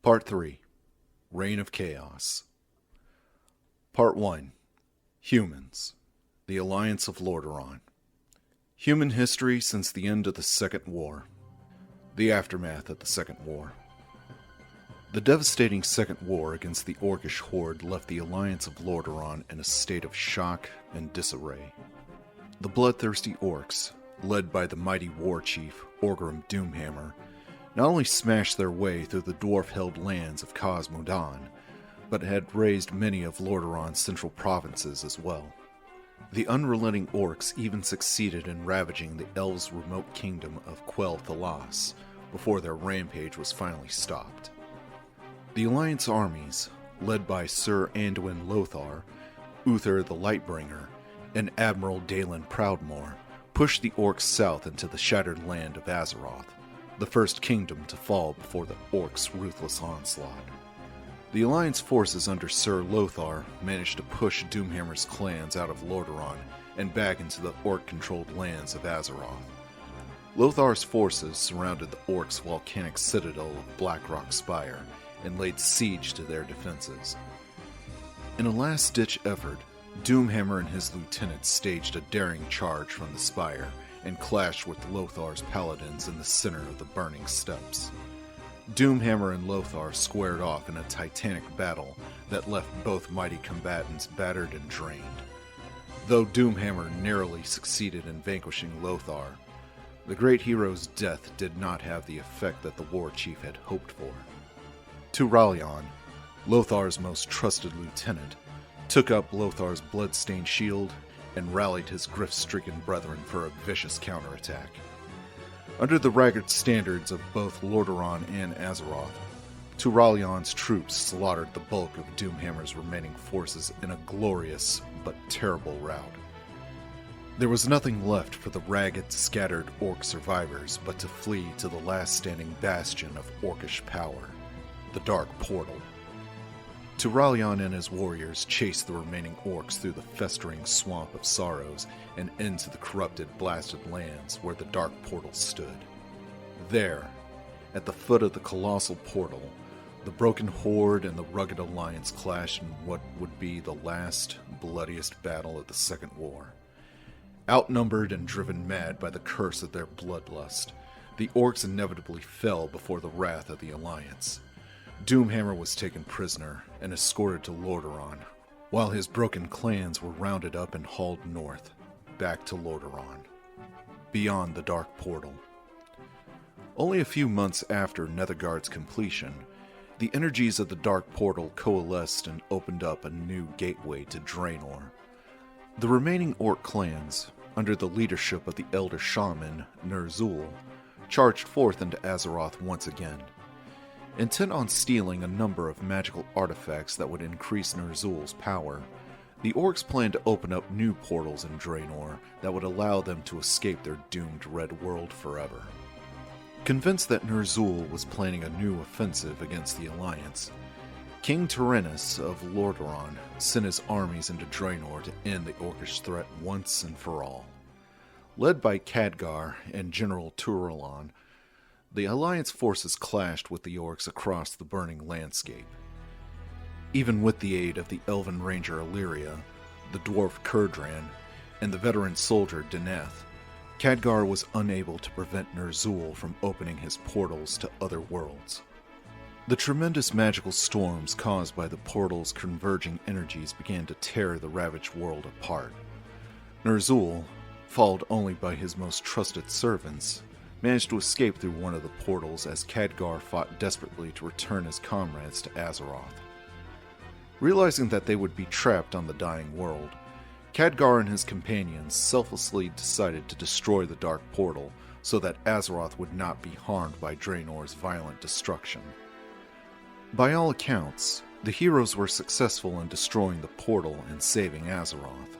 Part 3. Reign of Chaos. Part 1. Humans. The Alliance of Lordaeron. Human history since the end of the Second War. The aftermath of the Second War. The devastating Second War against the Orcish Horde left the Alliance of Lordaeron in a state of shock and disarray. The bloodthirsty orcs, led by the mighty war chief, Orgrim Doomhammer, not only smashed their way through the dwarf-held lands of Cosmodan, but had razed many of Lordaeron's central provinces as well. The unrelenting orcs even succeeded in ravaging the elves' remote kingdom of Quell Thalas before their rampage was finally stopped. The Alliance armies, led by Sir Anduin Lothar, Uther the Lightbringer, and Admiral Dalen Proudmoore, pushed the orcs south into the shattered land of Azeroth, the first kingdom to fall before the orcs' ruthless onslaught. The Alliance forces under Sir Lothar managed to push Doomhammer's clans out of Lordaeron and back into the orc-controlled lands of Azeroth. Lothar's forces surrounded the orcs' volcanic citadel of Blackrock Spire and laid siege to their defenses. In a last-ditch effort, Doomhammer and his lieutenants staged a daring charge from the spire and clashed with Lothar's paladins in the center of the burning steppes. Doomhammer and Lothar squared off in a titanic battle that left both mighty combatants battered and drained. Though Doomhammer narrowly succeeded in vanquishing Lothar, the great hero's death did not have the effect that the war chief had hoped for. Turalyon, Lothar's most trusted lieutenant, took up Lothar's blood-stained shield and rallied his grief-stricken brethren for a vicious counterattack. Under the ragged standards of both Lordaeron and Azeroth, Turalyon's troops slaughtered the bulk of Doomhammer's remaining forces in a glorious but terrible rout. There was nothing left for the ragged, scattered orc survivors but to flee to the last standing bastion of orcish power, the Dark Portal. Turalyon and his warriors chased the remaining orcs through the festering swamp of sorrows and into the corrupted, blasted lands where the Dark Portal stood. There, at the foot of the colossal portal, the broken horde and the rugged alliance clashed in what would be the last, bloodiest battle of the Second War. Outnumbered and driven mad by the curse of their bloodlust, the orcs inevitably fell before the wrath of the alliance. Doomhammer was taken prisoner and escorted to Lordaeron, while his broken clans were rounded up and hauled north, back to Lordaeron, beyond the Dark Portal. Only a few months after Nethergard's completion, the energies of the Dark Portal coalesced and opened up a new gateway to Draenor. The remaining orc clans, under the leadership of the elder shaman Ner'zhul, charged forth into Azeroth once again. Intent on stealing a number of magical artifacts that would increase Ner'zhul's power, the orcs planned to open up new portals in Draenor that would allow them to escape their doomed Red World forever. Convinced that Ner'zhul was planning a new offensive against the Alliance, King Tyrannus of Lordaeron sent his armies into Draenor to end the orcish threat once and for all. Led by Khadgar and General Turalyon, the Alliance forces clashed with the orcs across the burning landscape. Even with the aid of the elven ranger Illyria, the dwarf Kurdran, and the veteran soldier Deneth, Khadgar was unable to prevent Ner'zhul from opening his portals to other worlds. The tremendous magical storms caused by the portal's converging energies began to tear the ravaged world apart. Ner'zhul, followed only by his most trusted servants, managed to escape through one of the portals as Khadgar fought desperately to return his comrades to Azeroth. Realizing that they would be trapped on the dying world, Khadgar and his companions selflessly decided to destroy the Dark Portal so that Azeroth would not be harmed by Draenor's violent destruction. By all accounts, the heroes were successful in destroying the portal and saving Azeroth.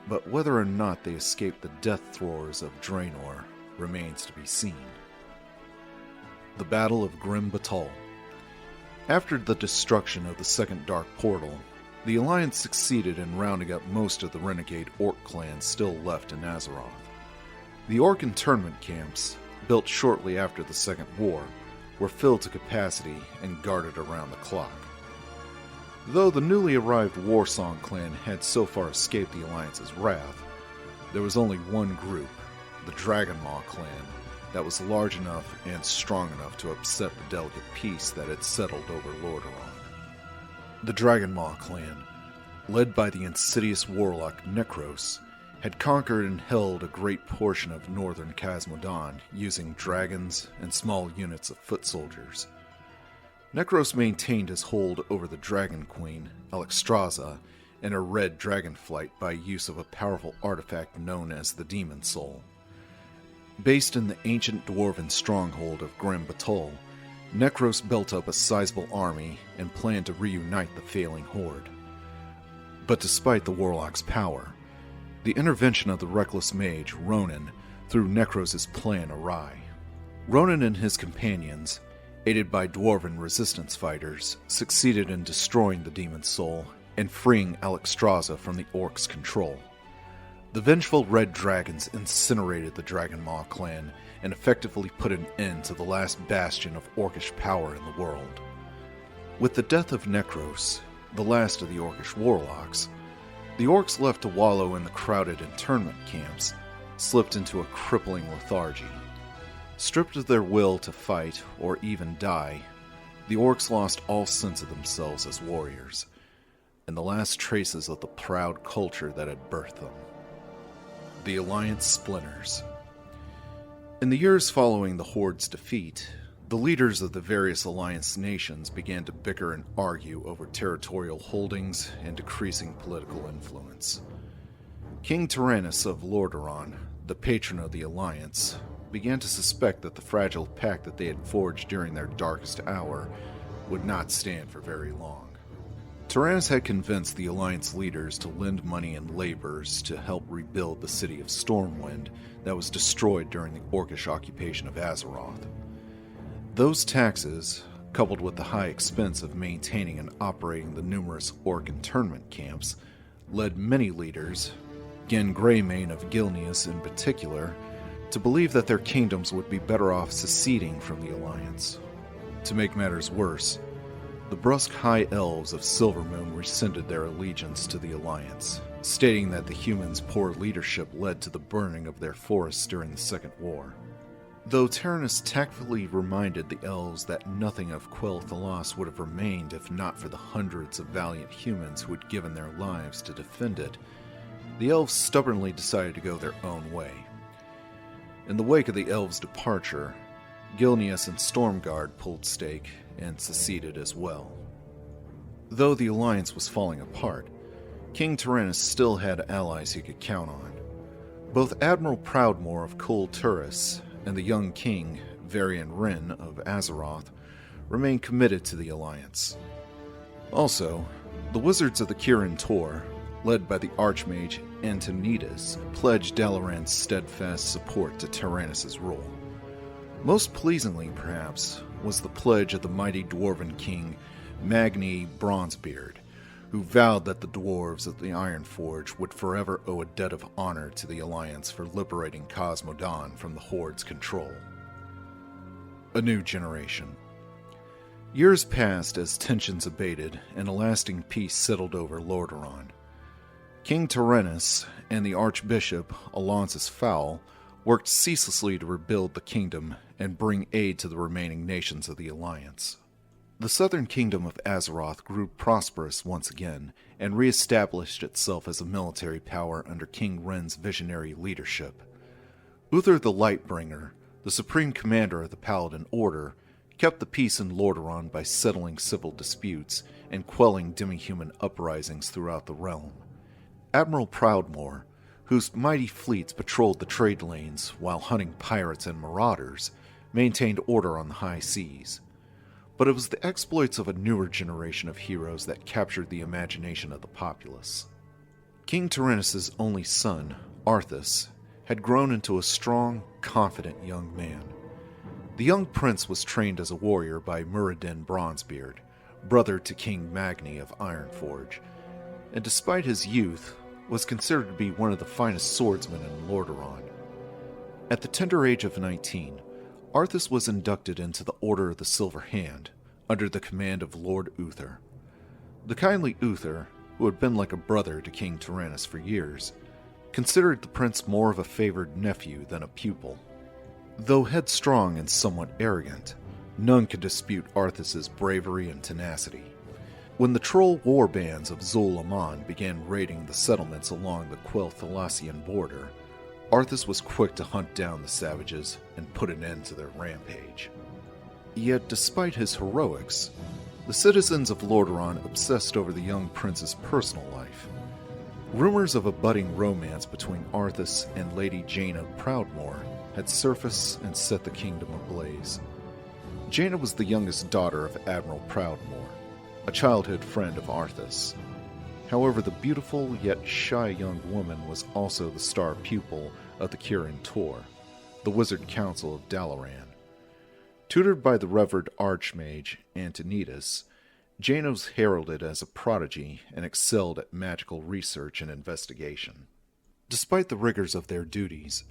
But whether or not they escaped the death throes of Draenor remains to be seen. The Battle of Grim Batol. After the destruction of the Second Dark Portal, the Alliance succeeded in rounding up most of the renegade orc clans still left in Azeroth. The orc internment camps, built shortly after the Second War, were filled to capacity and guarded around the clock. Though the newly arrived Warsong clan had so far escaped the Alliance's wrath, there was only one group, the Dragonmaw clan, that was large enough and strong enough to upset the delicate peace that had settled over Lordaeron. The Dragonmaw clan, led by the insidious warlock Necros, had conquered and held a great portion of northern Khazmodan using dragons and small units of foot soldiers. Necros maintained his hold over the Dragon Queen, Alexstrasza, and her red dragonflight by use of a powerful artifact known as the Demon Soul. Based in the ancient dwarven stronghold of Grim Batol, Necros built up a sizable army and planned to reunite the failing horde. But despite the warlock's power, the intervention of the reckless mage, Ronan, threw Necros' plan awry. Ronan and his companions, aided by dwarven resistance fighters, succeeded in destroying the Demon Soul and freeing Alexstrasza from the Orcs' control. The vengeful Red Dragons incinerated the Dragonmaw clan and effectively put an end to the last bastion of Orcish power in the world. With the death of Necros, the last of the Orcish warlocks, the Orcs left to wallow in the crowded internment camps slipped into a crippling lethargy. Stripped of their will to fight or even die, the Orcs lost all sense of themselves as warriors, and the last traces of the proud culture that had birthed them. The Alliance splinters. In the years following the Horde's defeat, the leaders of the various Alliance nations began to bicker and argue over territorial holdings and decreasing political influence. King Tyrannus of Lordaeron, the patron of the Alliance, began to suspect that the fragile pact that they had forged during their darkest hour would not stand for very long. Tyrannus had convinced the Alliance leaders to lend money and laborers to help rebuild the city of Stormwind that was destroyed during the Orcish occupation of Azeroth. Those taxes, coupled with the high expense of maintaining and operating the numerous Orc internment camps, led many leaders, Gen Greymane of Gilneas in particular, to believe that their kingdoms would be better off seceding from the Alliance. To make matters worse, the brusque High Elves of Silvermoon rescinded their allegiance to the Alliance, stating that the humans' poor leadership led to the burning of their forests during the Second War. Though Tyrannus tactfully reminded the elves that nothing of Quel'Thalas would have remained if not for the hundreds of valiant humans who had given their lives to defend it, the elves stubbornly decided to go their own way. In the wake of the elves' departure, Gilneas and Stormguard pulled stake and seceded as well. Though the Alliance was falling apart, King Tyrannus still had allies he could count on. Both Admiral Proudmoore of Kul Tiras and the young king, Varian Wrynn of Azeroth, remained committed to the Alliance. Also, the Wizards of the Kirin Tor, led by the Archmage Antonidas, pledged Dalaran's steadfast support to Tyrannus' rule. Most pleasingly, perhaps, was the pledge of the mighty dwarven king Magni Bronzebeard, who vowed that the dwarves of the Ironforge would forever owe a debt of honor to the Alliance for liberating Khazmodan from the Horde's control. A new generation. Years passed as tensions abated and a lasting peace settled over Lordaeron. King Tyrannus and the Archbishop Alonsus Fowl worked ceaselessly to rebuild the kingdom and bring aid to the remaining nations of the Alliance. The southern kingdom of Azeroth grew prosperous once again and re-established itself as a military power under King Wren's visionary leadership. Uther the Lightbringer, the supreme commander of the Paladin Order, kept the peace in Lordaeron by settling civil disputes and quelling demi-human uprisings throughout the realm. Admiral Proudmoore, whose mighty fleets patrolled the trade lanes while hunting pirates and marauders, maintained order on the high seas. But it was the exploits of a newer generation of heroes that captured the imagination of the populace. King Tyrannus' only son, Arthas, had grown into a strong, confident young man. The young prince was trained as a warrior by Muradin Bronzebeard, brother to King Magni of Ironforge, and despite his youth, was considered to be one of the finest swordsmen in Lordaeron. At the tender age of 19, Arthas was inducted into the Order of the Silver Hand, under the command of Lord Uther. The kindly Uther, who had been like a brother to King Tyrannus for years, considered the prince more of a favored nephew than a pupil. Though headstrong and somewhat arrogant, none could dispute Arthas's bravery and tenacity. When the troll war bands of Zul-Aman began raiding the settlements along the Quel'Thalassian border, Arthas was quick to hunt down the savages and put an end to their rampage. Yet despite his heroics, the citizens of Lordaeron obsessed over the young prince's personal life. Rumors of a budding romance between Arthas and Lady Jaina Proudmoore had surfaced and set the kingdom ablaze. Jaina was the youngest daughter of Admiral Proudmoore, a childhood friend of Arthas. However, the beautiful yet shy young woman was also the star pupil of the Kirin Tor, the Wizard Council of Dalaran. Tutored by the revered Archmage Antonidas, Jaina was heralded as a prodigy and excelled at magical research and investigation. Despite the rigors of their duties,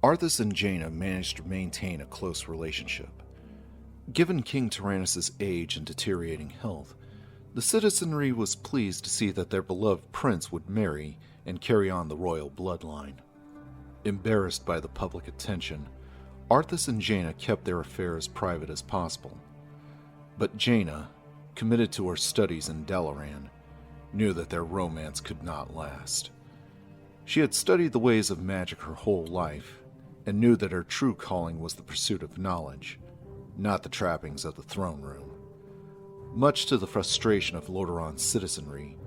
Arthas and Jaina managed to maintain a close relationship. Given King Tyrannus' age and deteriorating health, the citizenry was pleased to see that their beloved prince would marry and carry on the royal bloodline. Embarrassed by the public attention, Arthas and Jaina kept their affair as private as possible. But Jaina, committed to her studies in Dalaran, knew that their romance could not last. She had studied the ways of magic her whole life, and knew that her true calling was the pursuit of knowledge, not the trappings of the throne room. Much to the frustration of Lordaeron's citizenry,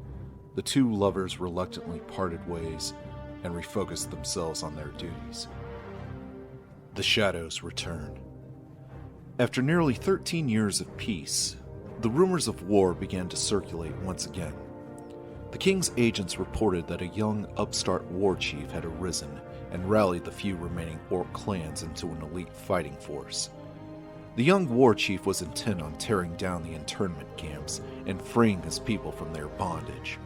the two lovers reluctantly parted ways and refocused themselves on their duties. The shadows returned. After nearly 13 years of peace, the rumors of war began to circulate once again. The king's agents reported that a young upstart war chief had arisen and rallied the few remaining orc clans into an elite fighting force. The young war chief was intent on tearing down the internment camps and freeing his people from their bondage.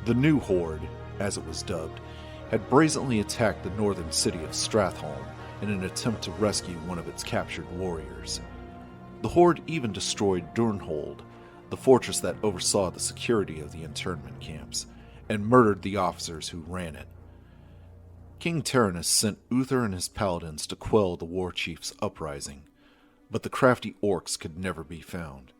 The new horde, as it was dubbed, had brazenly attacked the northern city of Stratholme in an attempt to rescue one of its captured warriors. The horde even destroyed Durnhold, the fortress that oversaw the security of the internment camps, and murdered the officers who ran it. King Tyrannus sent Uther and his paladins to quell the war chief's uprising, but the crafty orcs could never be found.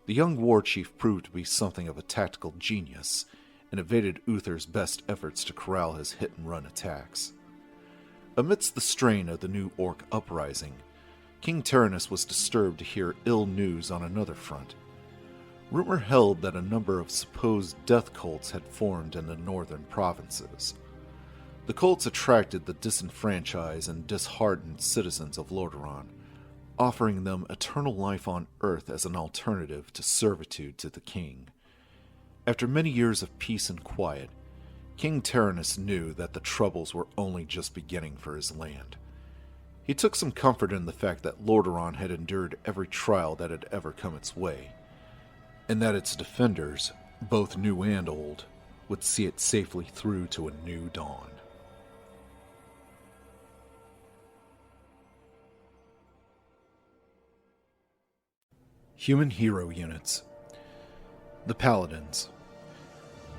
The young war chief proved to be something of a tactical genius, and evaded Uther's best efforts to corral his hit-and-run attacks. Amidst the strain of the new orc uprising, King Tyrannus was disturbed to hear ill news on another front. Rumor held that a number of supposed death cults had formed in the northern provinces. The cults attracted the disenfranchised and disheartened citizens of Lordaeron, offering them eternal life on Earth as an alternative to servitude to the king. After many years of peace and quiet, King Tyrannus knew that the troubles were only just beginning for his land. He took some comfort in the fact that Lordaeron had endured every trial that had ever come its way, and that its defenders, both new and old, would see it safely through to a new dawn. Human hero units. The Paladins.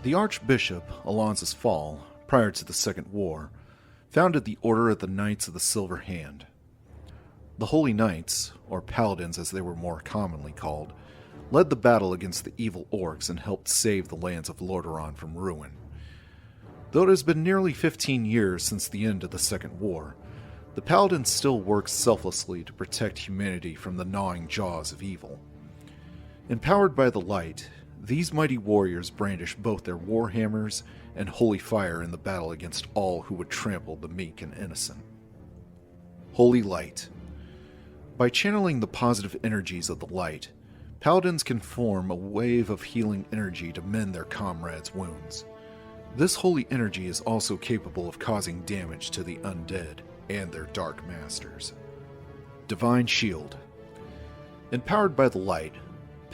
The Archbishop, Alonsus Fall, prior to the Second War, founded the Order of the Knights of the Silver Hand. The Holy Knights, or Paladins as they were more commonly called, led the battle against the evil orcs and helped save the lands of Lordaeron from ruin. Though it has been nearly 15 years since the end of the Second War, the Paladins still work selflessly to protect humanity from the gnawing jaws of evil. Empowered by the light, these mighty warriors brandish both their warhammers and holy fire in the battle against all who would trample the meek and innocent. Holy Light. By channeling the positive energies of the light, Paladins can form a wave of healing energy to mend their comrades' wounds. This holy energy is also capable of causing damage to the undead and their dark masters. Divine Shield. Empowered by the light,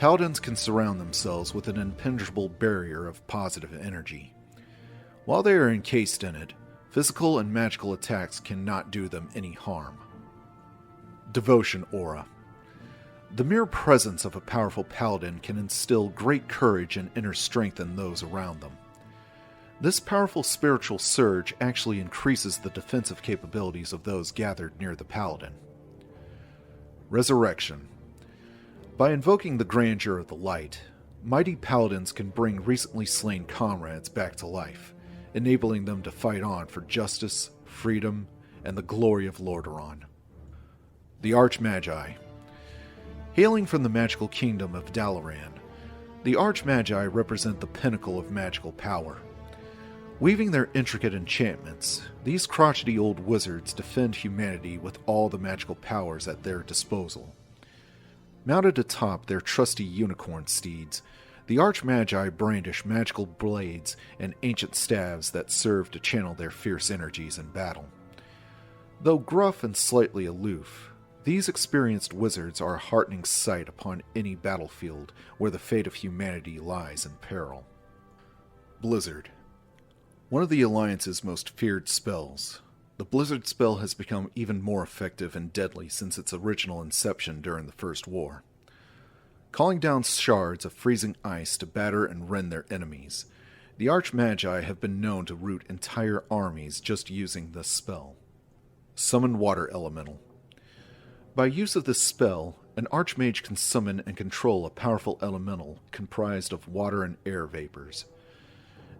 Paladins can surround themselves with an impenetrable barrier of positive energy. While they are encased in it, physical and magical attacks cannot do them any harm. Devotion Aura. The mere presence of a powerful paladin can instill great courage and inner strength in those around them. This powerful spiritual surge actually increases the defensive capabilities of those gathered near the paladin. Resurrection. By invoking the grandeur of the light, mighty paladins can bring recently slain comrades back to life, enabling them to fight on for justice, freedom, and the glory of Lordaeron. The Archmagi. Hailing from the magical kingdom of Dalaran, the Archmagi represent the pinnacle of magical power. Weaving their intricate enchantments, these crotchety old wizards defend humanity with all the magical powers at their disposal. Mounted atop their trusty unicorn steeds, the Archmagi brandish magical blades and ancient staves that serve to channel their fierce energies in battle. Though gruff and slightly aloof, these experienced wizards are a heartening sight upon any battlefield where the fate of humanity lies in peril. Blizzard. One of the Alliance's most feared spells, the Blizzard spell has become even more effective and deadly since its original inception during the First War. Calling down shards of freezing ice to batter and rend their enemies, the Archmagi have been known to rout entire armies just using this spell. Summon Water Elemental. By use of this spell, an Archmage can summon and control a powerful elemental comprised of water and air vapors.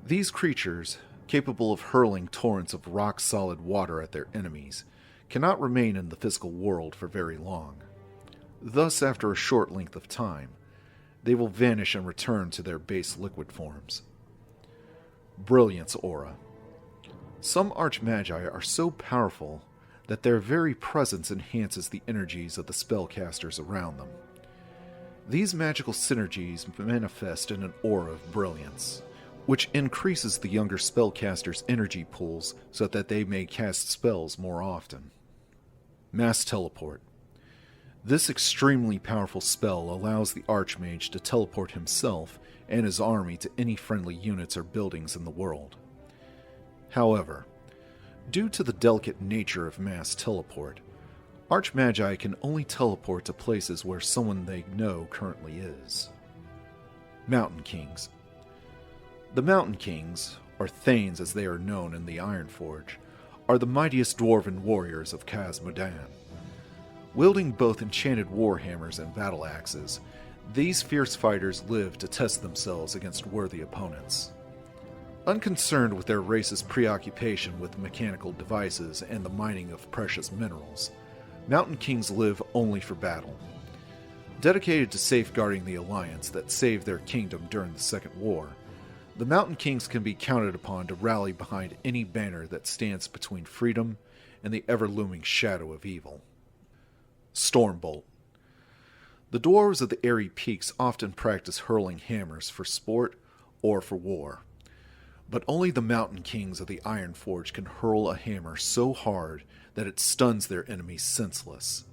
These creatures, capable of hurling torrents of rock-solid water at their enemies, cannot remain in the physical world for very long. Thus, after a short length of time, they will vanish and return to their base liquid forms. Brilliance Aura. Some Archmagi are so powerful that their very presence enhances the energies of the spellcasters around them. These magical synergies manifest in an aura of brilliance, which increases the younger spellcasters' energy pools so that they may cast spells more often. Mass Teleport. This extremely powerful spell allows the Archmage to teleport himself and his army to any friendly units or buildings in the world. However, due to the delicate nature of mass teleport, Archmagi can only teleport to places where someone they know currently is. Mountain Kings. The Mountain Kings, or Thanes as they are known in the Ironforge, are the mightiest dwarven warriors of Khaz-Modan. Wielding both enchanted warhammers and battle axes, these fierce fighters live to test themselves against worthy opponents. Unconcerned with their race's preoccupation with mechanical devices and the mining of precious minerals, Mountain Kings live only for battle. Dedicated to safeguarding the alliance that saved their kingdom during the Second War, the Mountain Kings can be counted upon to rally behind any banner that stands between freedom and the ever-looming shadow of evil. Stormbolt. The dwarves of the Airy Peaks often practice hurling hammers for sport or for war, but only the Mountain Kings of the Ironforge can hurl a hammer so hard that it stuns their enemies senseless.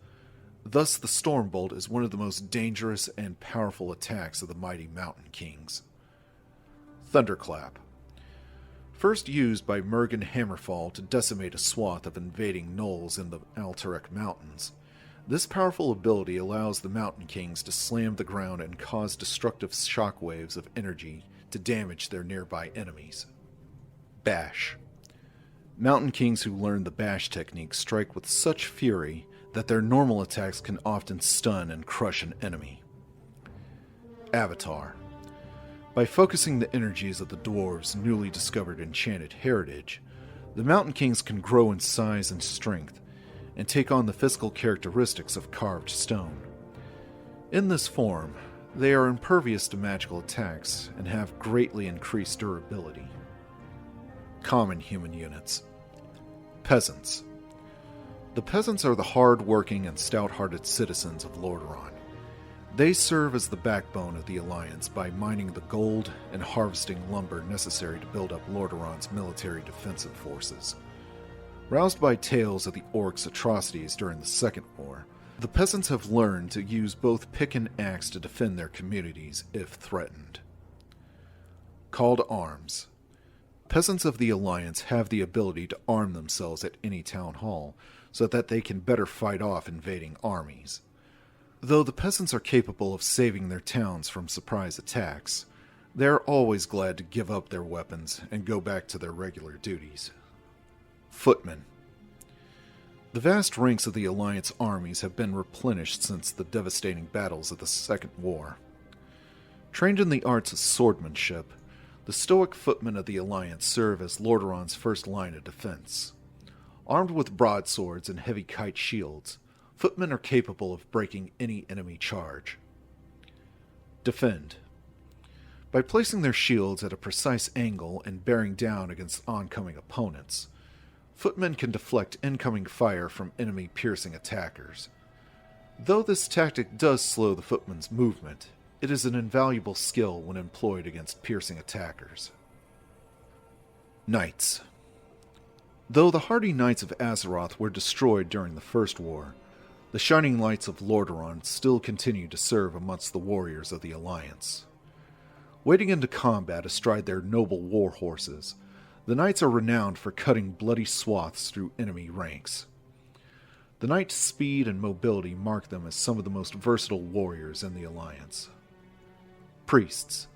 Thus, the Stormbolt is one of the most dangerous and powerful attacks of the mighty Mountain Kings. Thunderclap. First used by Mergen Hammerfall to decimate a swath of invading gnolls in the Alterac Mountains, this powerful ability allows the Mountain Kings to slam the ground and cause destructive shockwaves of energy to damage their nearby enemies. Bash. Mountain Kings who learn the bash technique strike with such fury that their normal attacks can often stun and crush an enemy. Avatar. By focusing the energies of the dwarves' newly discovered enchanted heritage, the Mountain Kings can grow in size and strength, and take on the physical characteristics of carved stone. In this form, they are impervious to magical attacks and have greatly increased durability. Common human units. Peasants. The peasants are the hard-working and stout-hearted citizens of Lordaeron. They serve as the backbone of the Alliance by mining the gold and harvesting lumber necessary to build up Lordaeron's military defensive forces. Roused by tales of the orcs' atrocities during the Second War, the peasants have learned to use both pick and axe to defend their communities if threatened. Call to arms. Peasants of the Alliance have the ability to arm themselves at any town hall, so that they can better fight off invading armies. Though the peasants are capable of saving their towns from surprise attacks, they are always glad to give up their weapons and go back to their regular duties. Footmen. The vast ranks of the Alliance armies have been replenished since the devastating battles of the Second War. Trained in the arts of swordsmanship, the stoic footmen of the Alliance serve as Lordaeron's first line of defense. Armed with broadswords and heavy kite shields, footmen are capable of breaking any enemy charge. Defend. By placing their shields at a precise angle and bearing down against oncoming opponents, footmen can deflect incoming fire from enemy-piercing attackers. Though this tactic does slow the footman's movement, it is an invaluable skill when employed against piercing attackers. Knights. Though the hardy Knights of Azeroth were destroyed during the First War, the Shining Lights of Lordaeron still continue to serve amongst the warriors of the Alliance. Wading into combat astride their noble war horses, the Knights are renowned for cutting bloody swaths through enemy ranks. The Knight's speed and mobility mark them as some of the most versatile warriors in the Alliance. Priests.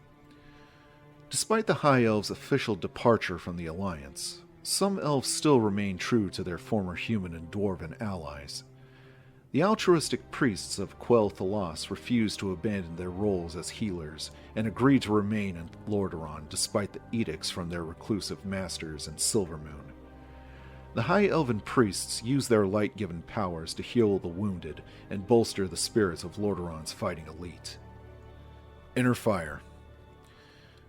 Despite the High Elves' official departure from the Alliance, some elves still remain true to their former human and dwarven allies. The altruistic priests of Quell Thalas refuse to abandon their roles as healers and agree to remain in Lordaeron despite the edicts from their reclusive masters in Silvermoon. The High Elven priests use their light-given powers to heal the wounded and bolster the spirits of Lordaeron's fighting elite. Inner Fire.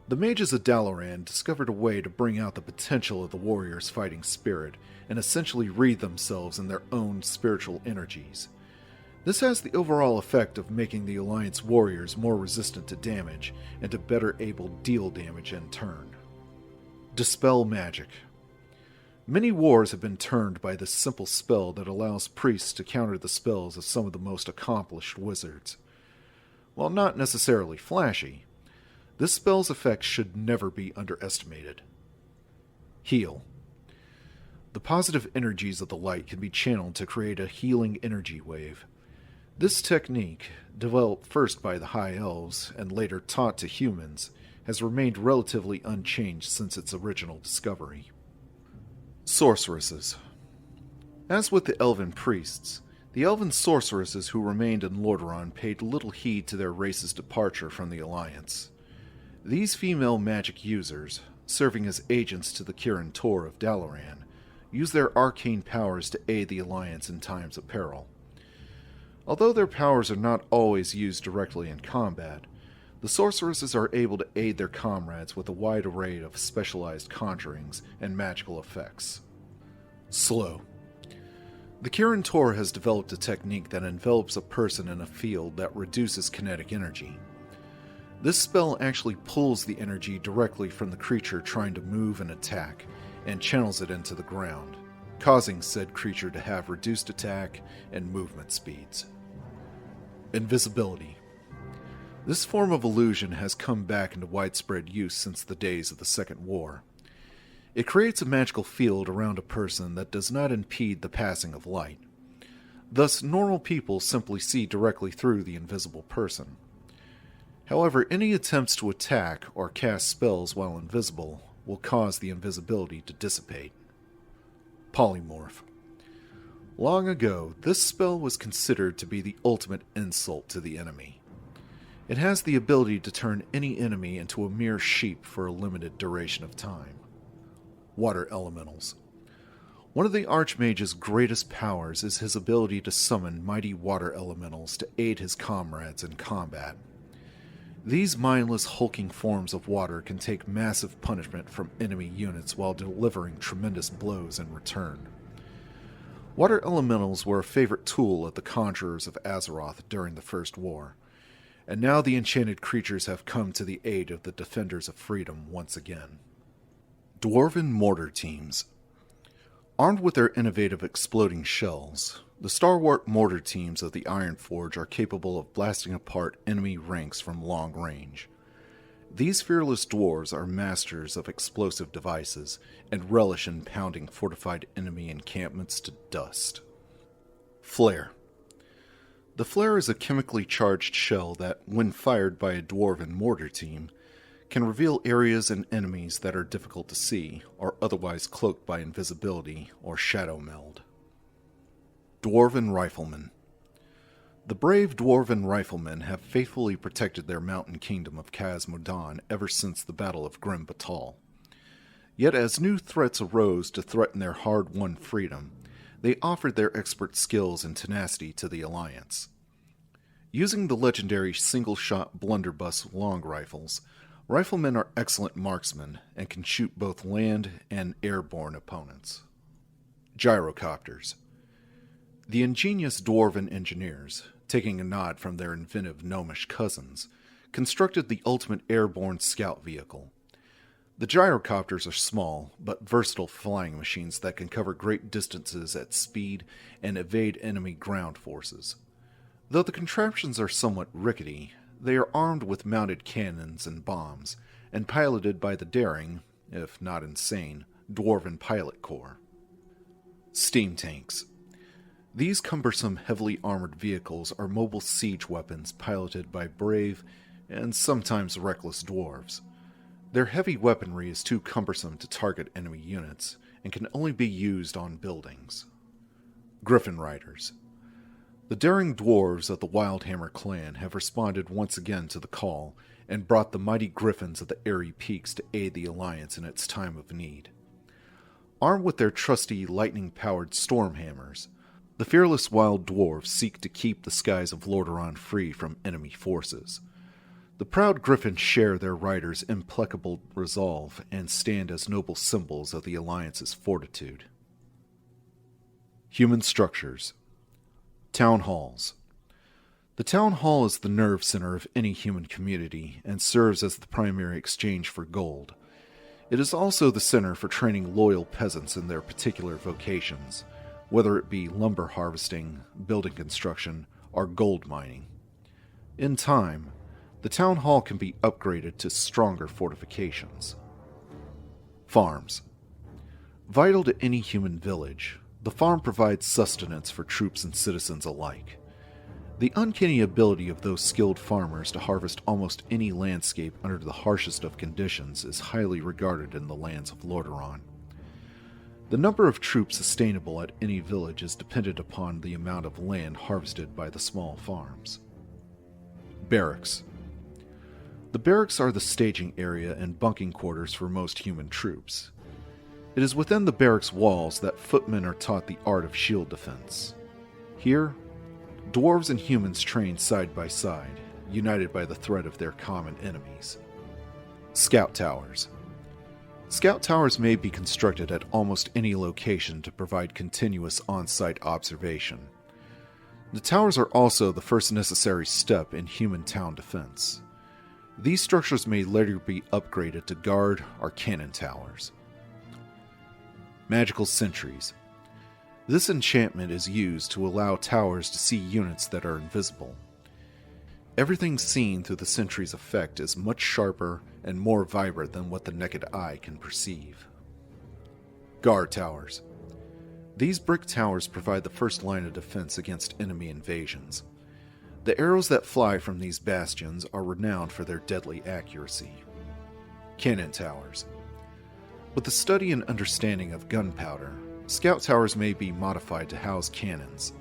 The mages of Dalaran discovered a way to bring out the potential of the warrior's fighting spirit and essentially wreathe themselves in their own spiritual energies. This has the overall effect of making the Alliance warriors more resistant to damage and to better able deal damage in turn. Dispel Magic. Many wars have been turned by this simple spell that allows priests to counter the spells of some of the most accomplished wizards. While not necessarily flashy, this spell's effects should never be underestimated. Heal. The positive energies of the light can be channeled to create a healing energy wave. This technique, developed first by the High Elves and later taught to humans, has remained relatively unchanged since its original discovery. Sorceresses. As with the Elven priests, the Elven sorceresses who remained in Lordaeron paid little heed to their race's departure from the Alliance. These female magic users, serving as agents to the Kirin Tor of Dalaran, use their arcane powers to aid the Alliance in times of peril. Although their powers are not always used directly in combat, the sorceresses are able to aid their comrades with a wide array of specialized conjurings and magical effects. Slow. The Kirin Tor has developed a technique that envelops a person in a field that reduces kinetic energy. This spell actually pulls the energy directly from the creature trying to move and attack, and channels it into the ground, causing said creature to have reduced attack and movement speeds. Invisibility. This form of illusion has come back into widespread use since the days of the Second War. It creates a magical field around a person that does not impede the passing of light. Thus, normal people simply see directly through the invisible person. However, any attempts to attack or cast spells while invisible will cause the invisibility to dissipate. Polymorph. Long ago, this spell was considered to be the ultimate insult to the enemy. It has the ability to turn any enemy into a mere sheep for a limited duration of time. Water Elementals. One of the Archmage's greatest powers is his ability to summon mighty water elementals to aid his comrades in combat. These mindless, hulking forms of water can take massive punishment from enemy units while delivering tremendous blows in return. Water elementals were a favorite tool of the conjurers of Azeroth during the First War, and now the enchanted creatures have come to the aid of the Defenders of Freedom once again. Dwarven Mortar Teams. Armed with their innovative exploding shells, the stalwart mortar teams of the Ironforge are capable of blasting apart enemy ranks from long range. These fearless dwarves are masters of explosive devices and relish in pounding fortified enemy encampments to dust. Flare. The flare is a chemically charged shell that, when fired by a dwarven mortar team, can reveal areas and enemies that are difficult to see or otherwise cloaked by invisibility or shadow meld. Dwarven Riflemen. The brave dwarven riflemen have faithfully protected their mountain kingdom of Khaz Modan ever since the Battle of Grim Batal. Yet as new threats arose to threaten their hard-won freedom, they offered their expert skills and tenacity to the Alliance. Using the legendary single-shot blunderbuss long rifles, riflemen are excellent marksmen and can shoot both land and airborne opponents. Gyrocopters. The ingenious dwarven engineers, taking a nod from their inventive gnomish cousins, constructed the ultimate airborne scout vehicle. The gyrocopters are small, but versatile flying machines that can cover great distances at speed and evade enemy ground forces. Though the contraptions are somewhat rickety, they are armed with mounted cannons and bombs, and piloted by the daring, if not insane, dwarven pilot corps. Steam tanks. These cumbersome, heavily armored vehicles are mobile siege weapons piloted by brave and sometimes reckless dwarves. Their heavy weaponry is too cumbersome to target enemy units and can only be used on buildings. Griffin Riders. The daring dwarves of the Wildhammer clan have responded once again to the call and brought the mighty griffins of the Airy Peaks to aid the Alliance in its time of need. Armed with their trusty lightning-powered stormhammers, the fearless wild dwarves seek to keep the skies of Lordaeron free from enemy forces. The proud griffins share their riders' implacable resolve and stand as noble symbols of the Alliance's fortitude. Human structures. Town halls. The town hall is the nerve center of any human community and serves as the primary exchange for gold. It is also the center for training loyal peasants in their particular vocations, whether it be lumber harvesting, building construction, or gold mining. In time, the town hall can be upgraded to stronger fortifications. Farms. Vital to any human village, the farm provides sustenance for troops and citizens alike. The uncanny ability of those skilled farmers to harvest almost any landscape under the harshest of conditions is highly regarded in the lands of Lordaeron. The number of troops sustainable at any village is dependent upon the amount of land harvested by the small farms. Barracks. The barracks are the staging area and bunking quarters for most human troops. It is within the barracks walls that footmen are taught the art of shield defense. Here, dwarves and humans train side by side, united by the threat of their common enemies. Scout towers. Scout towers may be constructed at almost any location to provide continuous on-site observation. The towers are also the first necessary step in human town defense. These structures may later be upgraded to guard or cannon towers. Magical sentries. This enchantment is used to allow towers to see units that are invisible. Everything seen through the sentry's effect is much sharper and more vibrant than what the naked eye can perceive. Guard towers. These brick towers provide the first line of defense against enemy invasions. The arrows that fly from these bastions are renowned for their deadly accuracy. Cannon towers. With the study and understanding of gunpowder, scout towers may be modified to house cannons.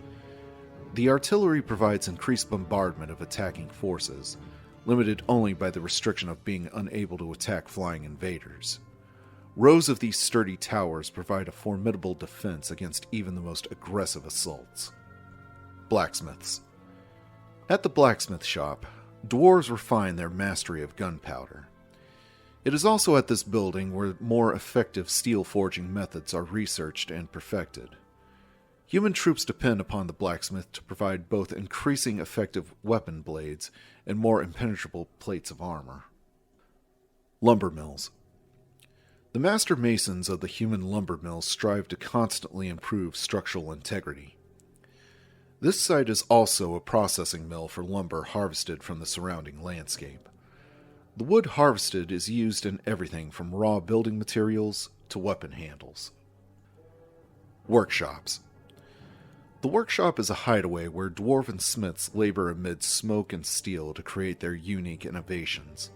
The artillery provides increased bombardment of attacking forces, limited only by the restriction of being unable to attack flying invaders. Rows of these sturdy towers provide a formidable defense against even the most aggressive assaults. Blacksmiths. At the blacksmith shop, dwarves refine their mastery of gunpowder. It is also at this building where more effective steel forging methods are researched and perfected. Human troops depend upon the blacksmith to provide both increasing effective weapon blades and more impenetrable plates of armor. Lumber mills. The master masons of the human lumber mills strive to constantly improve structural integrity. This site is also a processing mill for lumber harvested from the surrounding landscape. The wood harvested is used in everything from raw building materials to weapon handles. Workshops. The workshop is a hideaway where dwarven smiths labor amid smoke and steel to create their unique innovations.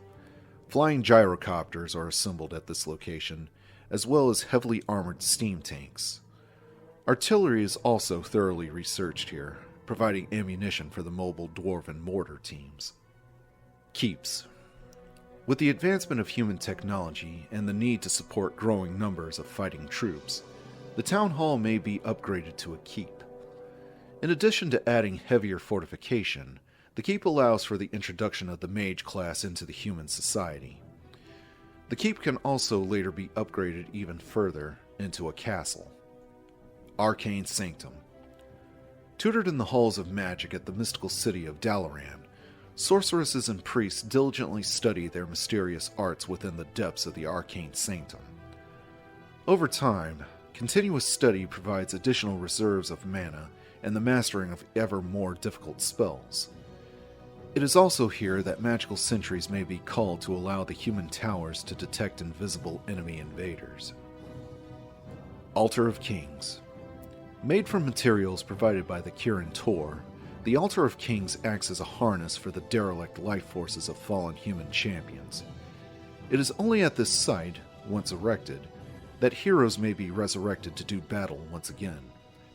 Flying gyrocopters are assembled at this location, as well as heavily armored steam tanks. Artillery is also thoroughly researched here, providing ammunition for the mobile dwarven mortar teams. Keeps. With the advancement of human technology and the need to support growing numbers of fighting troops, the town hall may be upgraded to a keep. In addition to adding heavier fortification, the keep allows for the introduction of the mage class into the human society. The keep can also later be upgraded even further into a castle. Arcane Sanctum. Tutored in the halls of magic at the mystical city of Dalaran, sorceresses and priests diligently study their mysterious arts within the depths of the Arcane Sanctum. Over time, continuous study provides additional reserves of mana and the mastering of ever more difficult spells. It is also here that magical sentries may be called to allow the human towers to detect invisible enemy invaders. Altar of Kings. Made from materials provided by the Kirin Tor, the Altar of Kings acts as a harness for the derelict life forces of fallen human champions. It is only at this site, once erected, that heroes may be resurrected to do battle once again.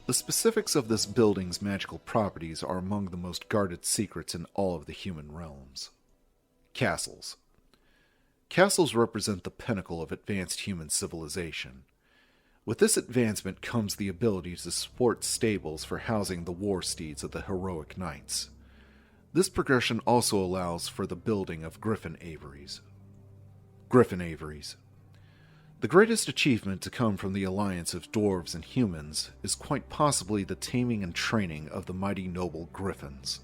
The specifics of this building's magical properties are among the most guarded secrets in all of the human realms. Castles. Castles represent the pinnacle of advanced human civilization. With this advancement comes the ability to support stables for housing the war steeds of the heroic knights. This progression also allows for the building of griffin aviaries. Griffin aviaries. The greatest achievement to come from the alliance of dwarves and humans is quite possibly the taming and training of the mighty noble griffins.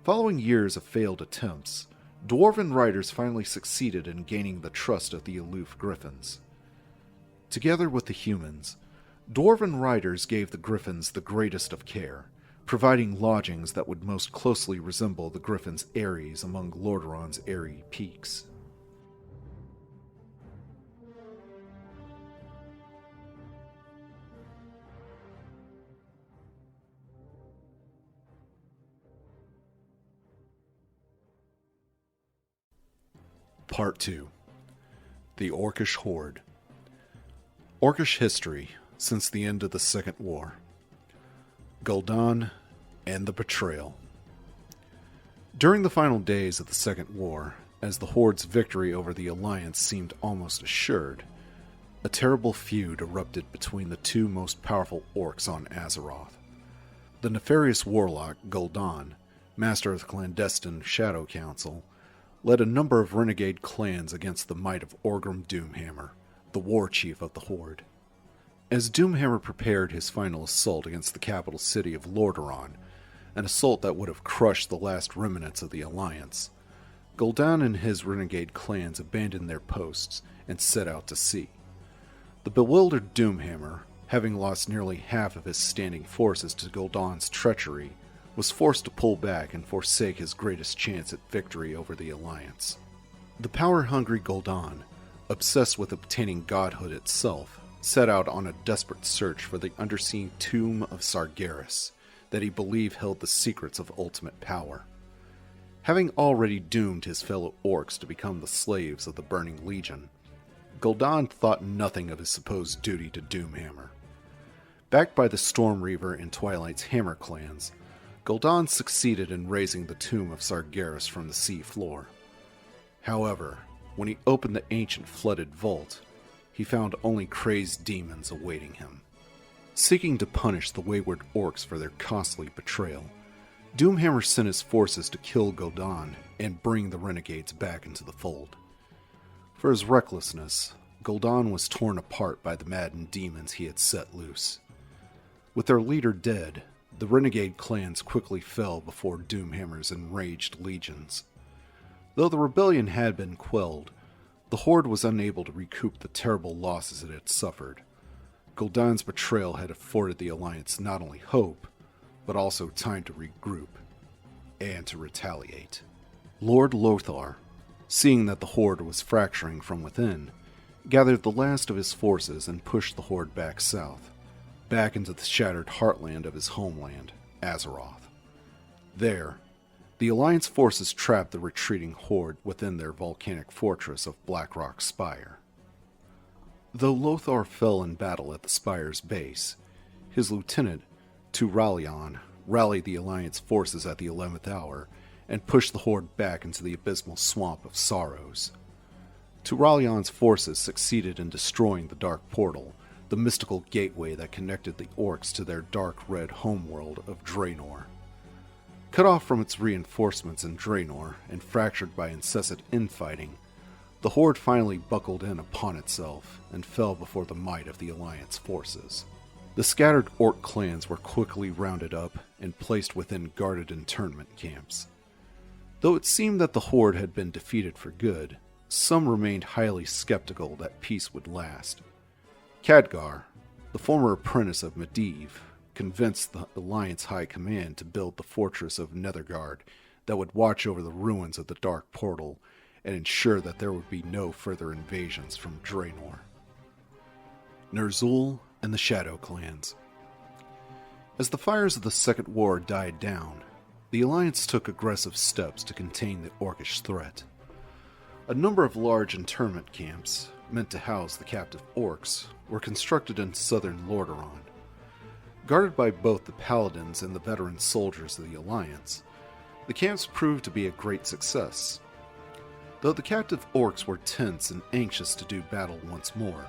Following years of failed attempts, dwarven riders finally succeeded in gaining the trust of the aloof griffins. Together with the humans, dwarven riders gave the griffins the greatest of care, providing lodgings that would most closely resemble the griffins' eyries among Lordaeron's airy peaks. Part 2. The Orcish Horde. Orcish history since the end of the Second War. Gul'dan and the Betrayal. During the final days of the Second War, as the Horde's victory over the Alliance seemed almost assured, a terrible feud erupted between the two most powerful orcs on Azeroth. The nefarious warlock Gul'dan, master of the clandestine Shadow Council, led a number of renegade clans against the might of Orgrim Doomhammer, the war chief of the Horde. As Doomhammer prepared his final assault against the capital city of Lordaeron, an assault that would have crushed the last remnants of the Alliance, Gul'dan and his renegade clans abandoned their posts and set out to sea. The bewildered Doomhammer, having lost nearly half of his standing forces to Gul'dan's treachery, was forced to pull back and forsake his greatest chance at victory over the Alliance. The power-hungry Gul'dan, obsessed with obtaining godhood itself, set out on a desperate search for the underseen tomb of Sargeras that he believed held the secrets of ultimate power. Having already doomed his fellow orcs to become the slaves of the Burning Legion, Gul'dan thought nothing of his supposed duty to Doomhammer. Backed by the Stormreaver and Twilight's Hammer clans, Gul'dan succeeded in raising the tomb of Sargeras from the sea floor. However, when he opened the ancient flooded vault, he found only crazed demons awaiting him. Seeking to punish the wayward orcs for their costly betrayal, Doomhammer sent his forces to kill Gul'dan and bring the renegades back into the fold. For his recklessness, Gul'dan was torn apart by the maddened demons he had set loose. With their leader dead, the renegade clans quickly fell before Doomhammer's enraged legions. Though the rebellion had been quelled, the Horde was unable to recoup the terrible losses it had suffered. Gul'dan's betrayal had afforded the Alliance not only hope, but also time to regroup and to retaliate. Lord Lothar, seeing that the Horde was fracturing from within, gathered the last of his forces and pushed the Horde back south. back into the shattered heartland of his homeland, Azeroth. There, the Alliance forces trapped the retreating horde within their volcanic fortress of Blackrock Spire. Though Lothar fell in battle at the spire's base, his lieutenant, Turalyon, rallied the Alliance forces at the 11th hour and pushed the horde back into the abysmal swamp of Sorrows. Turalyon's forces succeeded in destroying the Dark Portal, the mystical gateway that connected the orcs to their dark red homeworld of Draenor. Cut off from its reinforcements in Draenor and fractured by incessant infighting, the horde finally buckled in upon itself and fell before the might of the Alliance forces. The scattered orc clans were quickly rounded up and placed within guarded internment camps. Though it seemed that the horde had been defeated for good, some remained highly skeptical that peace would last. Khadgar, the former apprentice of Medivh, convinced the Alliance High Command to build the fortress of Nethergard that would watch over the ruins of the Dark Portal and ensure that there would be no further invasions from Draenor. Ner'zhul and the Shadow Clans. As the fires of the Second War died down, the Alliance took aggressive steps to contain the Orcish threat. A number of large internment camps, meant to house the captive orcs, were constructed in southern Lordaeron. Guarded by both the paladins and the veteran soldiers of the Alliance, the camps proved to be a great success. Though the captive orcs were tense and anxious to do battle once more,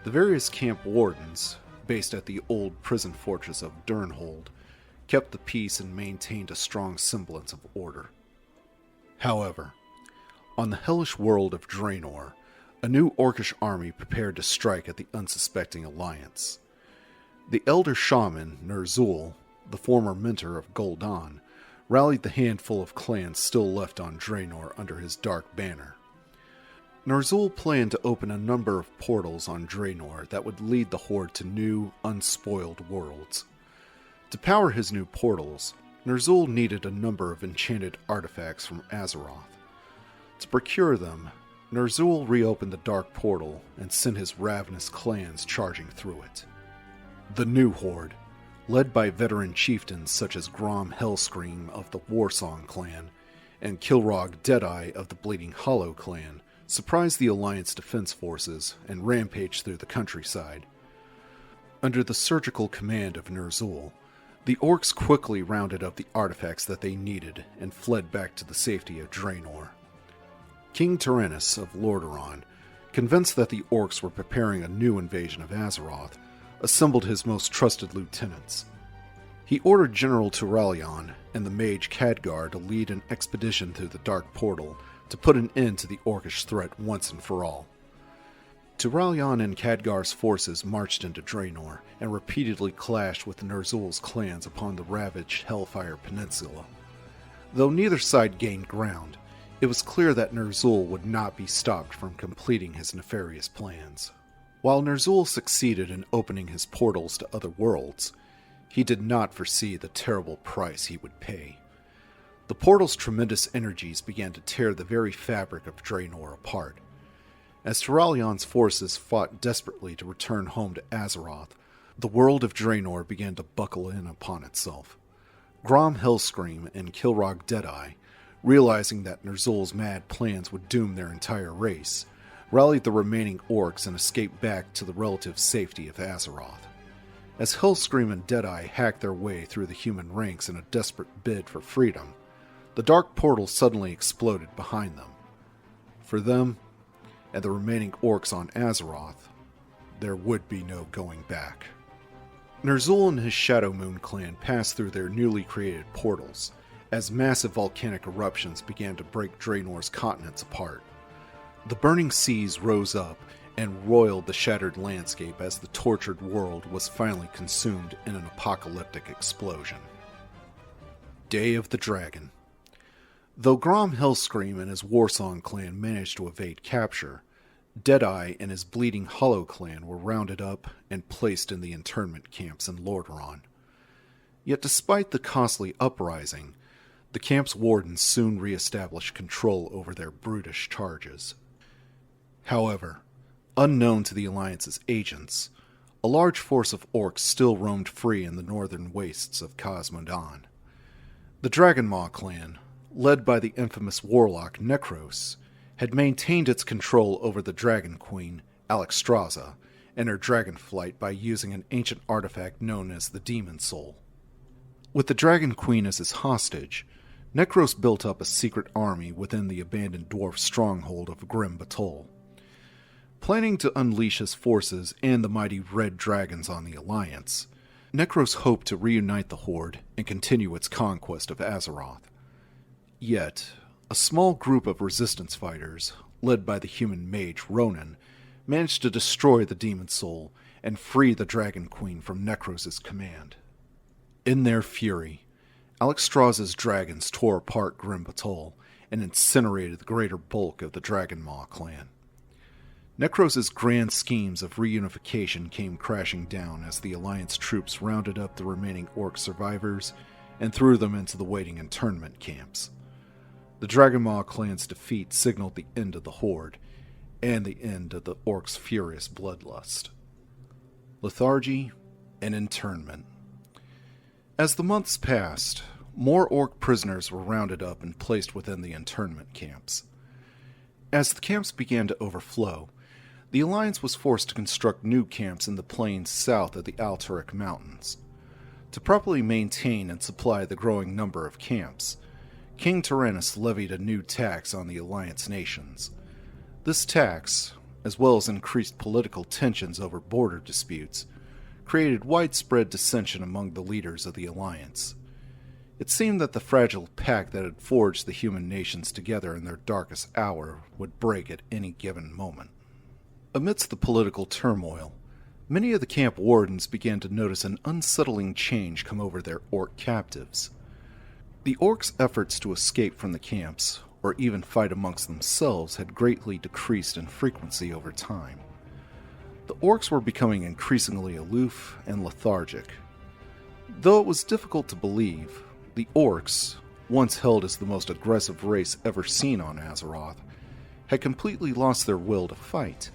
the various camp wardens, based at the old prison fortress of Durnhold, kept the peace and maintained a strong semblance of order. However, on the hellish world of Draenor, a new orcish army prepared to strike at the unsuspecting Alliance. The elder shaman, Ner'zhul, the former mentor of Gul'dan, rallied the handful of clans still left on Draenor under his dark banner. Ner'zhul planned to open a number of portals on Draenor that would lead the horde to new, unspoiled worlds. To power his new portals, Ner'zhul needed a number of enchanted artifacts from Azeroth. To procure them, Ner'zhul reopened the Dark Portal and sent his ravenous clans charging through it. The new horde, led by veteran chieftains such as Grom Hellscream of the Warsong clan and Kilrog Deadeye of the Bleeding Hollow clan, surprised the Alliance defense forces and rampaged through the countryside. Under the surgical command of Ner'zhul, the orcs quickly rounded up the artifacts that they needed and fled back to the safety of Draenor. King Tyrannus of Lordaeron, convinced that the orcs were preparing a new invasion of Azeroth, assembled his most trusted lieutenants. He ordered General Turalyon and the mage Khadgar to lead an expedition through the Dark Portal to put an end to the orcish threat once and for all. Turalyon and Khadgar's forces marched into Draenor and repeatedly clashed with Ner'zhul's clans upon the ravaged Hellfire Peninsula. Though neither side gained ground, it was clear that Ner'zhul would not be stopped from completing his nefarious plans. While Ner'zhul succeeded in opening his portals to other worlds, he did not foresee the terrible price he would pay. The portal's tremendous energies began to tear the very fabric of Draenor apart. As Turalyon's forces fought desperately to return home to Azeroth, the world of Draenor began to buckle in upon itself. Grom Hellscream and Kilrog Deadeye, realizing that Ner'zhul's mad plans would doom their entire race, rallied the remaining orcs and escaped back to the relative safety of Azeroth. As Hellscream and Deadeye hacked their way through the human ranks in a desperate bid for freedom, the Dark Portal suddenly exploded behind them. For them, and the remaining orcs on Azeroth, there would be no going back. Ner'zhul and his Shadow Moon clan passed through their newly created portals, as massive volcanic eruptions began to break Draenor's continents apart. The burning seas rose up and roiled the shattered landscape as the tortured world was finally consumed in an apocalyptic explosion. Day of the Dragon. Though Grom Hellscream and his Warsong clan managed to evade capture, Deadeye and his Bleeding Hollow clan were rounded up and placed in the internment camps in Lordaeron. Yet despite the costly uprising, the camp's wardens soon re-established control over their brutish charges. However, unknown to the Alliance's agents, a large force of orcs still roamed free in the northern wastes of Cosmodan. The Dragonmaw clan, led by the infamous warlock Necros, had maintained its control over the Dragon Queen, Alexstrasza, and her dragonflight by using an ancient artifact known as the Demon Soul. With the Dragon Queen as his hostage, Necros built up a secret army within the abandoned dwarf stronghold of Grim Batol. Planning to unleash his forces and the mighty red dragons on the Alliance, Necros hoped to reunite the Horde and continue its conquest of Azeroth. Yet, a small group of resistance fighters, led by the human mage Ronan, managed to destroy the Demon Soul and free the Dragon Queen from Necros' command. In their fury, Alexstrasza's dragons tore apart Grim Batol and incinerated the greater bulk of the Dragonmaw clan. Necros' grand schemes of reunification came crashing down as the Alliance troops rounded up the remaining orc survivors and threw them into the waiting internment camps. The Dragonmaw clan's defeat signaled the end of the Horde and the end of the orcs' furious bloodlust. Lethargy and internment. As the months passed, more orc prisoners were rounded up and placed within the internment camps. As the camps began to overflow, the Alliance was forced to construct new camps in the plains south of the Alturic Mountains. To properly maintain and supply the growing number of camps, King Tyrannus levied a new tax on the Alliance nations. This tax, as well as increased political tensions over border disputes, created widespread dissension among the leaders of the Alliance. It seemed that the fragile pact that had forged the human nations together in their darkest hour would break at any given moment. Amidst the political turmoil, many of the camp wardens began to notice an unsettling change come over their orc captives. The orcs' efforts to escape from the camps, or even fight amongst themselves, had greatly decreased in frequency over time. The orcs were becoming increasingly aloof and lethargic. Though it was difficult to believe, the orcs, once held as the most aggressive race ever seen on Azeroth, had completely lost their will to fight.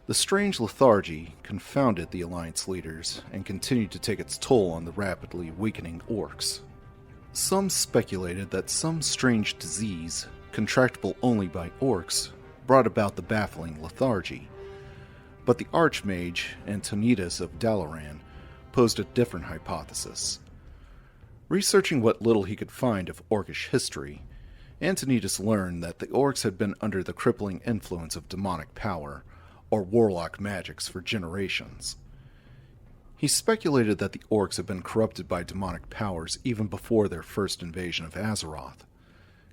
The strange lethargy confounded the Alliance leaders and continued to take its toll on the rapidly weakening orcs. Some speculated that some strange disease, contractable only by orcs, brought about the baffling lethargy. But the Archmage, Antonidas of Dalaran, posed a different hypothesis. Researching what little he could find of orcish history, Antonidas learned that the orcs had been under the crippling influence of demonic power, or warlock magics, for generations. He speculated that the orcs had been corrupted by demonic powers even before their first invasion of Azeroth.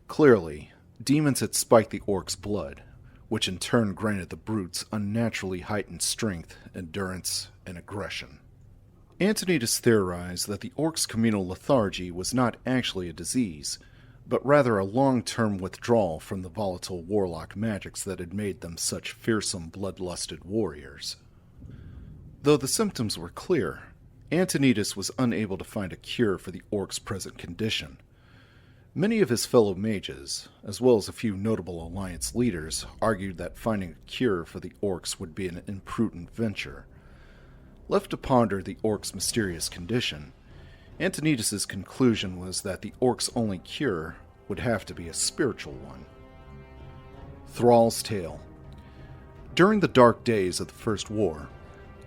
Clearly, demons had spiked the orcs' blood, which in turn granted the brutes unnaturally heightened strength, endurance, and aggression. Antonidas theorized that the orcs' communal lethargy was not actually a disease, but rather a long-term withdrawal from the volatile warlock magics that had made them such fearsome bloodlusted warriors. Though the symptoms were clear, Antonidas was unable to find a cure for the orcs' present condition. Many of his fellow mages, as well as a few notable Alliance leaders, argued that finding a cure for the orcs would be an imprudent venture. Left to ponder the orcs' mysterious condition, Antonidas' conclusion was that the orcs' only cure would have to be a spiritual one. Thrall's Tale. During the dark days of the First War,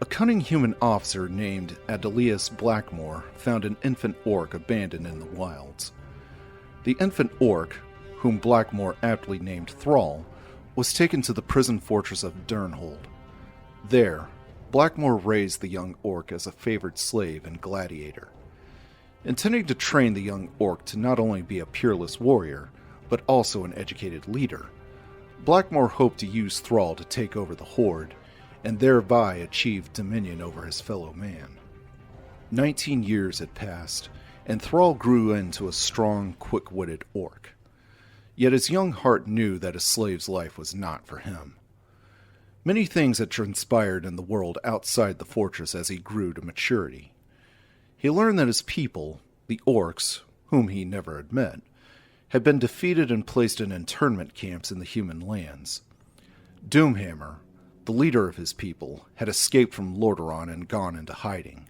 a cunning human officer named Adelius Blackmore found an infant orc abandoned in the wilds. The infant orc, whom Blackmore aptly named Thrall, was taken to the prison fortress of Durnhold. There, Blackmore raised the young orc as a favored slave and gladiator. Intending to train the young orc to not only be a peerless warrior, but also an educated leader, Blackmore hoped to use Thrall to take over the Horde, and thereby achieve dominion over his fellow man. 19 years had passed, and Thrall grew into a strong, quick-witted orc. Yet his young heart knew that a slave's life was not for him. Many things had transpired in the world outside the fortress as he grew to maturity. He learned that his people, the orcs, whom he never had met, had been defeated and placed in internment camps in the human lands. Doomhammer, the leader of his people, had escaped from Lordaeron and gone into hiding.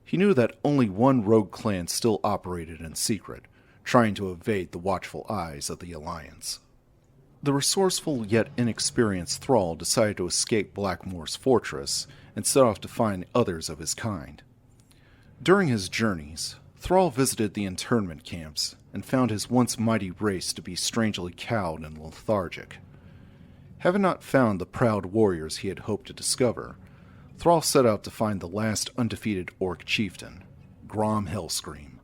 He knew that only one rogue clan still operated in secret, trying to evade the watchful eyes of the Alliance. The resourceful yet inexperienced Thrall decided to escape Blackmoor's fortress and set off to find others of his kind. During his journeys, Thrall visited the internment camps and found his once mighty race to be strangely cowed and lethargic. Having not found the proud warriors he had hoped to discover, Thrall set out to find the last undefeated orc chieftain, Grom Hellscream.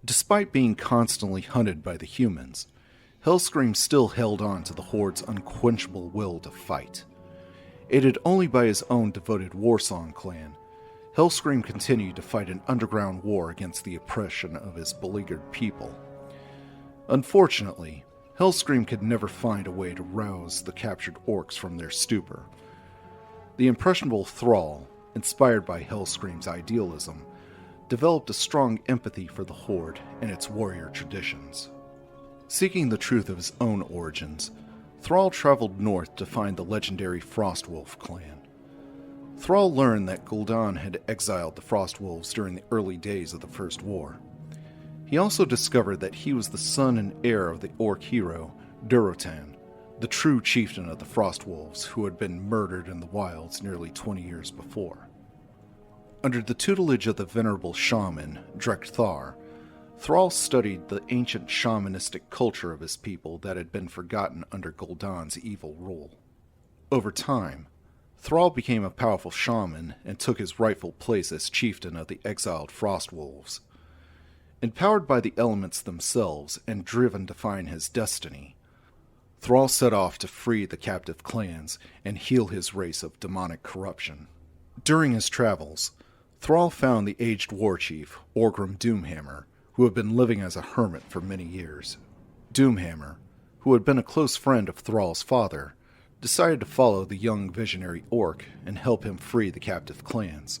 Despite being constantly hunted by the humans, Hellscream still held on to the Horde's unquenchable will to fight. Aided only by his own devoted Warsong clan, Hellscream continued to fight an underground war against the oppression of his beleaguered people. Unfortunately, Hellscream could never find a way to rouse the captured orcs from their stupor. The impressionable Thrall, inspired by Hellscream's idealism, developed a strong empathy for the Horde and its warrior traditions. Seeking the truth of his own origins, Thrall traveled north to find the legendary Frostwolf clan. Thrall learned that Gul'dan had exiled the Frostwolves during the early days of the First War. He also discovered that he was the son and heir of the orc hero, Durotan, the true chieftain of the Frostwolves who had been murdered in the wilds nearly 20 years before. Under the tutelage of the venerable shaman, Drekthar, Thrall studied the ancient shamanistic culture of his people that had been forgotten under Gul'dan's evil rule. Over time, Thrall became a powerful shaman and took his rightful place as chieftain of the exiled Frostwolves. Empowered by the elements themselves and driven to find his destiny, Thrall set off to free the captive clans and heal his race of demonic corruption. During his travels, Thrall found the aged warchief, Orgrim Doomhammer, who had been living as a hermit for many years. Doomhammer, who had been a close friend of Thrall's father, decided to follow the young visionary orc and help him free the captive clans.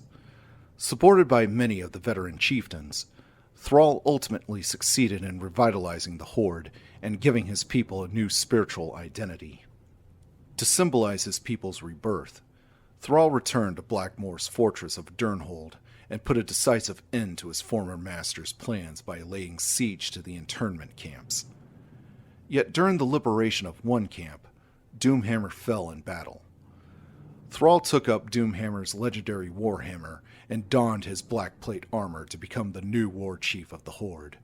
Supported by many of the veteran chieftains, Thrall ultimately succeeded in revitalizing the Horde and giving his people a new spiritual identity. To symbolize his people's rebirth, Thrall returned to Blackmoor's fortress of Durnhold and put a decisive end to his former master's plans by laying siege to the internment camps. Yet during the liberation of one camp, Doomhammer fell in battle. Thrall took up Doomhammer's legendary warhammer and donned his black plate armor to become the new war chief of the Horde.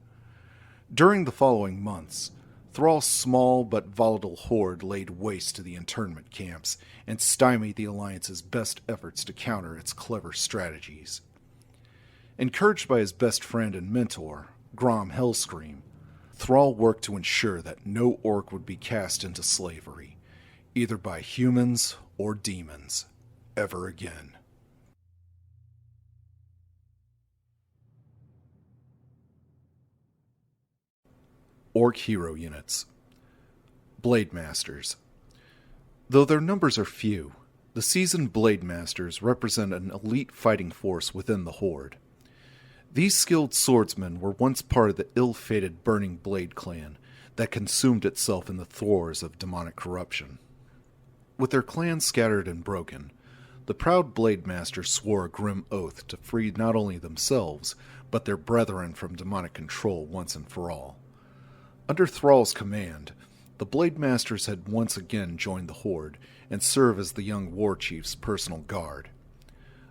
During the following months, Thrall's small but volatile horde laid waste to the internment camps and stymied the Alliance's best efforts to counter its clever strategies. Encouraged by his best friend and mentor, Grom Hellscream, Thrall worked to ensure that no orc would be cast into slavery, either by humans or demons, ever again. Orc Hero Units. Blade Masters. Though their numbers are few, the seasoned Blade Masters represent an elite fighting force within the Horde. These skilled swordsmen were once part of the ill-fated Burning Blade clan that consumed itself in the throes of demonic corruption. With their clan scattered and broken, the proud Blade Masters swore a grim oath to free not only themselves, but their brethren from demonic control once and for all. Under Thrall's command, the Blade Masters had once again joined the Horde and serve as the young war chief's personal guard.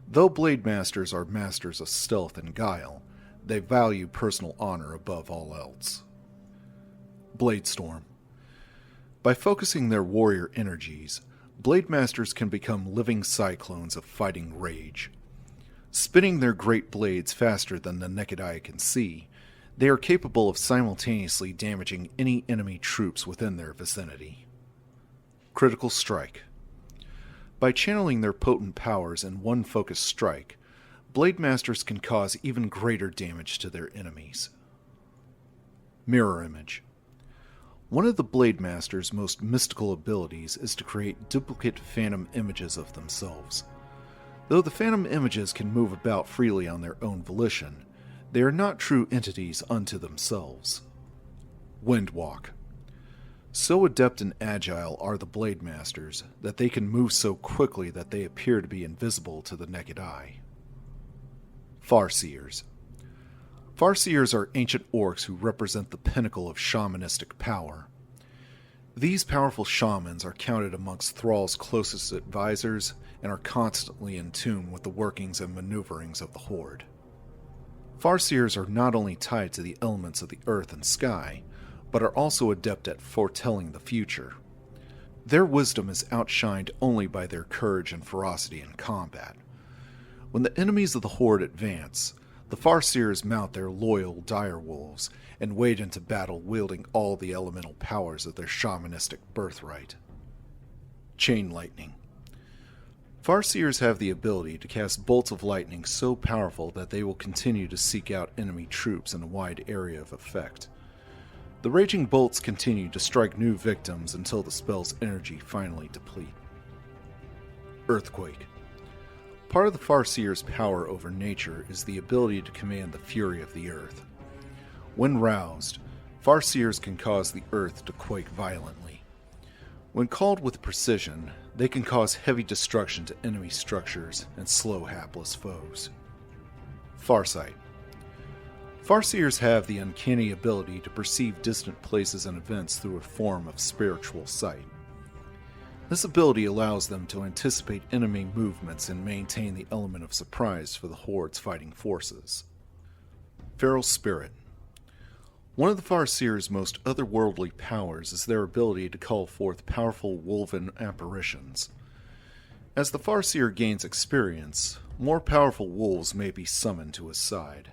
Though Blade Masters are masters of stealth and guile, they value personal honor above all else. Bladestorm. By focusing their warrior energies, Blade Masters can become living cyclones of fighting rage. Spinning their great blades faster than the naked eye can see, they are capable of simultaneously damaging any enemy troops within their vicinity. Critical Strike. By channeling their potent powers in one focused strike, Blade Masters can cause even greater damage to their enemies. Mirror Image. One of the Blade Masters' most mystical abilities is to create duplicate phantom images of themselves. Though the phantom images can move about freely on their own volition, they are not true entities unto themselves. Windwalk. So adept and agile are the Blade Masters that they can move so quickly that they appear to be invisible to the naked eye. Farseers. Farseers are ancient orcs who represent the pinnacle of shamanistic power. These powerful shamans are counted amongst Thrall's closest advisors and are constantly in tune with the workings and maneuverings of the Horde. Farseers are not only tied to the elements of the earth and sky, but are also adept at foretelling the future. Their wisdom is outshined only by their courage and ferocity in combat. When the enemies of the Horde advance, the Farseers mount their loyal direwolves and wade into battle wielding all the elemental powers of their shamanistic birthright. Chain Lightning. Farseers have the ability to cast bolts of lightning so powerful that they will continue to seek out enemy troops in a wide area of effect. The raging bolts continue to strike new victims until the spell's energy finally deplete. Earthquake. Part of the Farseer's power over nature is the ability to command the fury of the earth. When roused, Farseers can cause the earth to quake violently. When called with precision, they can cause heavy destruction to enemy structures and slow hapless foes. Farsight. Farseers have the uncanny ability to perceive distant places and events through a form of spiritual sight. This ability allows them to anticipate enemy movements and maintain the element of surprise for the Horde's fighting forces. Feral Spirit. One of the Farseer's most otherworldly powers is their ability to call forth powerful wolven apparitions. As the Farseer gains experience, more powerful wolves may be summoned to his side.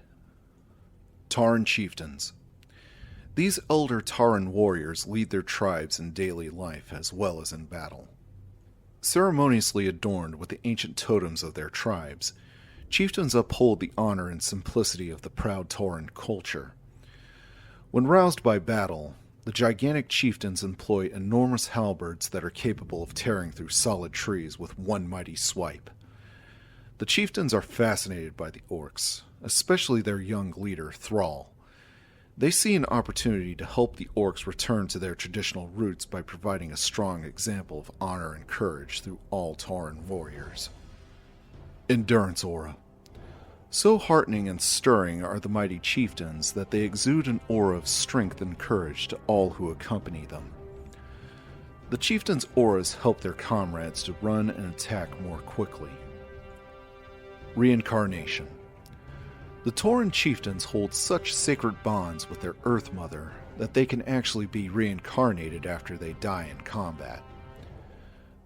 Tauren Chieftains. These elder Tauren warriors lead their tribes in daily life as well as in battle. Ceremoniously adorned with the ancient totems of their tribes, chieftains uphold the honor and simplicity of the proud Tauren culture. When roused by battle, the gigantic chieftains employ enormous halberds that are capable of tearing through solid trees with one mighty swipe. The chieftains are fascinated by the orcs, especially their young leader, Thrall. They see an opportunity to help the orcs return to their traditional roots by providing a strong example of honor and courage through all Tauren warriors. Endurance Aura. So heartening and stirring are the mighty chieftains that they exude an aura of strength and courage to all who accompany them. The chieftains' auras help their comrades to run and attack more quickly. Reincarnation. The Tauren chieftains hold such sacred bonds with their Earth Mother that they can actually be reincarnated after they die in combat.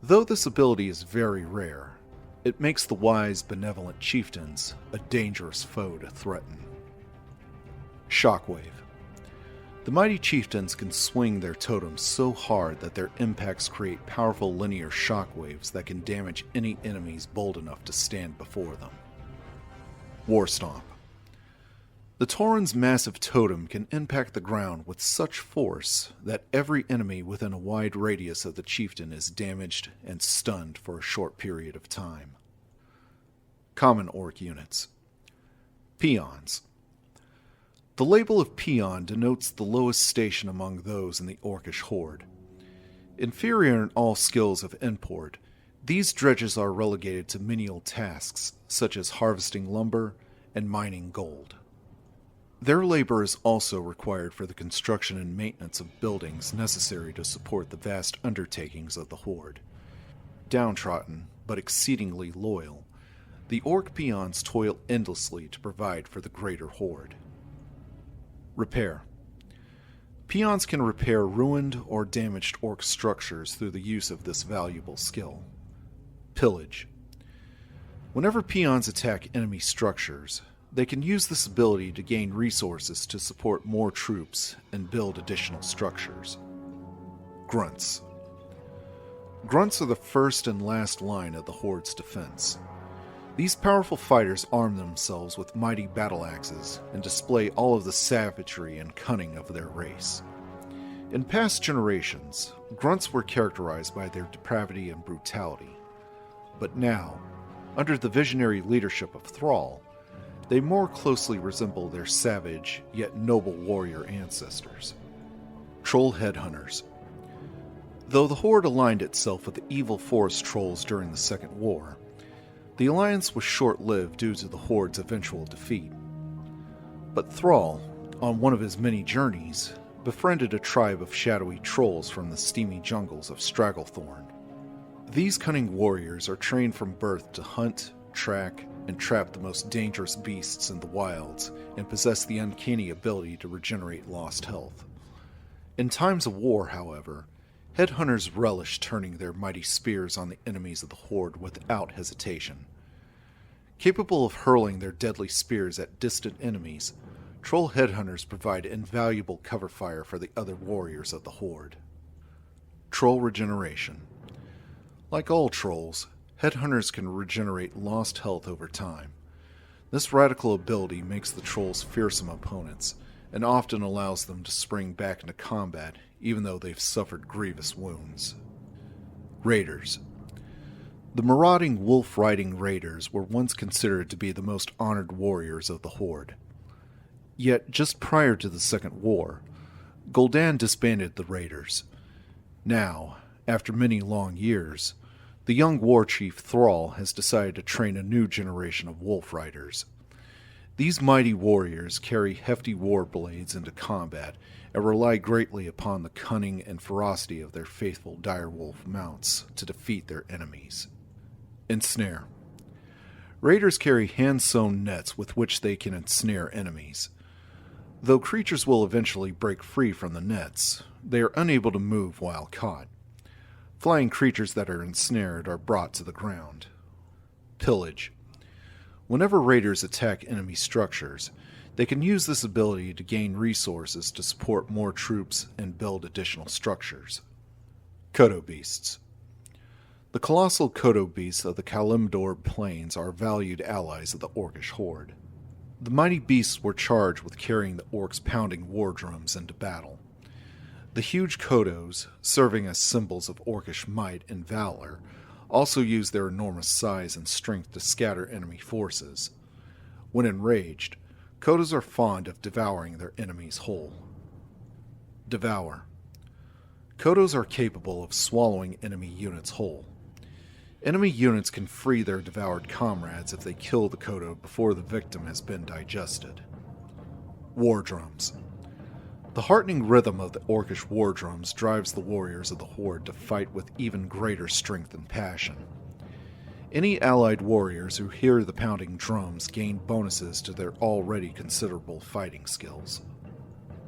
Though this ability is very rare, it makes the wise, benevolent chieftains a dangerous foe to threaten. Shockwave. The mighty chieftains can swing their totems so hard that their impacts create powerful linear shockwaves that can damage any enemies bold enough to stand before them. Warstomp. The Tauren's massive totem can impact the ground with such force that every enemy within a wide radius of the chieftain is damaged and stunned for a short period of time. Common Orc Units. Peons. The label of peon denotes the lowest station among those in the Orcish horde. Inferior in all skills of import, these dredges are relegated to menial tasks such as harvesting lumber and mining gold. Their labor is also required for the construction and maintenance of buildings necessary to support the vast undertakings of the Horde. Downtrodden, but exceedingly loyal, the Orc peons toil endlessly to provide for the greater Horde. Repair. Peons can repair ruined or damaged Orc structures through the use of this valuable skill. Pillage. Whenever peons attack enemy structures, they can use this ability to gain resources to support more troops and build additional structures. Grunts. Grunts are the first and last line of the Horde's defense. These powerful fighters arm themselves with mighty battle axes and display all of the savagery and cunning of their race. In past generations, grunts were characterized by their depravity and brutality. But now, under the visionary leadership of Thrall, they more closely resemble their savage, yet noble warrior ancestors. Troll Headhunters. Though the Horde aligned itself with the evil forest trolls during the Second War, the alliance was short-lived due to the Horde's eventual defeat. But Thrall, on one of his many journeys, befriended a tribe of shadowy trolls from the steamy jungles of Stragglethorn. These cunning warriors are trained from birth to hunt, track, and trap the most dangerous beasts in the wilds, and possess the uncanny ability to regenerate lost health. In times of war, however, headhunters relish turning their mighty spears on the enemies of the Horde without hesitation. Capable of hurling their deadly spears at distant enemies, troll headhunters provide invaluable cover fire for the other warriors of the Horde. Troll regeneration. Like all trolls, headhunters can regenerate lost health over time. This radical ability makes the trolls fearsome opponents, and often allows them to spring back into combat even though they've suffered grievous wounds. Raiders. The marauding wolf-riding raiders were once considered to be the most honored warriors of the Horde. Yet, just prior to the Second War, Gul'dan disbanded the raiders. Now, after many long years, the young war chief Thrall has decided to train a new generation of wolf riders. These mighty warriors carry hefty war blades into combat and rely greatly upon the cunning and ferocity of their faithful direwolf mounts to defeat their enemies. Ensnare. Raiders carry hand-sewn nets with which they can ensnare enemies. Though creatures will eventually break free from the nets, they are unable to move while caught. Flying creatures that are ensnared are brought to the ground. Pillage. Whenever raiders attack enemy structures, they can use this ability to gain resources to support more troops and build additional structures. Kodo Beasts. The colossal Kodo Beasts of the Kalimdor Plains are valued allies of the Orcish Horde. The mighty beasts were charged with carrying the orcs' pounding war drums into battle. The huge Kodos, serving as symbols of Orcish might and valor, also use their enormous size and strength to scatter enemy forces. When enraged, Kodos are fond of devouring their enemies whole. Devour. Kodos are capable of swallowing enemy units whole. Enemy units can free their devoured comrades if they kill the Kodo before the victim has been digested. War drums. The heartening rhythm of the Orcish war drums drives the warriors of the Horde to fight with even greater strength and passion. Any allied warriors who hear the pounding drums gain bonuses to their already considerable fighting skills.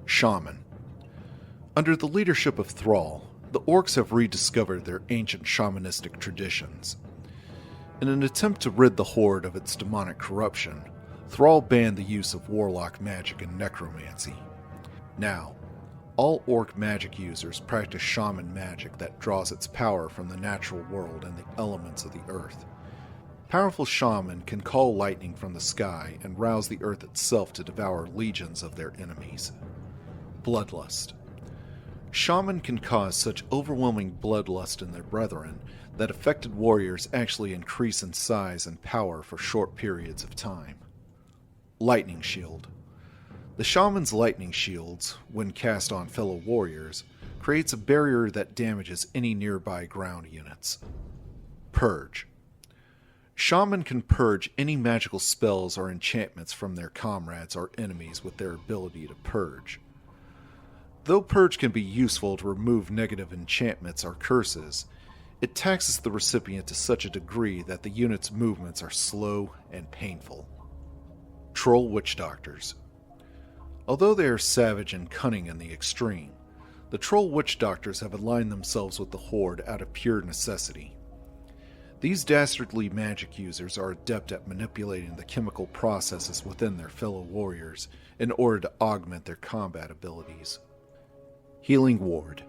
Shaman. Under the leadership of Thrall, the orcs have rediscovered their ancient shamanistic traditions. In an attempt to rid the Horde of its demonic corruption, Thrall banned the use of warlock magic and necromancy. Now, all orc magic users practice shaman magic that draws its power from the natural world and the elements of the earth. Powerful shaman can call lightning from the sky and rouse the earth itself to devour legions of their enemies. Bloodlust. Shaman can cause such overwhelming bloodlust in their brethren that affected warriors actually increase in size and power for short periods of time. Lightning Shield. The shaman's lightning shields, when cast on fellow warriors, creates a barrier that damages any nearby ground units. Purge. Shaman can purge any magical spells or enchantments from their comrades or enemies with their ability to purge. Though Purge can be useful to remove negative enchantments or curses, it taxes the recipient to such a degree that the unit's movements are slow and painful. Troll Witch Doctors. Although they are savage and cunning in the extreme, the Troll Witch Doctors have aligned themselves with the Horde out of pure necessity. These dastardly magic users are adept at manipulating the chemical processes within their fellow warriors in order to augment their combat abilities. Healing Ward.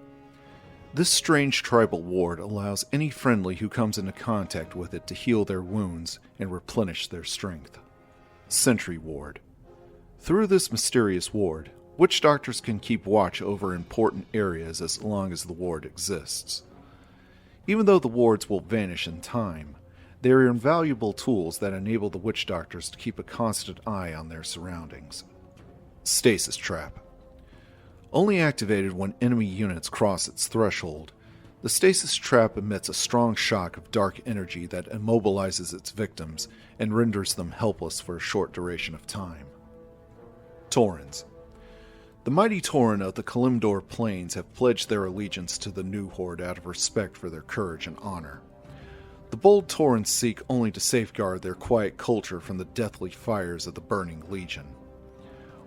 This strange tribal ward allows any friendly who comes into contact with it to heal their wounds and replenish their strength. Sentry Ward. Through this mysterious ward, witch doctors can keep watch over important areas as long as the ward exists. Even though the wards will vanish in time, they are invaluable tools that enable the witch doctors to keep a constant eye on their surroundings. Stasis Trap. Only activated when enemy units cross its threshold, The stasis trap emits a strong shock of dark energy that immobilizes its victims and renders them helpless for a short duration of time. Taurens. The mighty Tauren of the Kalimdor Plains have pledged their allegiance to the new horde out of respect for their courage and honor. The bold Taurens seek only to safeguard their quiet culture from the deathly fires of the Burning Legion.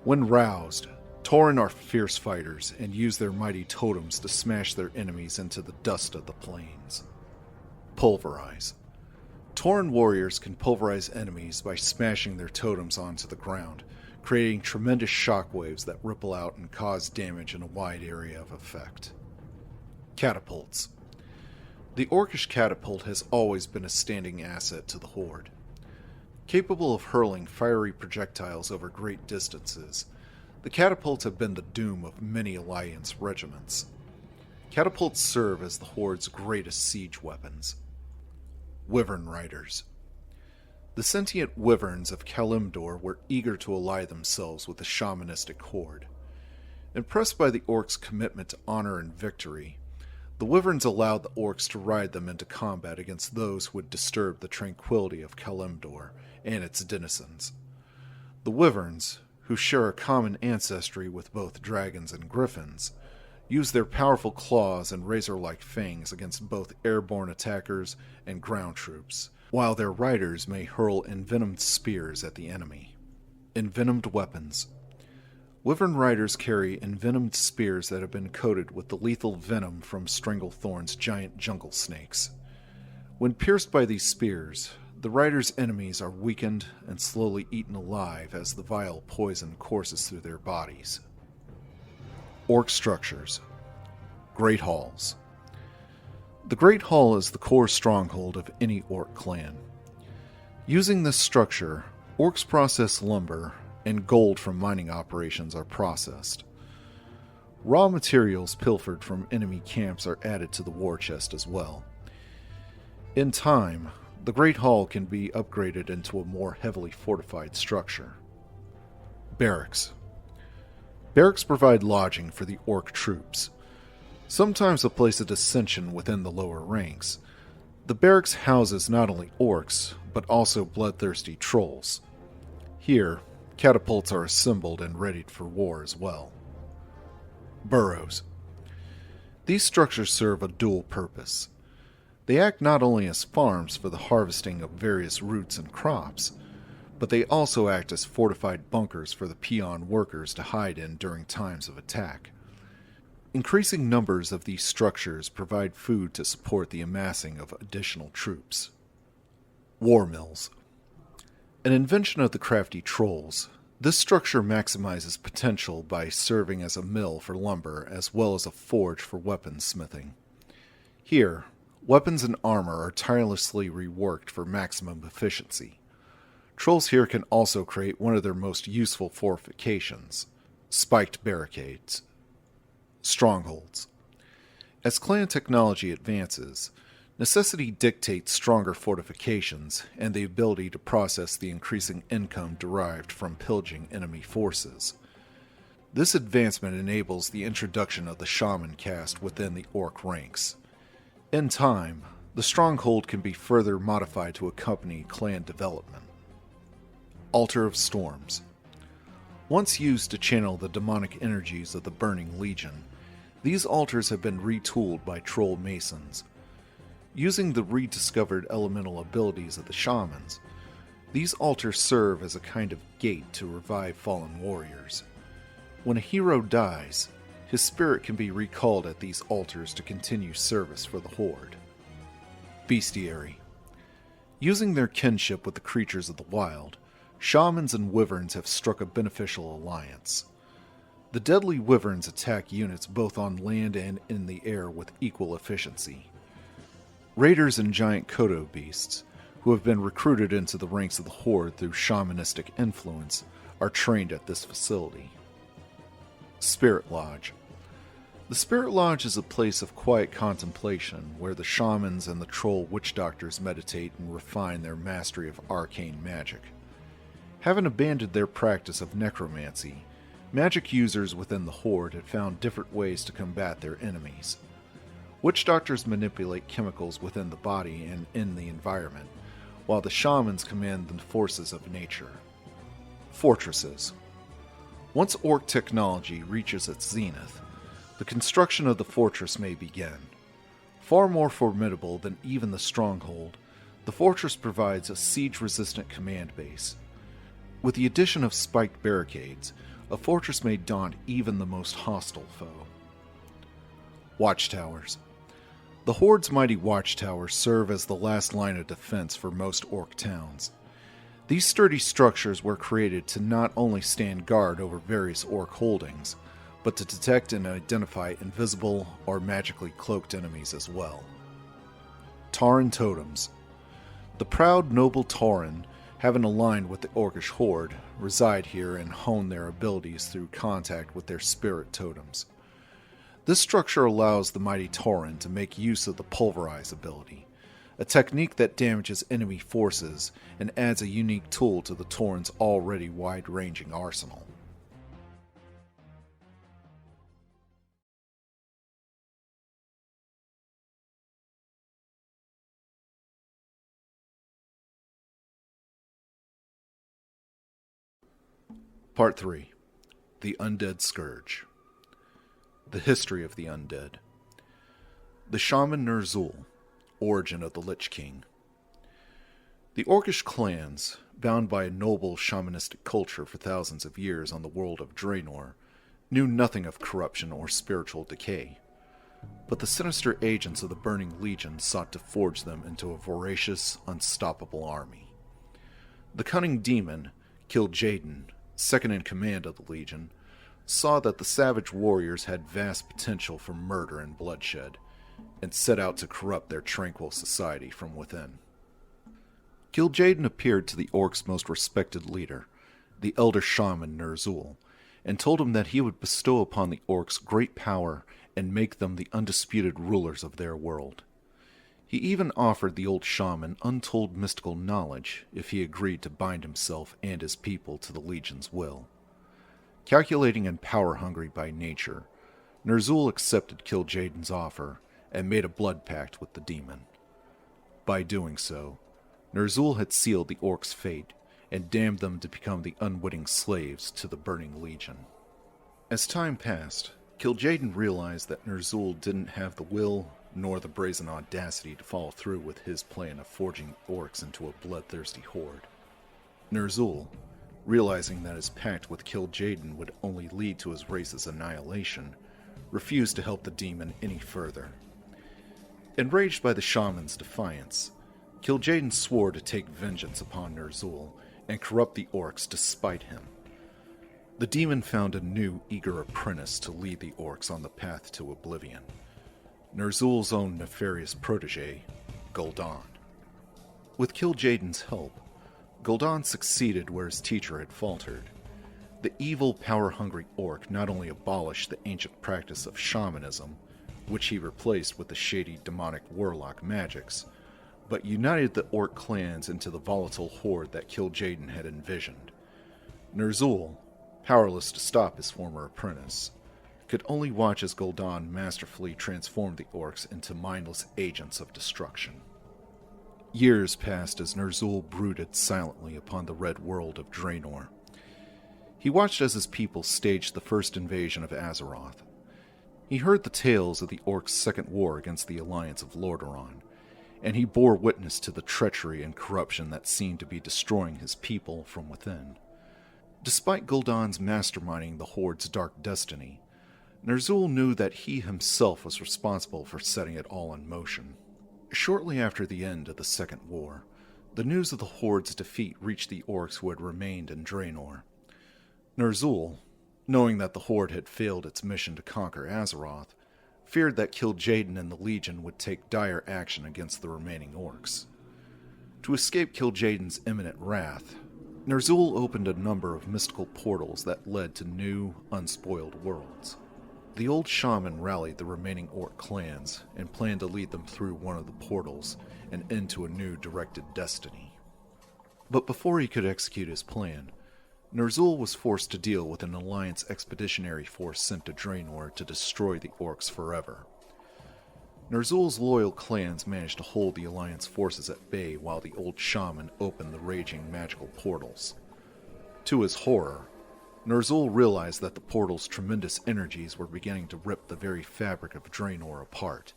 When roused, Tauren are fierce fighters and use their mighty totems to smash their enemies into the dust of the plains. Pulverize. Tauren warriors can pulverize enemies by smashing their totems onto the ground, creating tremendous shockwaves that ripple out and cause damage in a wide area of effect. Catapults. The Orcish catapult has always been a standing asset to the Horde. Capable of hurling fiery projectiles over great distances, the catapults have been the doom of many Alliance regiments. Catapults serve as the Horde's greatest siege weapons. Wyvern Riders. The sentient wyverns of Kalimdor were eager to ally themselves with the shamanistic horde. Impressed by the orcs' commitment to honor and victory, the wyverns allowed the orcs to ride them into combat against those who would disturb the tranquility of Kalimdor and its denizens. The wyverns, who share a common ancestry with both dragons and griffins, use their powerful claws and razor-like fangs against both airborne attackers and ground troops, while their riders may hurl envenomed spears at the enemy. Envenomed weapons. Wyvern riders carry envenomed spears that have been coated with the lethal venom from Stranglethorn's giant jungle snakes. When pierced by these spears, the riders' enemies are weakened and slowly eaten alive as the vile poison courses through their bodies. Orc structures. Great Halls. The Great Hall is the core stronghold of any orc clan. Using this structure, orcs process lumber, and gold from mining operations are processed. Raw materials pilfered from enemy camps are added to the war chest as well. In time, the Great Hall can be upgraded into a more heavily fortified structure. Barracks. Barracks provide lodging for the orc troops. Sometimes a place of dissension within the lower ranks, the barracks houses not only orcs, but also bloodthirsty trolls. Here, catapults are assembled and readied for war as well. Burrows. These structures serve a dual purpose. They act not only as farms for the harvesting of various roots and crops, but they also act as fortified bunkers for the peon workers to hide in during times of attack. Increasing numbers of these structures provide food to support the amassing of additional troops. War mills. An invention of the crafty trolls, this structure maximizes potential by serving as a mill for lumber as well as a forge for weapons smithing. Here, weapons and armor are tirelessly reworked for maximum efficiency. Trolls here can also create one of their most useful fortifications, spiked barricades. Strongholds. As clan technology advances, necessity dictates stronger fortifications and the ability to process the increasing income derived from pillaging enemy forces. This advancement enables the introduction of the shaman caste within the orc ranks. In time, the stronghold can be further modified to accompany clan development. Altar of Storms. Once used to channel the demonic energies of the Burning Legion, these altars have been retooled by troll masons. Using the rediscovered elemental abilities of the shamans, these altars serve as a kind of gate to revive fallen warriors. When a hero dies, his spirit can be recalled at these altars to continue service for the Horde. Bestiary. Using their kinship with the creatures of the wild, shamans and wyverns have struck a beneficial alliance. The deadly wyverns attack units both on land and in the air with equal efficiency. Raiders and giant Kodo beasts, who have been recruited into the ranks of the Horde through shamanistic influence, are trained at this facility. Spirit Lodge. The Spirit Lodge is a place of quiet contemplation where the shamans and the troll witch doctors meditate and refine their mastery of arcane magic. Having abandoned their practice of necromancy, magic users within the Horde had found different ways to combat their enemies. Witch doctors manipulate chemicals within the body and in the environment, while the shamans command the forces of nature. Fortresses. Once orc technology reaches its zenith, the construction of the fortress may begin. Far more formidable than even the stronghold, the fortress provides a siege-resistant command base. With the addition of spiked barricades, a fortress may daunt even the most hostile foe. Watchtowers. The Horde's mighty watchtowers serve as the last line of defense for most orc towns. These sturdy structures were created to not only stand guard over various orc holdings, but to detect and identify invisible or magically cloaked enemies as well. Tauren totems. The proud, noble Tauren, having aligned with the orcish horde, reside here and hone their abilities through contact with their spirit totems. This structure allows the mighty Tauren to make use of the pulverize ability, a technique that damages enemy forces and adds a unique tool to the Tauren's already wide-ranging arsenal. Part 3. The Undead Scourge. The history of the undead. The shaman Ner'zhul, origin of the Lich King. The orcish clans, bound by a noble shamanistic culture for thousands of years on the world of Draenor, knew nothing of corruption or spiritual decay. But the sinister agents of the Burning Legion sought to forge them into a voracious, unstoppable army. The cunning demon, Kil'jaeden, second in command of the Legion, saw that the savage warriors had vast potential for murder and bloodshed, and set out to corrupt their tranquil society from within. Kil'jaeden appeared to the orcs' most respected leader, the elder shaman Ner'zhul, and told him that he would bestow upon the orcs great power and make them the undisputed rulers of their world. He even offered the old shaman untold mystical knowledge if he agreed to bind himself and his people to the Legion's will. Calculating and power-hungry by nature, Ner'zhul accepted Kil'jaeden's offer and made a blood pact with the demon. By doing so, Ner'zhul had sealed the orcs' fate and damned them to become the unwitting slaves to the Burning Legion. As time passed, Kil'jaeden realized that Ner'zhul didn't have the will nor the brazen audacity to follow through with his plan of forging orcs into a bloodthirsty horde. Ner'zhul, realizing that his pact with Kil'jaeden would only lead to his race's annihilation, refused to help the demon any further. Enraged by the shaman's defiance, Kil'jaeden swore to take vengeance upon Ner'zhul and corrupt the orcs despite him. The demon found a new, eager apprentice to lead the orcs on the path to oblivion. Ner'zhul's own nefarious protege, Gul'dan. With Kil'jaeden's help, Gul'dan succeeded where his teacher had faltered. The evil, power-hungry orc not only abolished the ancient practice of shamanism, which he replaced with the shady demonic warlock magics, but united the orc clans into the volatile horde that Kil'jaeden had envisioned. Ner'zhul, powerless to stop his former apprentice, could only watch as Gul'dan masterfully transformed the orcs into mindless agents of destruction. Years passed as Ner'zhul brooded silently upon the red world of Draenor. He watched as his people staged the first invasion of Azeroth. He heard the tales of the orcs' second war against the alliance of Lordaeron, and he bore witness to the treachery and corruption that seemed to be destroying his people from within. Despite Gul'dan's masterminding the Horde's dark destiny, Ner'zhul knew that he himself was responsible for setting it all in motion. Shortly after the end of the Second War, the news of the Horde's defeat reached the orcs who had remained in Draenor. Ner'zhul, knowing that the Horde had failed its mission to conquer Azeroth, feared that Kil'jaeden and the Legion would take dire action against the remaining orcs. To escape Kil'jaeden's imminent wrath, Ner'zhul opened a number of mystical portals that led to new, unspoiled worlds. The old shaman rallied the remaining orc clans and planned to lead them through one of the portals and into a new directed destiny. But before he could execute his plan, Ner'zhul was forced to deal with an Alliance expeditionary force sent to Draenor to destroy the orcs forever. Ner'zhul's loyal clans managed to hold the Alliance forces at bay while the old shaman opened the raging magical portals. To his horror, Ner'zhul realized that the portal's tremendous energies were beginning to rip the very fabric of Draenor apart.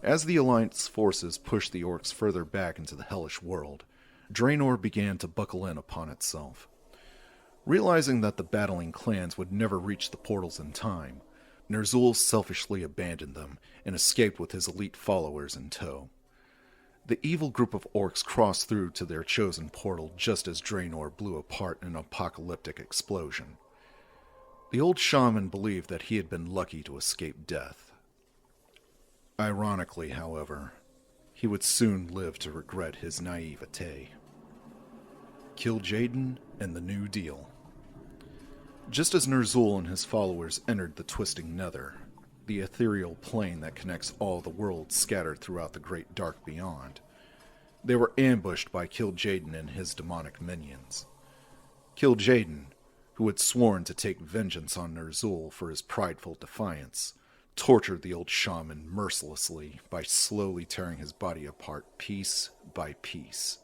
As the Alliance forces pushed the orcs further back into the hellish world, Draenor began to buckle in upon itself. Realizing that the battling clans would never reach the portals in time, Ner'zhul selfishly abandoned them and escaped with his elite followers in tow. The evil group of orcs crossed through to their chosen portal just as Draenor blew apart in an apocalyptic explosion. The old shaman believed that he had been lucky to escape death. Ironically, however, he would soon live to regret his naivete. Kil'jaeden and the New Deal. Just as Ner'zhul and his followers entered the twisting nether, the ethereal plane that connects all the worlds scattered throughout the great dark beyond, they were ambushed by Kil'jaeden and his demonic minions. Kil'jaeden, who had sworn to take vengeance on Ner'zhul for his prideful defiance, tortured the old shaman mercilessly by slowly tearing his body apart piece by piece.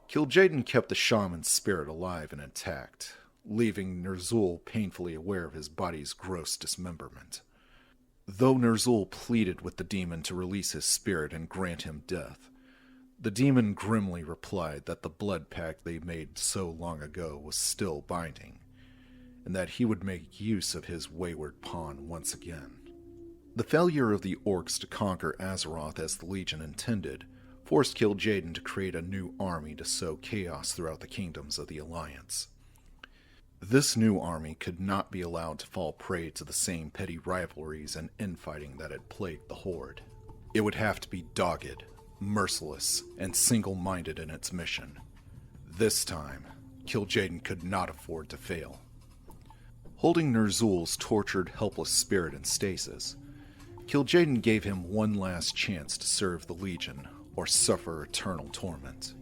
Kil'jaeden kept the shaman's spirit alive and intact, leaving Ner'zhul painfully aware of his body's gross dismemberment. Though Ner'zhul pleaded with the demon to release his spirit and grant him death, the demon grimly replied that the blood pact they made so long ago was still binding, and that he would make use of his wayward pawn once again. The failure of the orcs to conquer Azeroth as the Legion intended forced Kil'jaeden to create a new army to sow chaos throughout the kingdoms of the Alliance. This new army could not be allowed to fall prey to the same petty rivalries and infighting that had plagued the Horde. It would have to be dogged, merciless, and single-minded in its mission. This time, Kil'jaeden could not afford to fail. Holding Ner'zhul's tortured, helpless spirit in stasis, Kil'jaeden gave him one last chance to serve the Legion or suffer eternal torment.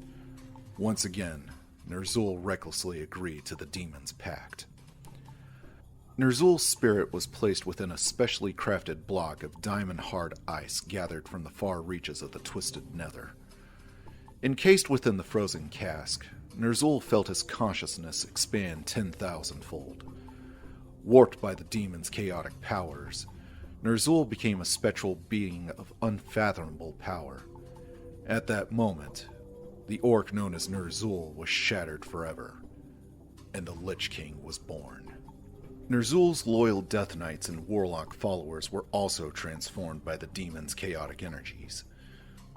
Once again, Ner'zhul recklessly agreed to the demon's pact. Ner'zhul's spirit was placed within a specially crafted block of diamond-hard ice gathered from the far reaches of the twisted nether. Encased within the frozen cask, Ner'zhul felt his consciousness expand 10,000-fold. Warped by the demon's chaotic powers, Ner'zhul became a spectral being of unfathomable power. At that moment, the orc known as Ner'zhul was shattered forever, and the Lich King was born. Ner'zhul's loyal Death Knights and Warlock followers were also transformed by the demon's chaotic energies.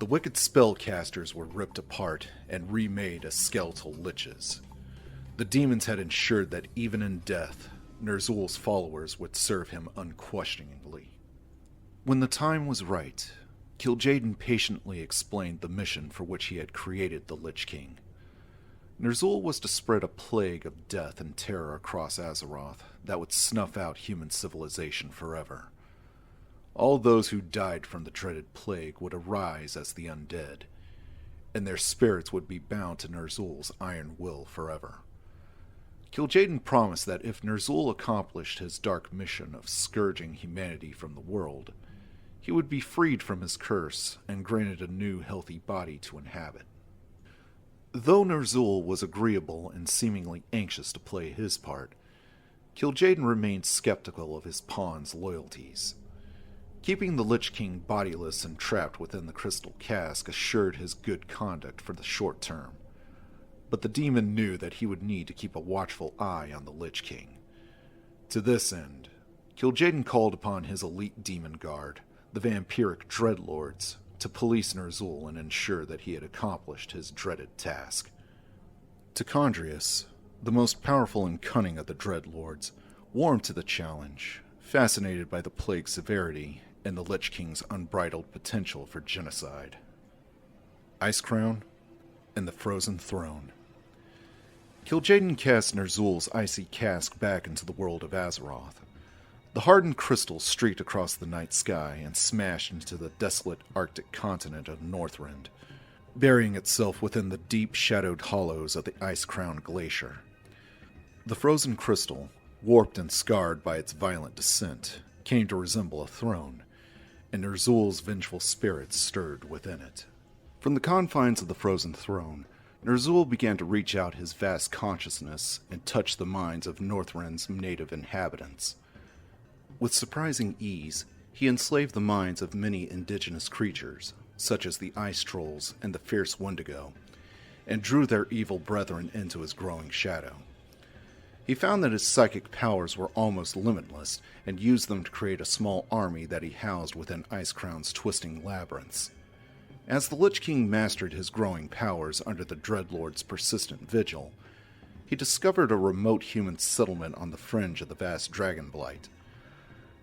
The wicked spellcasters were ripped apart and remade as skeletal liches. The demons had ensured that even in death, Ner'zhul's followers would serve him unquestioningly. When the time was right, Kil'jaeden patiently explained the mission for which he had created the Lich King. Ner'zhul was to spread a plague of death and terror across Azeroth that would snuff out human civilization forever. All those who died from the dreaded plague would arise as the undead, and their spirits would be bound to Ner'zhul's iron will forever. Kil'jaeden promised that if Ner'zhul accomplished his dark mission of scourging humanity from the world, he would be freed from his curse and granted a new healthy body to inhabit. Though Ner'zhul was agreeable and seemingly anxious to play his part, Kil'jaeden remained skeptical of his pawn's loyalties. Keeping the Lich King bodiless and trapped within the crystal cask assured his good conduct for the short term, but the demon knew that he would need to keep a watchful eye on the Lich King. To this end, Kil'jaeden called upon his elite demon guard, the vampiric Dreadlords, to police Ner'zhul and ensure that he had accomplished his dreaded task. Tichondrius, the most powerful and cunning of the Dreadlords, warmed to the challenge, fascinated by the plague's severity and the Lich King's unbridled potential for genocide. Icecrown and the Frozen Throne. Kil'jaeden cast Ner'zhul's icy cask back into the world of Azeroth. The hardened crystal streaked across the night sky and smashed into the desolate Arctic continent of Northrend, burying itself within the deep shadowed hollows of the ice-crowned glacier. The frozen crystal, warped and scarred by its violent descent, came to resemble a throne, and Ner'zhul's vengeful spirit stirred within it. From the confines of the frozen throne, Ner'zhul began to reach out his vast consciousness and touch the minds of Northrend's native inhabitants. With surprising ease, he enslaved the minds of many indigenous creatures, such as the ice trolls and the fierce Wendigo, and drew their evil brethren into his growing shadow. He found that his psychic powers were almost limitless, and used them to create a small army that he housed within Icecrown's twisting labyrinths. As the Lich King mastered his growing powers under the Dreadlord's persistent vigil, he discovered a remote human settlement on the fringe of the vast Dragonblight.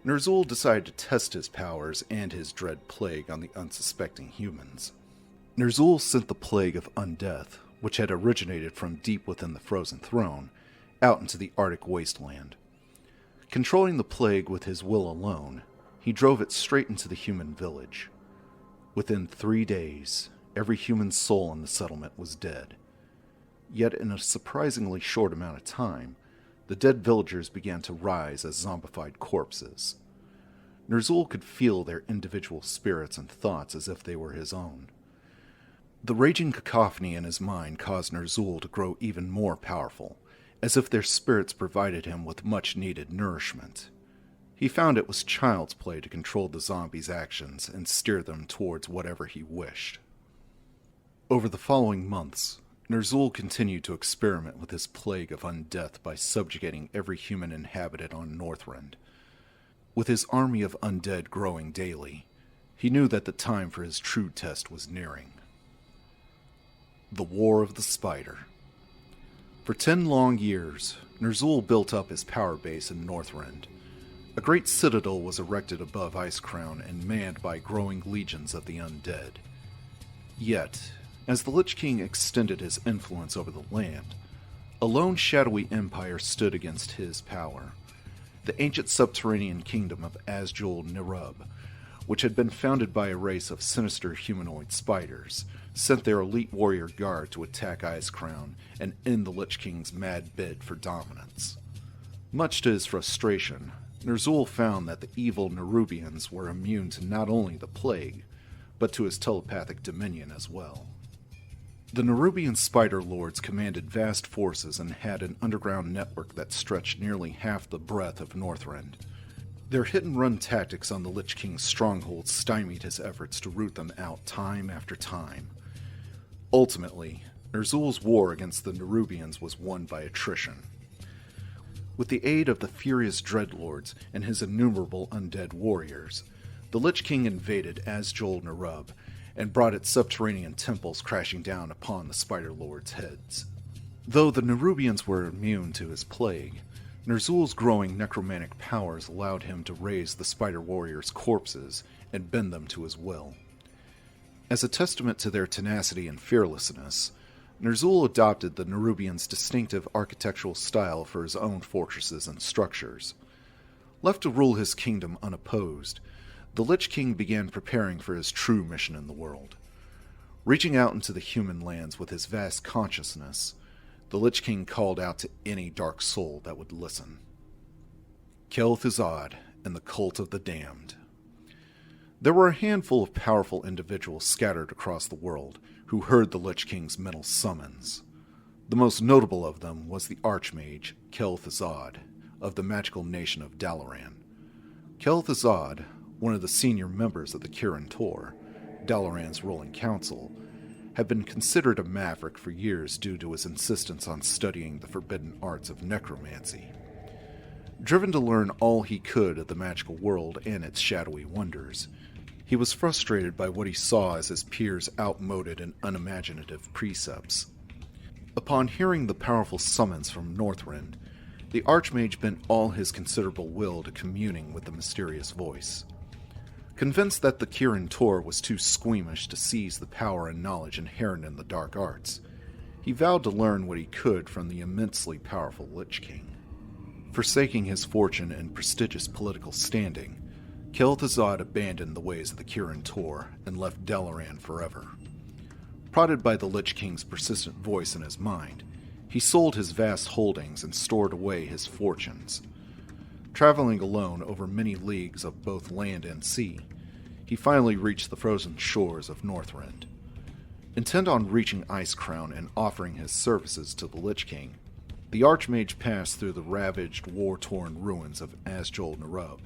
Ner'zhul decided to test his powers and his dread plague on the unsuspecting humans. Ner'zhul sent the plague of undeath, which had originated from deep within the frozen throne, out into the Arctic wasteland. Controlling the plague with his will alone, he drove it straight into the human village. Within 3 days, every human soul in the settlement was dead. Yet in a surprisingly short amount of time, the dead villagers began to rise as zombified corpses. Ner'zhul could feel their individual spirits and thoughts as if they were his own. The raging cacophony in his mind caused Ner'zhul to grow even more powerful, as if their spirits provided him with much-needed nourishment. He found it was child's play to control the zombies' actions and steer them towards whatever he wished. Over the following months, Ner'zhul continued to experiment with his plague of undeath by subjugating every human inhabitant on Northrend. With his army of undead growing daily, he knew that the time for his true test was nearing. The War of the Spider. For 10 long years, Ner'zhul built up his power base in Northrend. A great citadel was erected above Icecrown and manned by growing legions of the undead. Yet, as the Lich King extended his influence over the land, a lone shadowy empire stood against his power. The ancient subterranean kingdom of Azjol-Nerub, which had been founded by a race of sinister humanoid spiders, sent their elite warrior guard to attack Icecrown and end the Lich King's mad bid for dominance. Much to his frustration, Ner'zhul found that the evil Nerubians were immune to not only the plague, but to his telepathic dominion as well. The Nerubian Spider Lords commanded vast forces and had an underground network that stretched nearly half the breadth of Northrend. Their hit-and-run tactics on the Lich King's strongholds stymied his efforts to root them out time after time. Ultimately, Ner'zhul's war against the Nerubians was won by attrition. With the aid of the furious Dreadlords and his innumerable undead warriors, the Lich King invaded Azjol-Nerub and brought its subterranean temples crashing down upon the Spider Lords' heads. Though the Nerubians were immune to his plague, Ner'zhul's growing necromantic powers allowed him to raise the Spider Warriors' corpses and bend them to his will. As a testament to their tenacity and fearlessness, Ner'zhul adopted the Nerubians' distinctive architectural style for his own fortresses and structures. Left to rule his kingdom unopposed, the Lich King began preparing for his true mission in the world. Reaching out into the human lands with his vast consciousness, the Lich King called out to any dark soul that would listen. Kel'Thuzad and the Cult of the Damned. There were a handful of powerful individuals scattered across the world who heard the Lich King's mental summons. The most notable of them was the Archmage Kel'Thuzad of the magical nation of Dalaran. Kel'Thuzad, one of the senior members of the Kirin Tor, Dalaran's ruling council, had been considered a maverick for years due to his insistence on studying the forbidden arts of necromancy. Driven to learn all he could of the magical world and its shadowy wonders, he was frustrated by what he saw as his peers' outmoded and unimaginative precepts. Upon hearing the powerful summons from Northrend, the Archmage bent all his considerable will to communing with the mysterious voice. Convinced that the Kirin Tor was too squeamish to seize the power and knowledge inherent in the dark arts, he vowed to learn what he could from the immensely powerful Lich King. Forsaking his fortune and prestigious political standing, Kel'Thuzad abandoned the ways of the Kirin Tor and left Dalaran forever. Prodded by the Lich King's persistent voice in his mind, he sold his vast holdings and stored away his fortunes. Traveling alone over many leagues of both land and sea, he finally reached the frozen shores of Northrend. Intent on reaching Icecrown and offering his services to the Lich King, the Archmage passed through the ravaged, war-torn ruins of Azjol Nerub.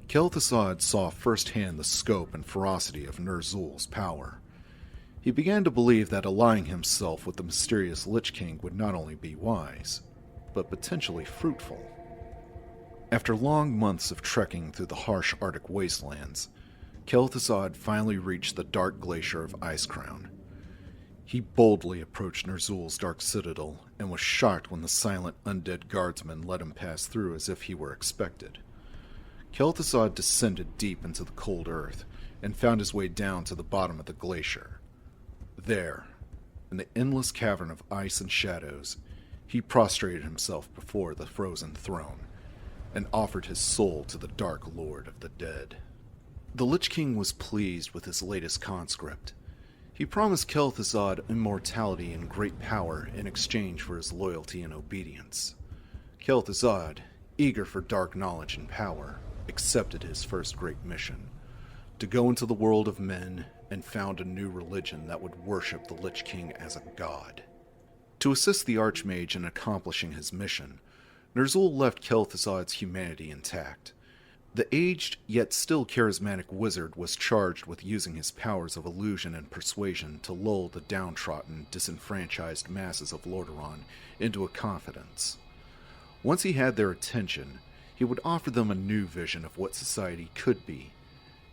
Kel'Thuzad saw firsthand the scope and ferocity of Ner'zhul's power. He began to believe that allying himself with the mysterious Lich King would not only be wise, but potentially fruitful. After long months of trekking through the harsh Arctic wastelands, Kel'Thuzad finally reached the dark glacier of Icecrown. He boldly approached Ner'zhul's dark citadel and was shocked when the silent undead guardsmen let him pass through as if he were expected. Kel'Thuzad descended deep into the cold earth and found his way down to the bottom of the glacier. There, in the endless cavern of ice and shadows, he prostrated himself before the frozen throne and offered his soul to the Dark Lord of the Dead. The Lich King was pleased with his latest conscript. He promised Kel'Thuzad immortality and great power in exchange for his loyalty and obedience. Kel'Thuzad, eager for dark knowledge and power, accepted his first great mission, to go into the world of men and found a new religion that would worship the Lich King as a god. To assist the Archmage in accomplishing his mission, Ner'zhul left Kel'Thuzad's humanity intact. The aged, yet still charismatic wizard was charged with using his powers of illusion and persuasion to lull the downtrodden, disenfranchised masses of Lordaeron into a confidence. Once he had their attention, he would offer them a new vision of what society could be,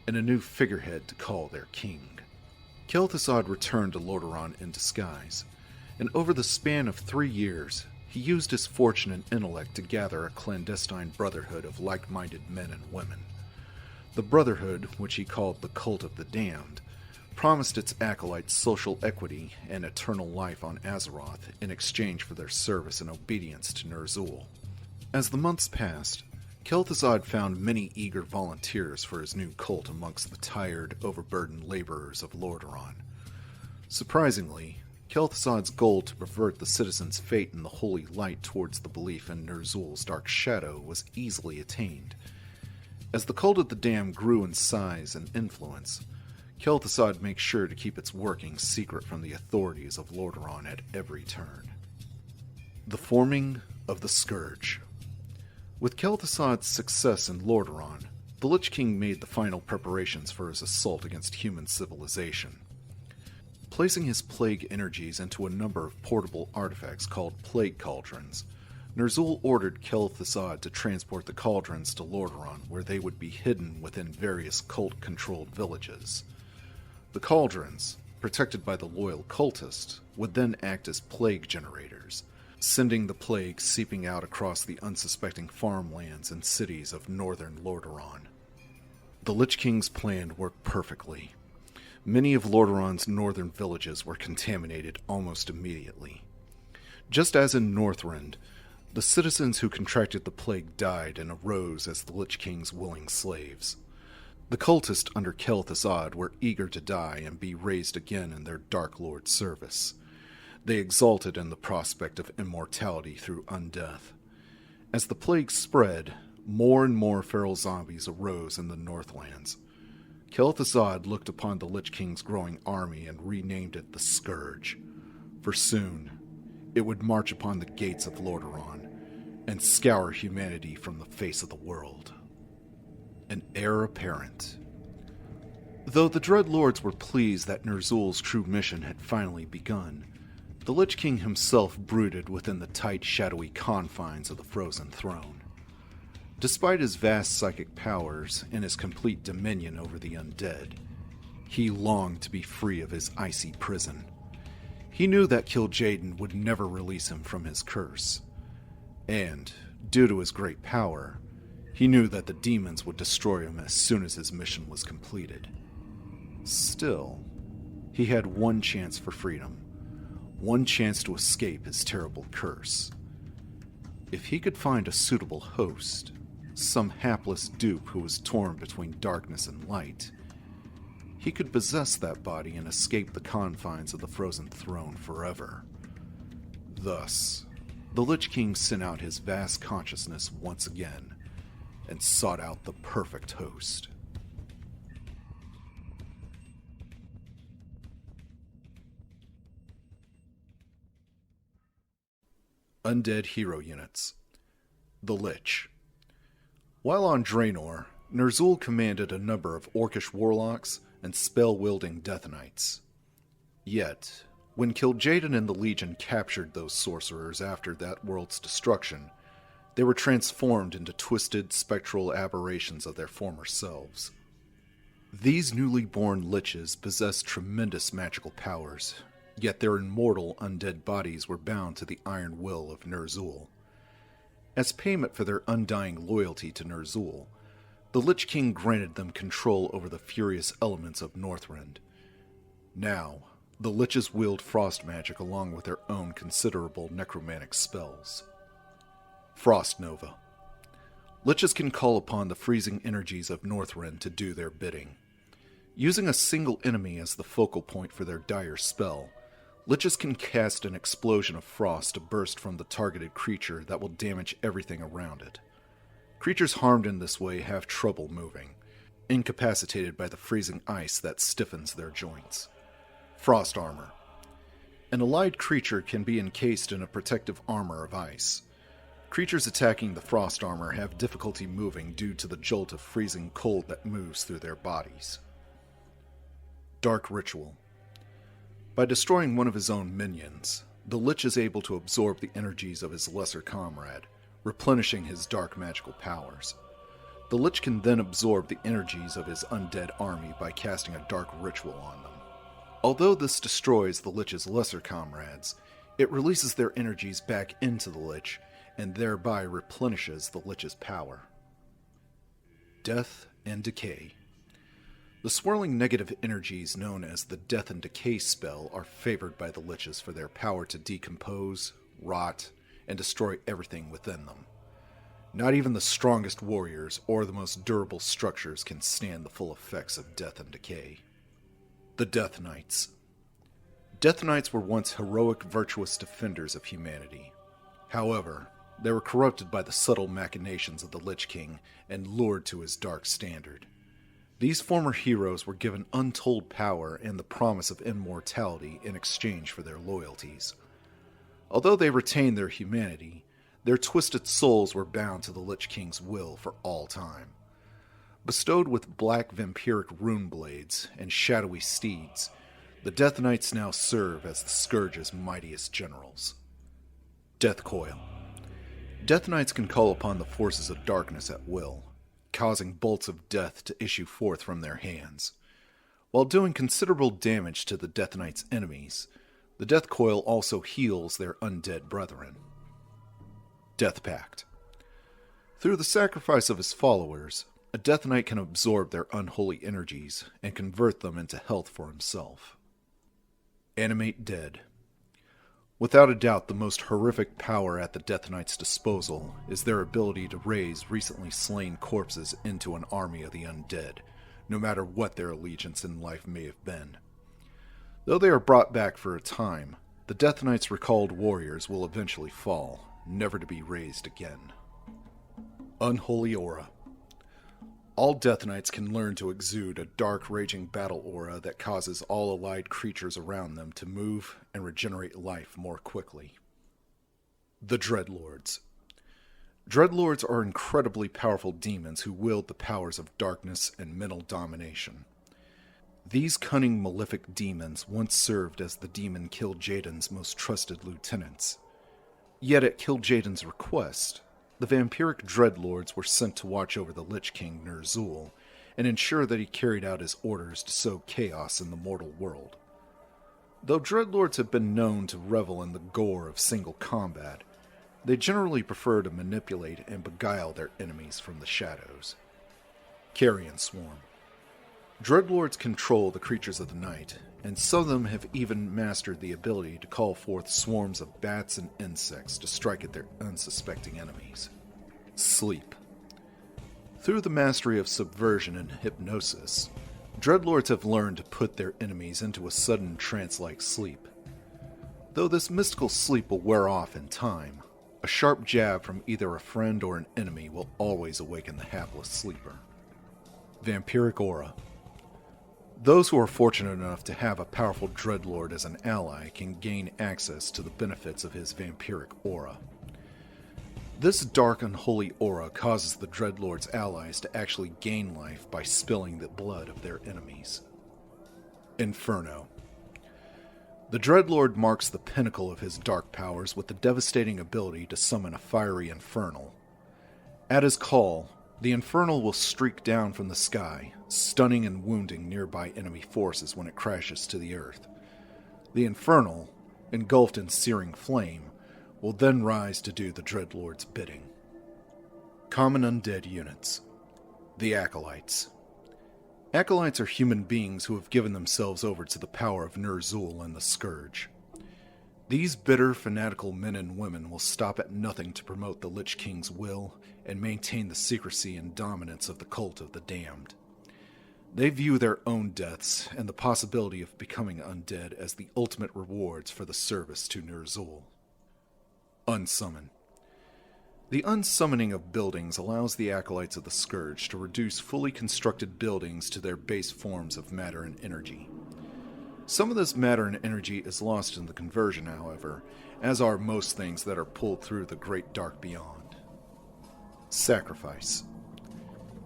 and a new figurehead to call their king. Kel'Thuzad returned to Lordaeron in disguise, and over the span of 3 years, he used his fortune and intellect to gather a clandestine brotherhood of like-minded men and women. The brotherhood, which he called the Cult of the Damned, promised its acolytes social equity and eternal life on Azeroth in exchange for their service and obedience to Ner'zhul. As the months passed, Kel'Thuzad found many eager volunteers for his new cult amongst the tired, overburdened laborers of Lordaeron. Surprisingly, Kel'Thuzad's goal to pervert the citizens' fate in the holy light towards the belief in Ner'zhul's dark shadow was easily attained. As the Cult of the Damned grew in size and influence, Kel'Thuzad makes sure to keep its workings secret from the authorities of Lordaeron at every turn. The forming of the Scourge. With Kel'Thuzad's success in Lordaeron, the Lich King made the final preparations for his assault against human civilization. Placing his plague energies into a number of portable artifacts called plague cauldrons, Ner'zhul ordered Kel'Thuzad to transport the cauldrons to Lordaeron, where they would be hidden within various cult-controlled villages. The cauldrons, protected by the loyal cultists, would then act as plague generators, sending the plague seeping out across the unsuspecting farmlands and cities of northern Lordaeron. The Lich King's plan worked perfectly. Many of Lordaeron's northern villages were contaminated almost immediately. Just as in Northrend, the citizens who contracted the plague died and arose as the Lich King's willing slaves. The cultists under Kel'Thuzad were eager to die and be raised again in their Dark Lord's service. They exulted in the prospect of immortality through undeath. As the plague spread, more and more feral zombies arose in the Northlands. Kel'Thuzad looked upon the Lich King's growing army and renamed it the Scourge, for soon it would march upon the gates of Lordaeron and scour humanity from the face of the world. An heir apparent. Though the Dreadlords were pleased that Ner'zhul's true mission had finally begun, the Lich King himself brooded within the tight, shadowy confines of the Frozen Throne. Despite his vast psychic powers and his complete dominion over the undead, he longed to be free of his icy prison. He knew that Kil'jaeden would never release him from his curse, and, due to his great power, he knew that the demons would destroy him as soon as his mission was completed. Still, he had one chance for freedom, one chance to escape his terrible curse. If he could find a suitable host, some hapless dupe who was torn between darkness and light, he could possess that body and escape the confines of the Frozen Throne forever. Thus, the Lich King sent out his vast consciousness once again and sought out the perfect host. Undead Hero Units. The Lich. While on Draenor, Ner'zhul commanded a number of Orcish warlocks and spell-wielding Death Knights. Yet, when Kil'jaeden and the Legion captured those sorcerers after that world's destruction, they were transformed into twisted, spectral aberrations of their former selves. These newly born liches possessed tremendous magical powers, yet their immortal undead bodies were bound to the iron will of Ner'zhul. As payment for their undying loyalty to Ner'zhul, the Lich King granted them control over the furious elements of Northrend. Now, the Liches wield frost magic along with their own considerable necromantic spells. Frost Nova. Liches can call upon the freezing energies of Northrend to do their bidding. Using a single enemy as the focal point for their dire spell, Liches can cast an explosion of frost to burst from the targeted creature that will damage everything around it. Creatures harmed in this way have trouble moving, incapacitated by the freezing ice that stiffens their joints. Frost Armor. An allied creature can be encased in a protective armor of ice. Creatures attacking the frost armor have difficulty moving due to the jolt of freezing cold that moves through their bodies. Dark Ritual. By destroying one of his own minions, the Lich is able to absorb the energies of his lesser comrade, replenishing his dark magical powers. The Lich can then absorb the energies of his undead army by casting a dark ritual on them. Although this destroys the Lich's lesser comrades, it releases their energies back into the Lich, and thereby replenishes the Lich's power. Death and Decay. The swirling negative energies known as the Death and Decay spell are favored by the Liches for their power to decompose, rot, and destroy everything within them. Not even the strongest warriors or the most durable structures can stand the full effects of Death and Decay. The Death Knights. Death Knights were once heroic, virtuous defenders of humanity. However, they were corrupted by the subtle machinations of the Lich King and lured to his dark standard. These former heroes were given untold power and the promise of immortality in exchange for their loyalties. Although they retained their humanity, their twisted souls were bound to the Lich King's will for all time. Bestowed with black vampiric rune blades and shadowy steeds, the Death Knights now serve as the Scourge's mightiest generals. Death Coil. Death Knights can call upon the forces of darkness at will, causing bolts of death to issue forth from their hands. While doing considerable damage to the Death Knight's enemies, the Death Coil also heals their undead brethren. Death Pact. Through the sacrifice of his followers, a Death Knight can absorb their unholy energies and convert them into health for himself. Animate Dead. Without a doubt, the most horrific power at the Death Knight's disposal is their ability to raise recently slain corpses into an army of the undead, no matter what their allegiance in life may have been. Though they are brought back for a time, the Death Knight's recalled warriors will eventually fall, never to be raised again. Unholy Aura. All Death Knights can learn to exude a dark, raging battle aura that causes all allied creatures around them to move and regenerate life more quickly. The Dreadlords. Dreadlords are incredibly powerful demons who wield the powers of darkness and mental domination. These cunning, malefic demons once served as the demon Kil'jaeden's most trusted lieutenants. Yet at Kil'jaeden's request, the vampiric Dreadlords were sent to watch over the Lich King Ner'zhul and ensure that he carried out his orders to sow chaos in the mortal world. Though Dreadlords have been known to revel in the gore of single combat, they generally prefer to manipulate and beguile their enemies from the shadows. Carrion Swarm. Dreadlords control the creatures of the night, and some of them have even mastered the ability to call forth swarms of bats and insects to strike at their unsuspecting enemies. Sleep. Through the mastery of subversion and hypnosis, Dreadlords have learned to put their enemies into a sudden trance-like sleep. Though this mystical sleep will wear off in time, a sharp jab from either a friend or an enemy will always awaken the hapless sleeper. Vampiric Aura. Those who are fortunate enough to have a powerful dreadlord as an ally can gain access to the benefits of his vampiric aura. This dark, unholy aura causes the dreadlord's allies to actually gain life by spilling the blood of their enemies. Inferno. The dreadlord marks the pinnacle of his dark powers with the devastating ability to summon a fiery infernal. At his call, the infernal will streak down from the sky, stunning and wounding nearby enemy forces when it crashes to the earth. The infernal, engulfed in searing flame, will then rise to do the dreadlord's bidding. Common undead units. The Acolytes. Acolytes are human beings who have given themselves over to the power of Ner'zhul and the Scourge. These bitter, fanatical men and women will stop at nothing to promote the Lich King's will and maintain the secrecy and dominance of the Cult of the Damned. They view their own deaths and the possibility of becoming undead as the ultimate rewards for the service to Ner'zhul. Unsummon. The unsummoning of buildings allows the Acolytes of the Scourge to reduce fully constructed buildings to their base forms of matter and energy. Some of this matter and energy is lost in the conversion, however, as are most things that are pulled through the great dark beyond. Sacrifice.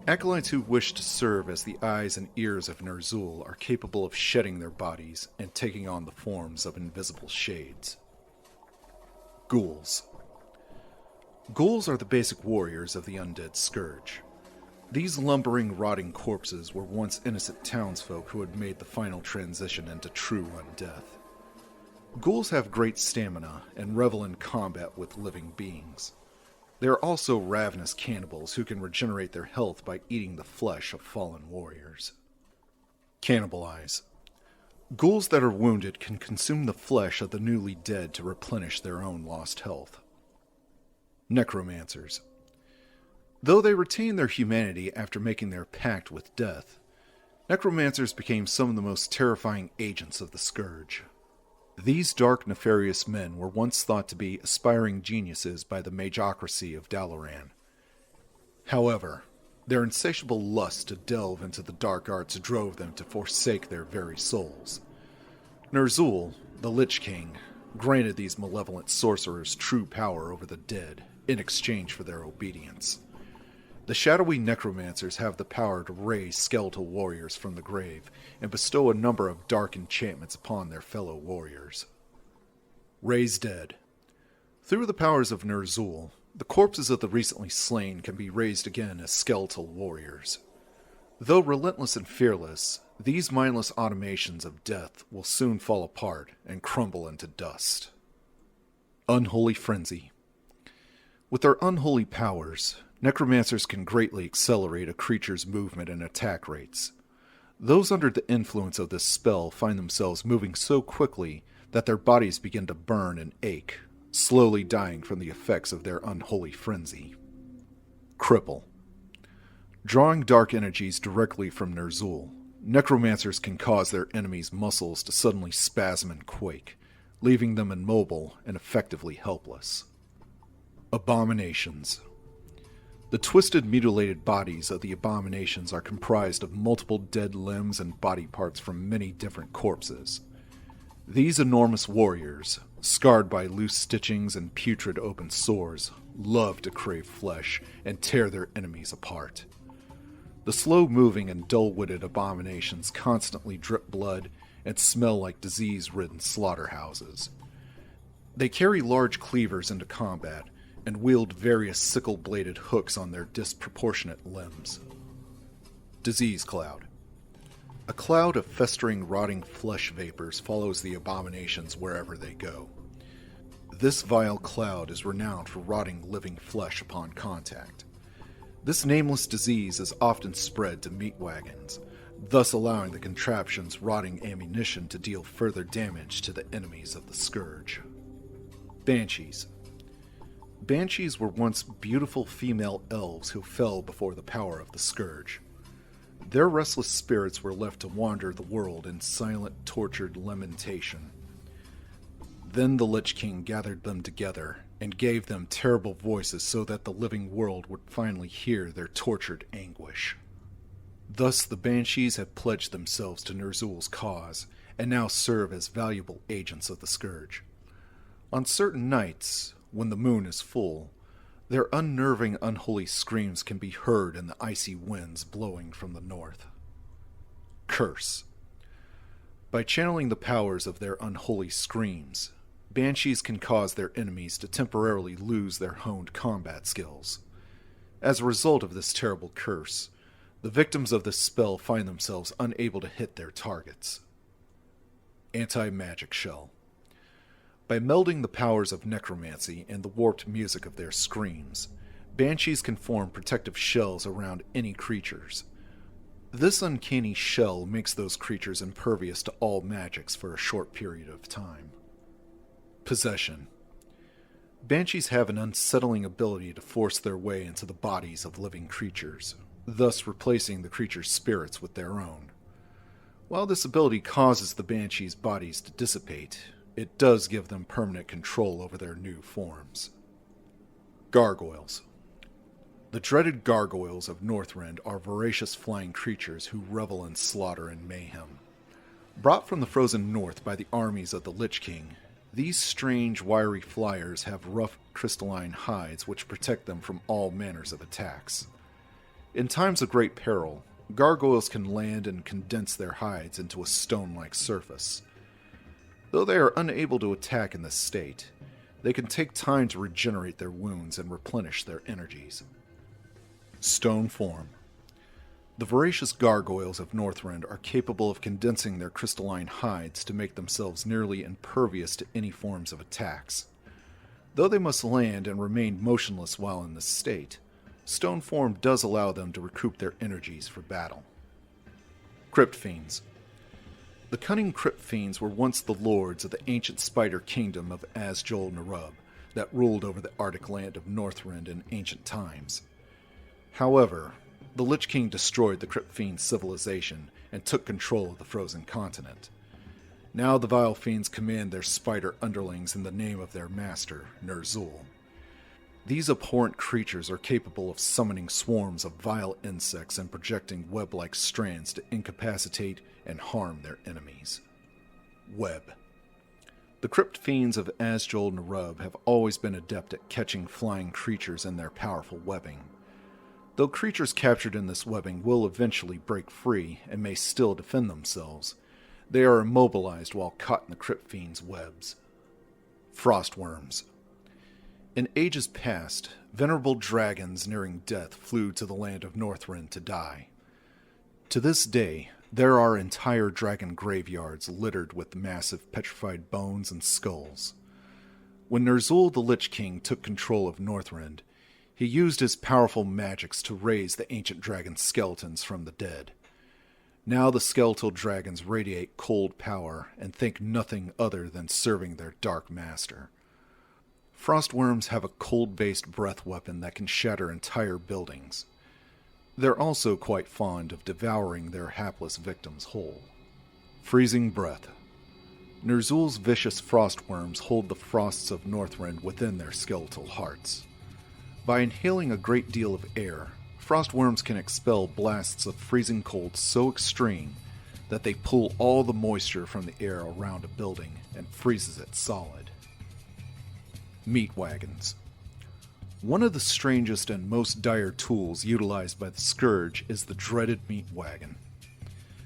Acolytes who wish to serve as the eyes and ears of Ner'zhul are capable of shedding their bodies and taking on the forms of invisible shades. Ghouls. Ghouls are the basic warriors of the undead Scourge. These lumbering, rotting corpses were once innocent townsfolk who had made the final transition into true undeath. Ghouls have great stamina and revel in combat with living beings. They are also ravenous cannibals who can regenerate their health by eating the flesh of fallen warriors. Cannibalize. Ghouls that are wounded can consume the flesh of the newly dead to replenish their own lost health. Necromancers. Though they retain their humanity after making their pact with death, necromancers became some of the most terrifying agents of the Scourge. These dark, nefarious men were once thought to be aspiring geniuses by the magocracy of Dalaran. However, their insatiable lust to delve into the dark arts drove them to forsake their very souls. Ner'zhul, the Lich King, granted these malevolent sorcerers true power over the dead in exchange for their obedience. The shadowy necromancers have the power to raise skeletal warriors from the grave and bestow a number of dark enchantments upon their fellow warriors. Raise dead. Through the powers of Ner'zhul, the corpses of the recently slain can be raised again as skeletal warriors. Though relentless and fearless, these mindless automations of death will soon fall apart and crumble into dust. Unholy Frenzy. With their unholy powers, necromancers can greatly accelerate a creature's movement and attack rates. Those under the influence of this spell find themselves moving so quickly that their bodies begin to burn and ache, slowly dying from the effects of their unholy frenzy. Cripple. Drawing dark energies directly from Ner'zhul, necromancers can cause their enemies' muscles to suddenly spasm and quake, leaving them immobile and effectively helpless. Abominations. The twisted, mutilated bodies of the abominations are comprised of multiple dead limbs and body parts from many different corpses. These enormous warriors, scarred by loose stitchings and putrid open sores, love to crave flesh and tear their enemies apart. The slow-moving and dull-witted abominations constantly drip blood and smell like disease-ridden slaughterhouses. They carry large cleavers into combat and wield various sickle-bladed hooks on their disproportionate limbs. Disease Cloud. A cloud of festering, rotting flesh vapors follows the abominations wherever they go. This vile cloud is renowned for rotting living flesh upon contact. This nameless disease is often spread to meat wagons, thus allowing the contraption's rotting ammunition to deal further damage to the enemies of the Scourge. Banshees. Banshees were once beautiful female elves who fell before the power of the Scourge. Their restless spirits were left to wander the world in silent, tortured lamentation. Then the Lich King gathered them together and gave them terrible voices so that the living world would finally hear their tortured anguish. Thus the Banshees have pledged themselves to Ner'zhul's cause, and now serve as valuable agents of the Scourge. On certain nights, when the moon is full, their unnerving, unholy screams can be heard in the icy winds blowing from the north. Curse. By channeling the powers of their unholy screams, Banshees can cause their enemies to temporarily lose their honed combat skills. As a result of this terrible curse, the victims of this spell find themselves unable to hit their targets. Anti-magic shell. By melding the powers of necromancy and the warped music of their screams, Banshees can form protective shells around any creatures. This uncanny shell makes those creatures impervious to all magics for a short period of time. Possession. Banshees have an unsettling ability to force their way into the bodies of living creatures, thus replacing the creature's spirits with their own. While this ability causes the Banshees' bodies to dissipate, it does give them permanent control over their new forms. Gargoyles. The dreaded gargoyles of Northrend are voracious flying creatures who revel in slaughter and mayhem. Brought from the frozen north by the armies of the Lich King, these strange, wiry flyers have rough, crystalline hides which protect them from all manners of attacks. In times of great peril, gargoyles can land and condense their hides into a stone-like surface. Though they are unable to attack in this state, they can take time to regenerate their wounds and replenish their energies. Stone form. The voracious gargoyles of Northrend are capable of condensing their crystalline hides to make themselves nearly impervious to any forms of attacks. Though they must land and remain motionless while in this state, stone form does allow them to recoup their energies for battle. Crypt Fiends. The cunning Crypt Fiends were once the lords of the ancient spider kingdom of Azjol Nerub that ruled over the Arctic land of Northrend in ancient times. However, the Lich King destroyed the Crypt Fiend civilization and took control of the frozen continent. Now the vile fiends command their spider underlings in the name of their master, Ner'zhul. These abhorrent creatures are capable of summoning swarms of vile insects and projecting web-like strands to incapacitate and harm their enemies. Web. The Crypt Fiends of Azjol Nerub have always been adept at catching flying creatures in their powerful webbing. Though creatures captured in this webbing will eventually break free and may still defend themselves, they are immobilized while caught in the Crypt Fiends' webs. Frostworms. In ages past, venerable dragons nearing death flew to the land of Northrend to die. To this day, there are entire dragon graveyards littered with massive petrified bones and skulls. When Ner'zhul the Lich King took control of Northrend, he used his powerful magics to raise the ancient dragon skeletons from the dead. Now the skeletal dragons radiate cold power and think nothing other than serving their dark master. Frostworms have a cold-based breath weapon that can shatter entire buildings. They're also quite fond of devouring their hapless victims whole. Freezing breath. Ner'zhul's vicious frostworms hold the frosts of Northrend within their skeletal hearts. By inhaling a great deal of air, frostworms can expel blasts of freezing cold so extreme that they pull all the moisture from the air around a building and freezes it solid. Meat wagons. One of the strangest and most dire tools utilized by the Scourge is the dreaded meat wagon.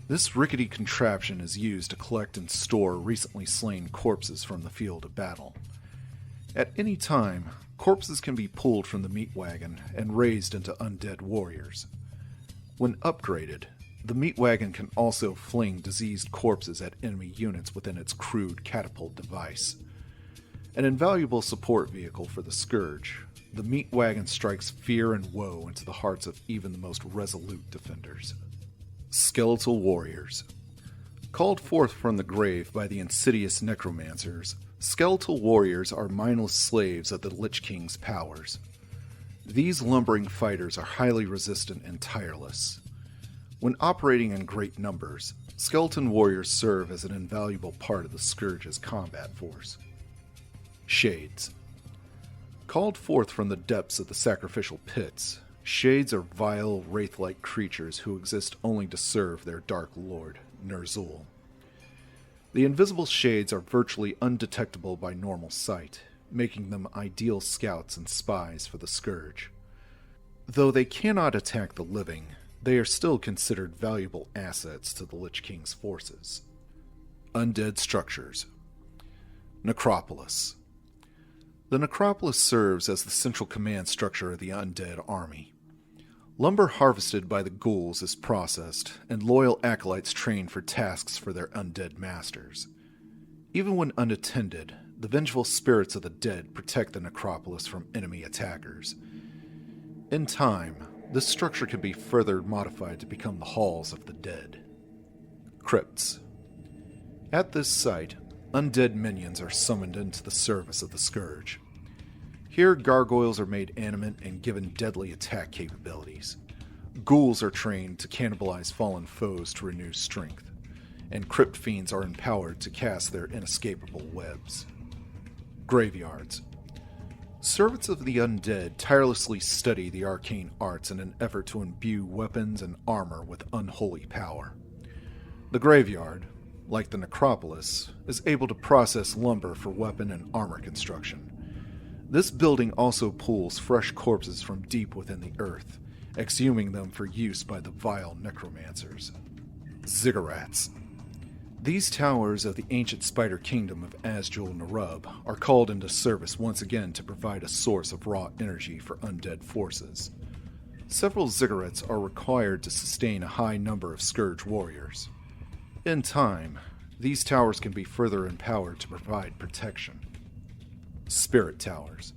This rickety contraption is used to collect and store recently slain corpses from the field of battle. At any time, corpses can be pulled from the meat wagon and raised into undead warriors. When upgraded, the meat wagon can also fling diseased corpses at enemy units within its crude catapult device. An invaluable support vehicle for the Scourge, the meat wagon strikes fear and woe into the hearts of even the most resolute defenders. Skeletal warriors. Called forth from the grave by the insidious necromancers, skeletal warriors are mindless slaves of the Lich King's powers. These lumbering fighters are highly resistant and tireless. When operating in great numbers, skeleton warriors serve as an invaluable part of the Scourge's combat force. Shades. Called forth from the depths of the sacrificial pits, Shades are vile, wraith-like creatures who exist only to serve their dark lord, Ner'zhul. The invisible shades are virtually undetectable by normal sight, making them ideal scouts and spies for the Scourge. Though they cannot attack the living, they are still considered valuable assets to the Lich King's forces. Undead structures. Necropolis. The necropolis serves as the central command structure of the undead army. Lumber harvested by the ghouls is processed, and loyal acolytes trained for tasks for their undead masters. Even when unattended, the vengeful spirits of the dead protect the necropolis from enemy attackers. In time, this structure can be further modified to become the halls of the dead. Crypts. At this site, undead minions are summoned into the service of the Scourge. Here, gargoyles are made animate and given deadly attack capabilities. Ghouls are trained to cannibalize fallen foes to renew strength, and crypt fiends are empowered to cast their inescapable webs. Graveyards. Servants of the undead tirelessly study the arcane arts in an effort to imbue weapons and armor with unholy power. The graveyard, like the necropolis, is able to process lumber for weapon and armor construction. This building also pulls fresh corpses from deep within the earth, exhuming them for use by the vile necromancers. Ziggurats. These towers of the ancient spider kingdom of Azjul Nerub are called into service once again to provide a source of raw energy for undead forces. Several ziggurats are required to sustain a high number of Scourge warriors. In time, these towers can be further empowered to provide protection. Spirit towers.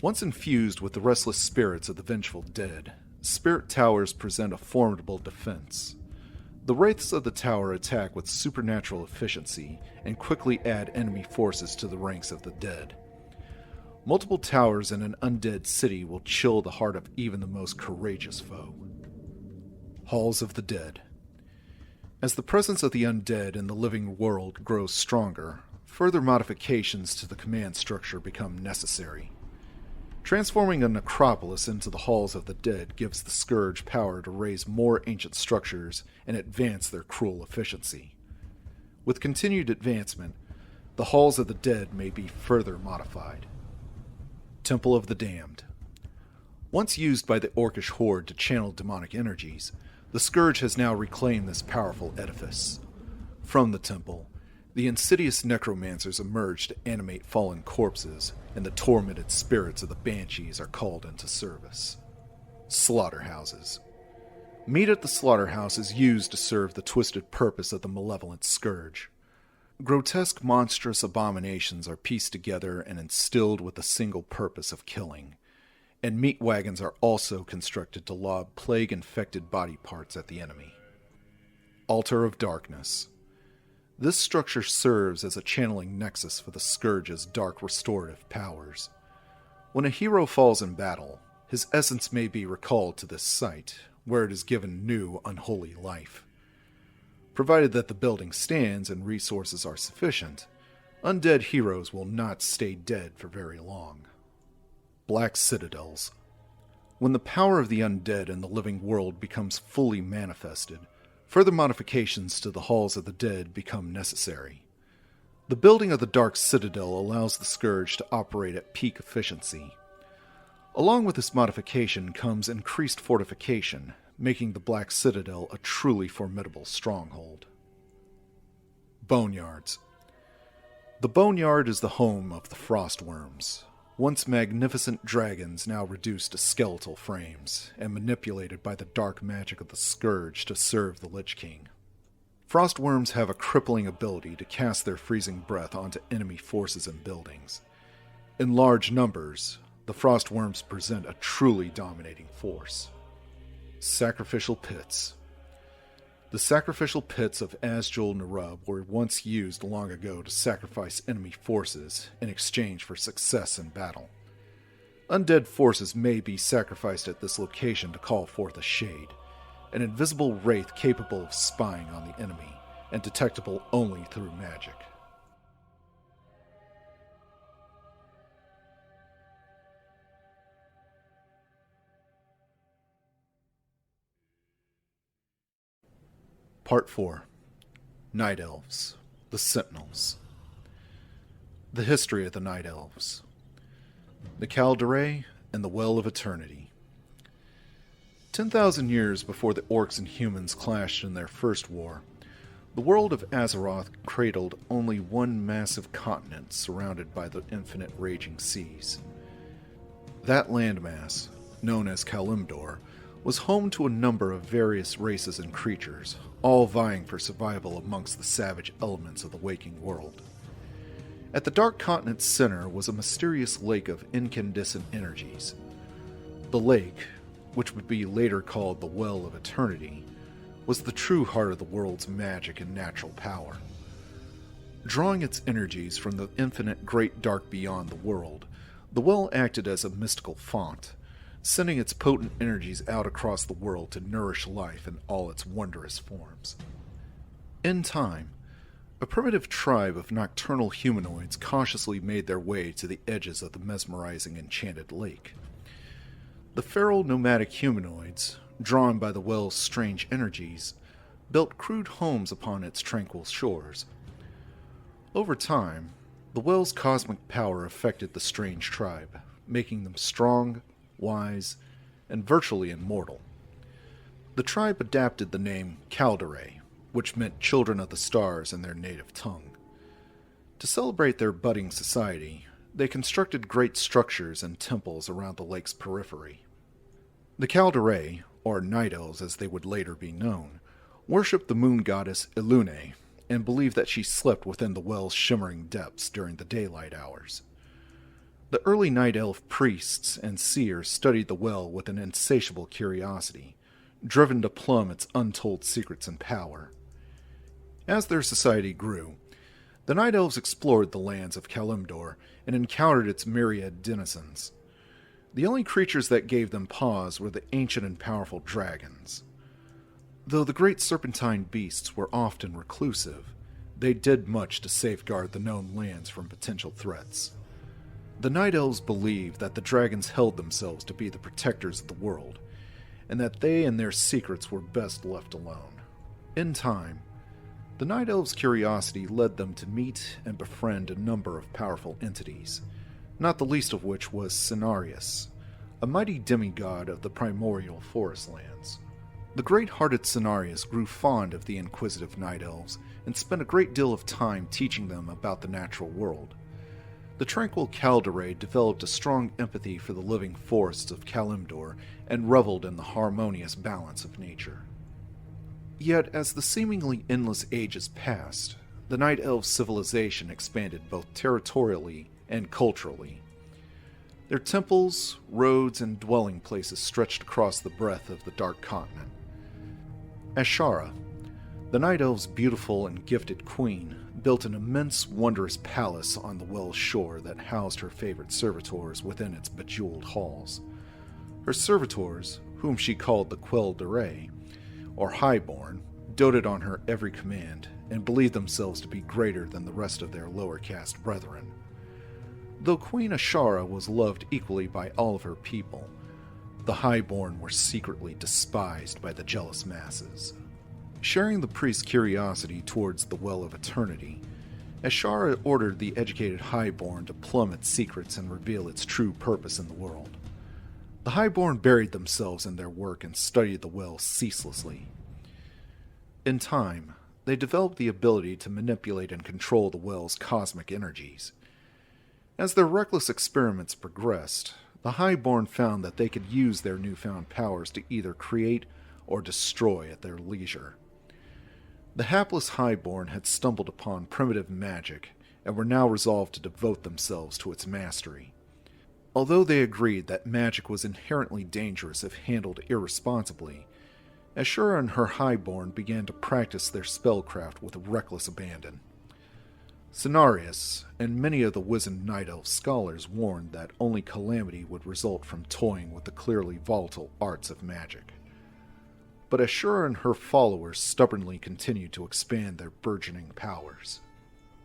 Once infused with the restless spirits of the vengeful dead, spirit towers present a formidable defense. The wraiths of the tower attack with supernatural efficiency and quickly add enemy forces to the ranks of the dead. Multiple towers in an undead city will chill the heart of even the most courageous foe. Halls of the Dead. As the presence of the undead in the living world grows stronger, further modifications to the command structure become necessary. Transforming a necropolis into the Halls of the Dead gives the Scourge power to raise more ancient structures and advance their cruel efficiency. With continued advancement, the Halls of the Dead may be further modified. Temple of the Damned. Once used by the Orcish Horde to channel demonic energies, the Scourge has now reclaimed this powerful edifice. From the temple, the insidious necromancers emerge to animate fallen corpses, and the tormented spirits of the banshees are called into service. Slaughterhouses. Meat at the slaughterhouse is used to serve the twisted purpose of the malevolent Scourge. Grotesque, monstrous abominations are pieced together and instilled with the single purpose of killing, and meat wagons are also constructed to lob plague-infected body parts at the enemy. Altar of Darkness. This structure serves as a channeling nexus for the Scourge's dark restorative powers. When a hero falls in battle, his essence may be recalled to this site, where it is given new, unholy life. Provided that the building stands and resources are sufficient, undead heroes will not stay dead for very long. Black Citadels. When the power of the undead in the living world becomes fully manifested, further modifications to the Halls of the Dead become necessary. The building of the Dark Citadel allows the Scourge to operate at peak efficiency. Along with this modification comes increased fortification, making the Black Citadel a truly formidable stronghold. Boneyards. The Boneyard is the home of the Frostworms, once magnificent dragons now reduced to skeletal frames, and manipulated by the dark magic of the Scourge to serve the Lich King. Frostworms have a crippling ability to cast their freezing breath onto enemy forces and buildings. In large numbers, the Frostworms present a truly dominating force. Sacrificial Pits. The sacrificial pits of Azjul Nerub were once used long ago to sacrifice enemy forces in exchange for success in battle. Undead forces may be sacrificed at this location to call forth a shade, an invisible wraith capable of spying on the enemy and detectable only through magic. Part 4. Night Elves, the Sentinels. The history of the Night Elves. The Kalderae and the Well of Eternity. 10,000 years before the orcs and humans clashed in their first war, the world of Azeroth cradled only one massive continent surrounded by the infinite raging seas. That landmass, known as Kalimdor, was home to a number of various races and creatures, all vying for survival amongst the savage elements of the waking world. At the dark continent's center was a mysterious lake of incandescent energies. The lake, which would be later called the Well of Eternity, was the true heart of the world's magic and natural power. Drawing its energies from the infinite great dark beyond the world, the well acted as a mystical font, sending its potent energies out across the world to nourish life in all its wondrous forms. In time, a primitive tribe of nocturnal humanoids cautiously made their way to the edges of the mesmerizing enchanted lake. The feral nomadic humanoids, drawn by the well's strange energies, built crude homes upon its tranquil shores. Over time, the well's cosmic power affected the strange tribe, making them strong, wise, and virtually immortal. The tribe adapted the name Kalderae, which meant children of the stars in their native tongue. To celebrate their budding society, they constructed great structures and temples around the lake's periphery. The Kalderae, or Night Elves as they would later be known, worshipped the moon goddess Elune and believed that she slept within the well's shimmering depths during the daylight hours. The early Night Elf priests and seers studied the well with an insatiable curiosity, driven to plumb its untold secrets and power. As their society grew, the Night Elves explored the lands of Kalimdor and encountered its myriad denizens. The only creatures that gave them pause were the ancient and powerful dragons. Though the great serpentine beasts were often reclusive, they did much to safeguard the known lands from potential threats. The Night Elves believed that the dragons held themselves to be the protectors of the world, and that they and their secrets were best left alone. In time, the Night Elves' curiosity led them to meet and befriend a number of powerful entities, not the least of which was Cenarius, a mighty demigod of the primordial forest lands. The great-hearted Cenarius grew fond of the inquisitive Night Elves and spent a great deal of time teaching them about the natural world. The tranquil Kalderae developed a strong empathy for the living forests of Kalimdor and reveled in the harmonious balance of nature. Yet, as the seemingly endless ages passed, the Night Elves' civilization expanded both territorially and culturally. Their temples, roads, and dwelling places stretched across the breadth of the Dark Continent. Ashara, the Night Elves' beautiful and gifted queen, built an immense, wondrous palace on the well's shore that housed her favorite servitors within its bejeweled halls. Her servitors, whom she called the Kalderae, or Highborn, doted on her every command and believed themselves to be greater than the rest of their lower caste brethren. Though Queen Ashara was loved equally by all of her people, the Highborn were secretly despised by the jealous masses. Sharing the priest's curiosity towards the Well of Eternity, Ashara ordered the educated Highborn to plumb its secrets and reveal its true purpose in the world. The Highborn buried themselves in their work and studied the well ceaselessly. In time, they developed the ability to manipulate and control the well's cosmic energies. As their reckless experiments progressed, the Highborn found that they could use their newfound powers to either create or destroy at their leisure. The hapless Highborn had stumbled upon primitive magic and were now resolved to devote themselves to its mastery. Although they agreed that magic was inherently dangerous if handled irresponsibly, Ashura and her Highborn began to practice their spellcraft with reckless abandon. Cenarius and many of the wizened Night Elf scholars warned that only calamity would result from toying with the clearly volatile arts of magic. But Ashura and her followers stubbornly continued to expand their burgeoning powers.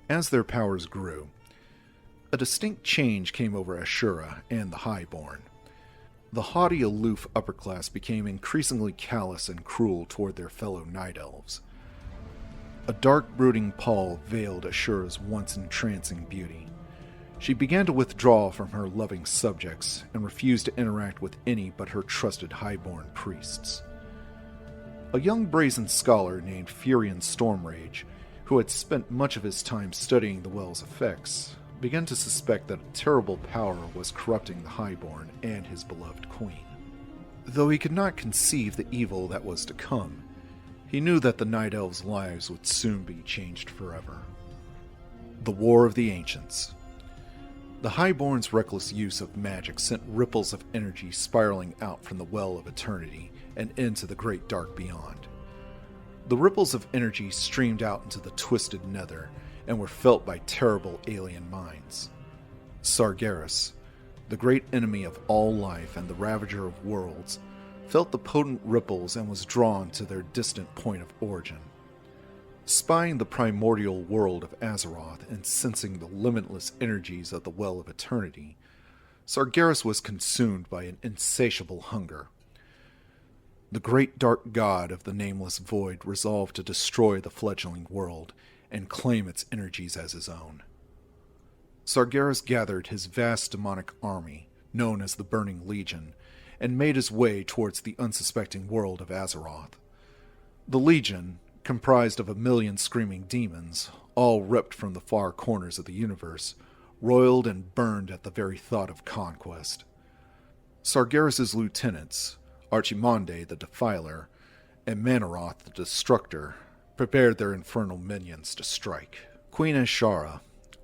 As their powers grew, a distinct change came over Ashura and the Highborn. The haughty, aloof upper class became increasingly callous and cruel toward their fellow Night Elves. A dark, brooding pall veiled Ashura's once entrancing beauty. She began to withdraw from her loving subjects and refused to interact with any but her trusted highborn priests. A young brazen scholar named Furion Stormrage, who had spent much of his time studying the well's effects, began to suspect that a terrible power was corrupting the highborn and his beloved queen. Though he could not conceive the evil that was to come, he knew that the Night Elves' lives would soon be changed forever. The War of the Ancients. The Highborn's reckless use of magic sent ripples of energy spiraling out from the Well of Eternity and into the great dark beyond. The ripples of energy streamed out into the twisted nether and were felt by terrible alien minds. Sargeras, the great enemy of all life and the ravager of worlds, felt the potent ripples and was drawn to their distant point of origin. Spying the primordial world of Azeroth and sensing the limitless energies of the Well of Eternity, Sargeras was consumed by an insatiable hunger. The great dark god of the nameless void resolved to destroy the fledgling world and claim its energies as his own. Sargeras gathered his vast demonic army, known as the Burning Legion, and made his way towards the unsuspecting world of Azeroth. The Legion, comprised of 1,000,000 screaming demons, all ripped from the far corners of the universe, roiled and burned at the very thought of conquest. Sargeras' lieutenants, Archimonde the Defiler, and Manaroth the Destructor, prepared their infernal minions to strike. Queen Ashara,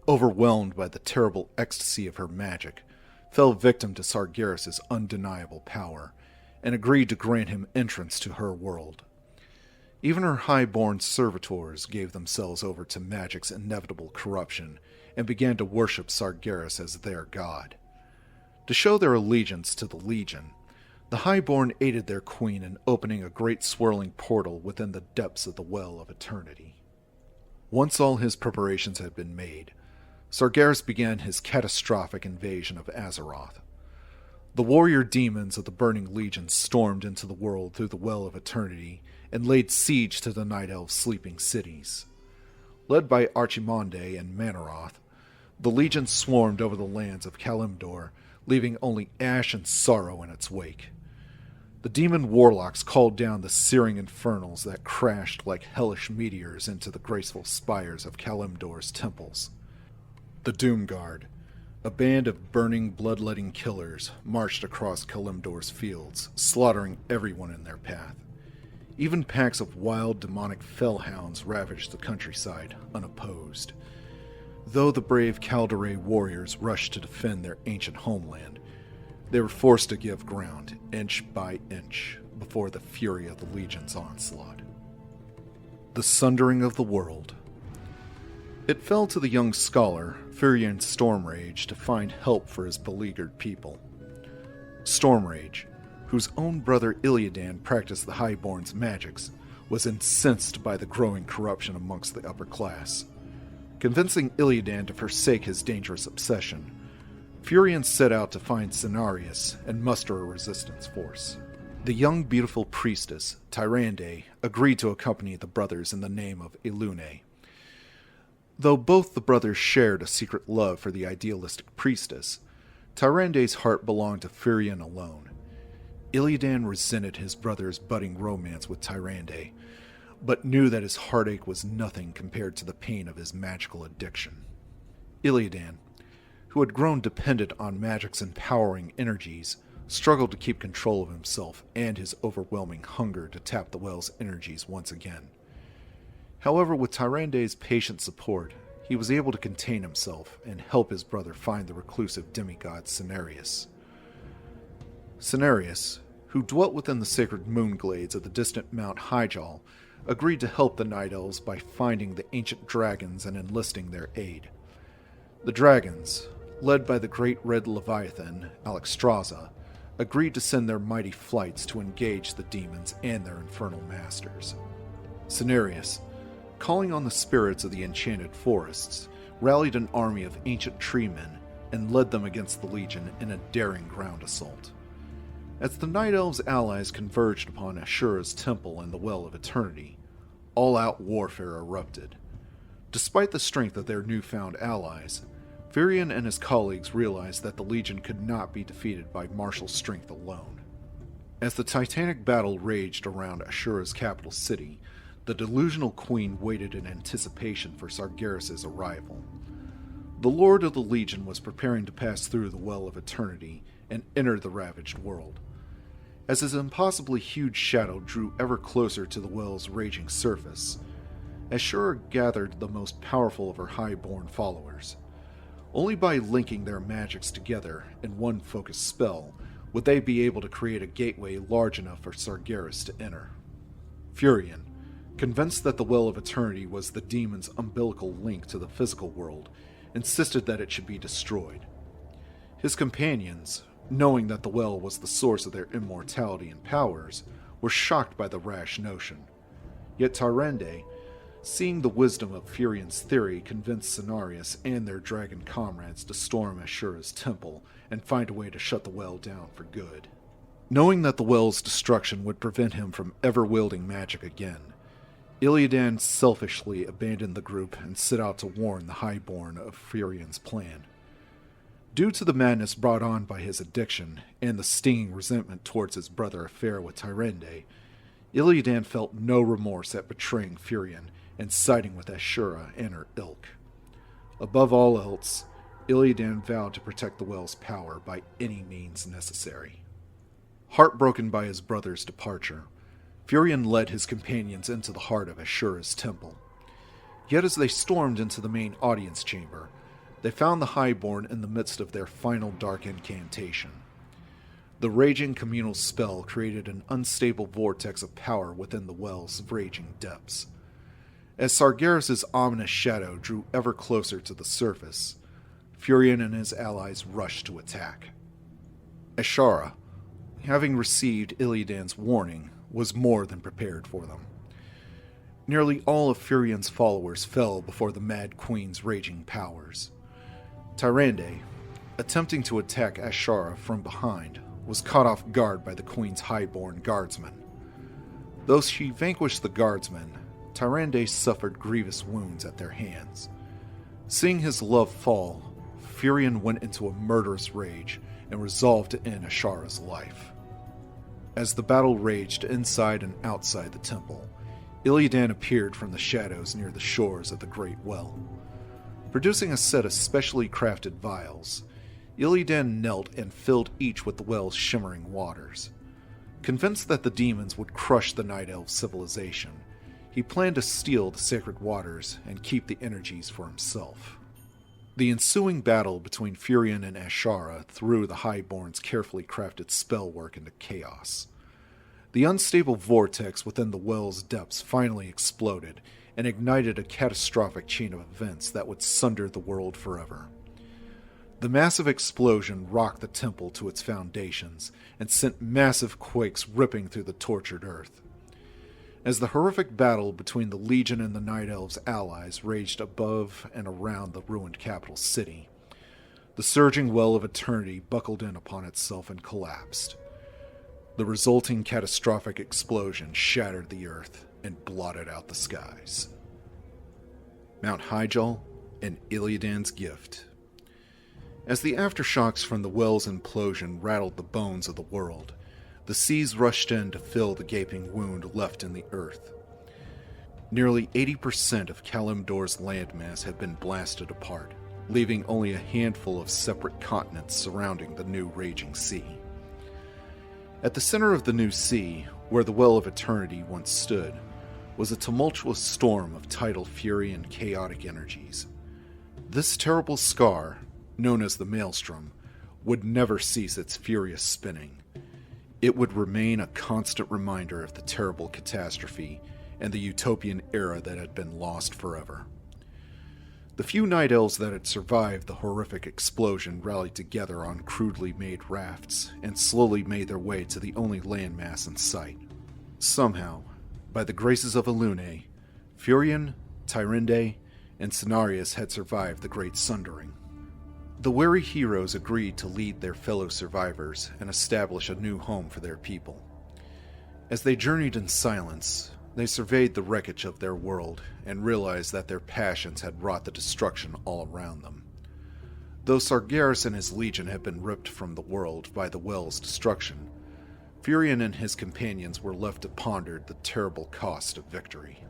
overwhelmed by the terrible ecstasy of her magic, fell victim to Sargeras' undeniable power, and agreed to grant him entrance to her world. Even her high-born servitors gave themselves over to magic's inevitable corruption, and began to worship Sargeras as their god. To show their allegiance to the Legion, the Highborn aided their queen in opening a great swirling portal within the depths of the Well of Eternity. Once all his preparations had been made, Sargeras began his catastrophic invasion of Azeroth. The warrior demons of the Burning Legion stormed into the world through the Well of Eternity and laid siege to the Night Elves' sleeping cities. Led by Archimonde and Manaroth, the Legion swarmed over the lands of Kalimdor, leaving only ash and sorrow in its wake. The demon warlocks called down the searing infernals that crashed like hellish meteors into the graceful spires of Kalimdor's temples. The Doomguard, a band of burning, bloodletting killers, marched across Kalimdor's fields, slaughtering everyone in their path. Even packs of wild, demonic fellhounds ravaged the countryside, unopposed. Though the brave Kaldare warriors rushed to defend their ancient homeland, they were forced to give ground, inch by inch, before the fury of the Legion's onslaught. The Sundering of the World. It fell to the young scholar, Furion Stormrage, to find help for his beleaguered people. Stormrage, whose own brother Illidan practiced the Highborn's magics, was incensed by the growing corruption amongst the upper class. Convincing Illidan to forsake his dangerous obsession, Furion set out to find Cenarius and muster a resistance force. The young beautiful priestess, Tyrande, agreed to accompany the brothers in the name of Elune. Though both the brothers shared a secret love for the idealistic priestess, Tyrande's heart belonged to Furion alone. Illidan resented his brother's budding romance with Tyrande, but knew that his heartache was nothing compared to the pain of his magical addiction. Illidan, who had grown dependent on magic's empowering energies, struggled to keep control of himself and his overwhelming hunger to tap the well's energies once again. However, with Tyrande's patient support, he was able to contain himself and help his brother find the reclusive demigod Cenarius. Cenarius, who dwelt within the sacred moonglades of the distant Mount Hyjal, agreed to help the Night Elves by finding the ancient dragons and enlisting their aid. The dragons, led by the great red Leviathan, Alexstrasza, agreed to send their mighty flights to engage the demons and their infernal masters. Cenarius, calling on the spirits of the enchanted forests, rallied an army of ancient treemen and led them against the Legion in a daring ground assault. As the Night Elves' allies converged upon Ashura's temple and the Well of Eternity, all-out warfare erupted. Despite the strength of their newfound allies, Firion and his colleagues realized that the Legion could not be defeated by martial strength alone. As the titanic battle raged around Ashura's capital city, the delusional queen waited in anticipation for Sargeras' arrival. The Lord of the Legion was preparing to pass through the Well of Eternity and enter the ravaged world. As his impossibly huge shadow drew ever closer to the well's raging surface, Ashura gathered the most powerful of her high-born followers. Only by linking their magics together in one focused spell would they be able to create a gateway large enough for Sargeras to enter. Firion, convinced that the Well of Eternity was the demon's umbilical link to the physical world, insisted that it should be destroyed. His companions, knowing that the well was the source of their immortality and powers, were shocked by the rash notion. Yet Tyrande, seeing the wisdom of Firion's theory, convinced Cenarius and their dragon comrades to storm Ashura's temple and find a way to shut the well down for good. Knowing that the well's destruction would prevent him from ever wielding magic again, Illidan selfishly abandoned the group and set out to warn the Highborn of Firion's plan. Due to the madness brought on by his addiction and the stinging resentment towards his brother's affair with Tyrande, Illidan felt no remorse at betraying Firion and siding with Ashura and her ilk. Above all else, Illidan vowed to protect the well's power by any means necessary. Heartbroken by his brother's departure, Firion led his companions into the heart of Ashura's temple. Yet as they stormed into the main audience chamber, they found the Highborn in the midst of their final dark incantation. The raging communal spell created an unstable vortex of power within the well's raging depths. As Sargeras' ominous shadow drew ever closer to the surface, Firion and his allies rushed to attack. Ashura, having received Illidan's warning, was more than prepared for them. Nearly all of Firion's followers fell before the Mad Queen's raging powers. Tyrande, attempting to attack Ashura from behind, was caught off guard by the Queen's highborn guardsmen. Though she vanquished the guardsmen, Tyrande suffered grievous wounds at their hands. Seeing his love fall, Firion went into a murderous rage and resolved to end Ashura's life. As the battle raged inside and outside the temple, Illidan appeared from the shadows near the shores of the Great Well. Producing a set of specially crafted vials, Illidan knelt and filled each with the well's shimmering waters. Convinced that the demons would crush the Night Elf civilization, he planned to steal the sacred waters and keep the energies for himself. The ensuing battle between Firion and Ashura threw the Highborn's carefully crafted spellwork into chaos. The unstable vortex within the well's depths finally exploded and ignited a catastrophic chain of events that would sunder the world forever. The massive explosion rocked the temple to its foundations and sent massive quakes ripping through the tortured earth. As the horrific battle between the Legion and the Night Elves' allies raged above and around the ruined capital city, the surging Well of Eternity buckled in upon itself and collapsed. The resulting catastrophic explosion shattered the earth and blotted out the skies. Mount Hyjal and Illidan's Gift. As the aftershocks from the well's implosion rattled the bones of the world, the seas rushed in to fill the gaping wound left in the earth. Nearly 80% of Kalimdor's landmass had been blasted apart, leaving only a handful of separate continents surrounding the new raging sea. At the center of the new sea, where the Well of Eternity once stood, was a tumultuous storm of tidal fury and chaotic energies. This terrible scar, known as the Maelstrom, would never cease its furious spinning. It would remain a constant reminder of the terrible catastrophe and the utopian era that had been lost forever. The few Night Elves that had survived the horrific explosion rallied together on crudely made rafts and slowly made their way to the only landmass in sight. Somehow, by the graces of Elune, Firion, Tyrande, and Cenarius had survived the Great Sundering. The wary heroes agreed to lead their fellow survivors and establish a new home for their people. As they journeyed in silence, They surveyed the wreckage of their world and realized that their passions had wrought the destruction all around them. Though Sargeras and his legion had been ripped from the world by the well's destruction, Furion and his companions were left to ponder the terrible cost of victory.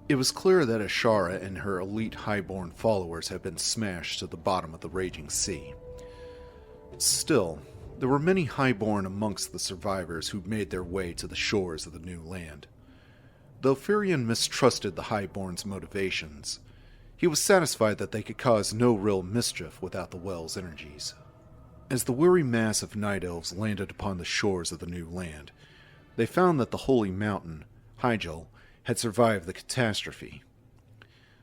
It was clear that Ashara and her elite highborn followers had been smashed to the bottom of the raging sea. Still, there were many highborn amongst the survivors who made their way to the shores of the new land. Though Furion mistrusted the highborn's motivations, he was satisfied that they could cause no real mischief without the well's energies. As the weary mass of night elves landed upon the shores of the new land, they found that the holy mountain, Hyjal, had survived the catastrophe.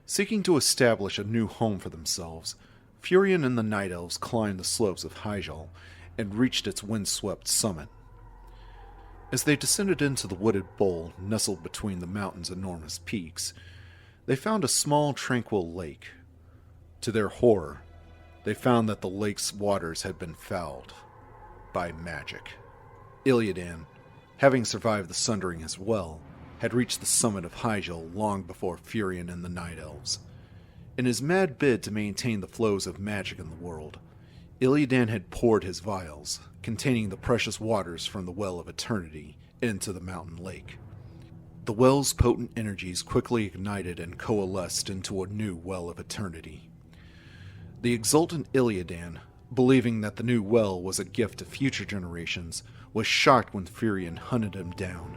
Seeking to establish a new home for themselves, Furion and the night elves climbed the slopes of Hyjal and reached its windswept summit. As they descended into the wooded bowl nestled between the mountain's enormous peaks, they found a small, tranquil lake. To their horror, they found that the lake's waters had been fouled by magic. Illidan, having survived the sundering as well, had reached the summit of Hyjal long before Furion and the Night Elves. In his mad bid to maintain the flows of magic in the world, Illidan had poured his vials, containing the precious waters from the Well of Eternity, into the mountain lake. The well's potent energies quickly ignited and coalesced into a new Well of Eternity. The exultant Illidan, believing that the new well was a gift to future generations, was shocked when Furion hunted him down.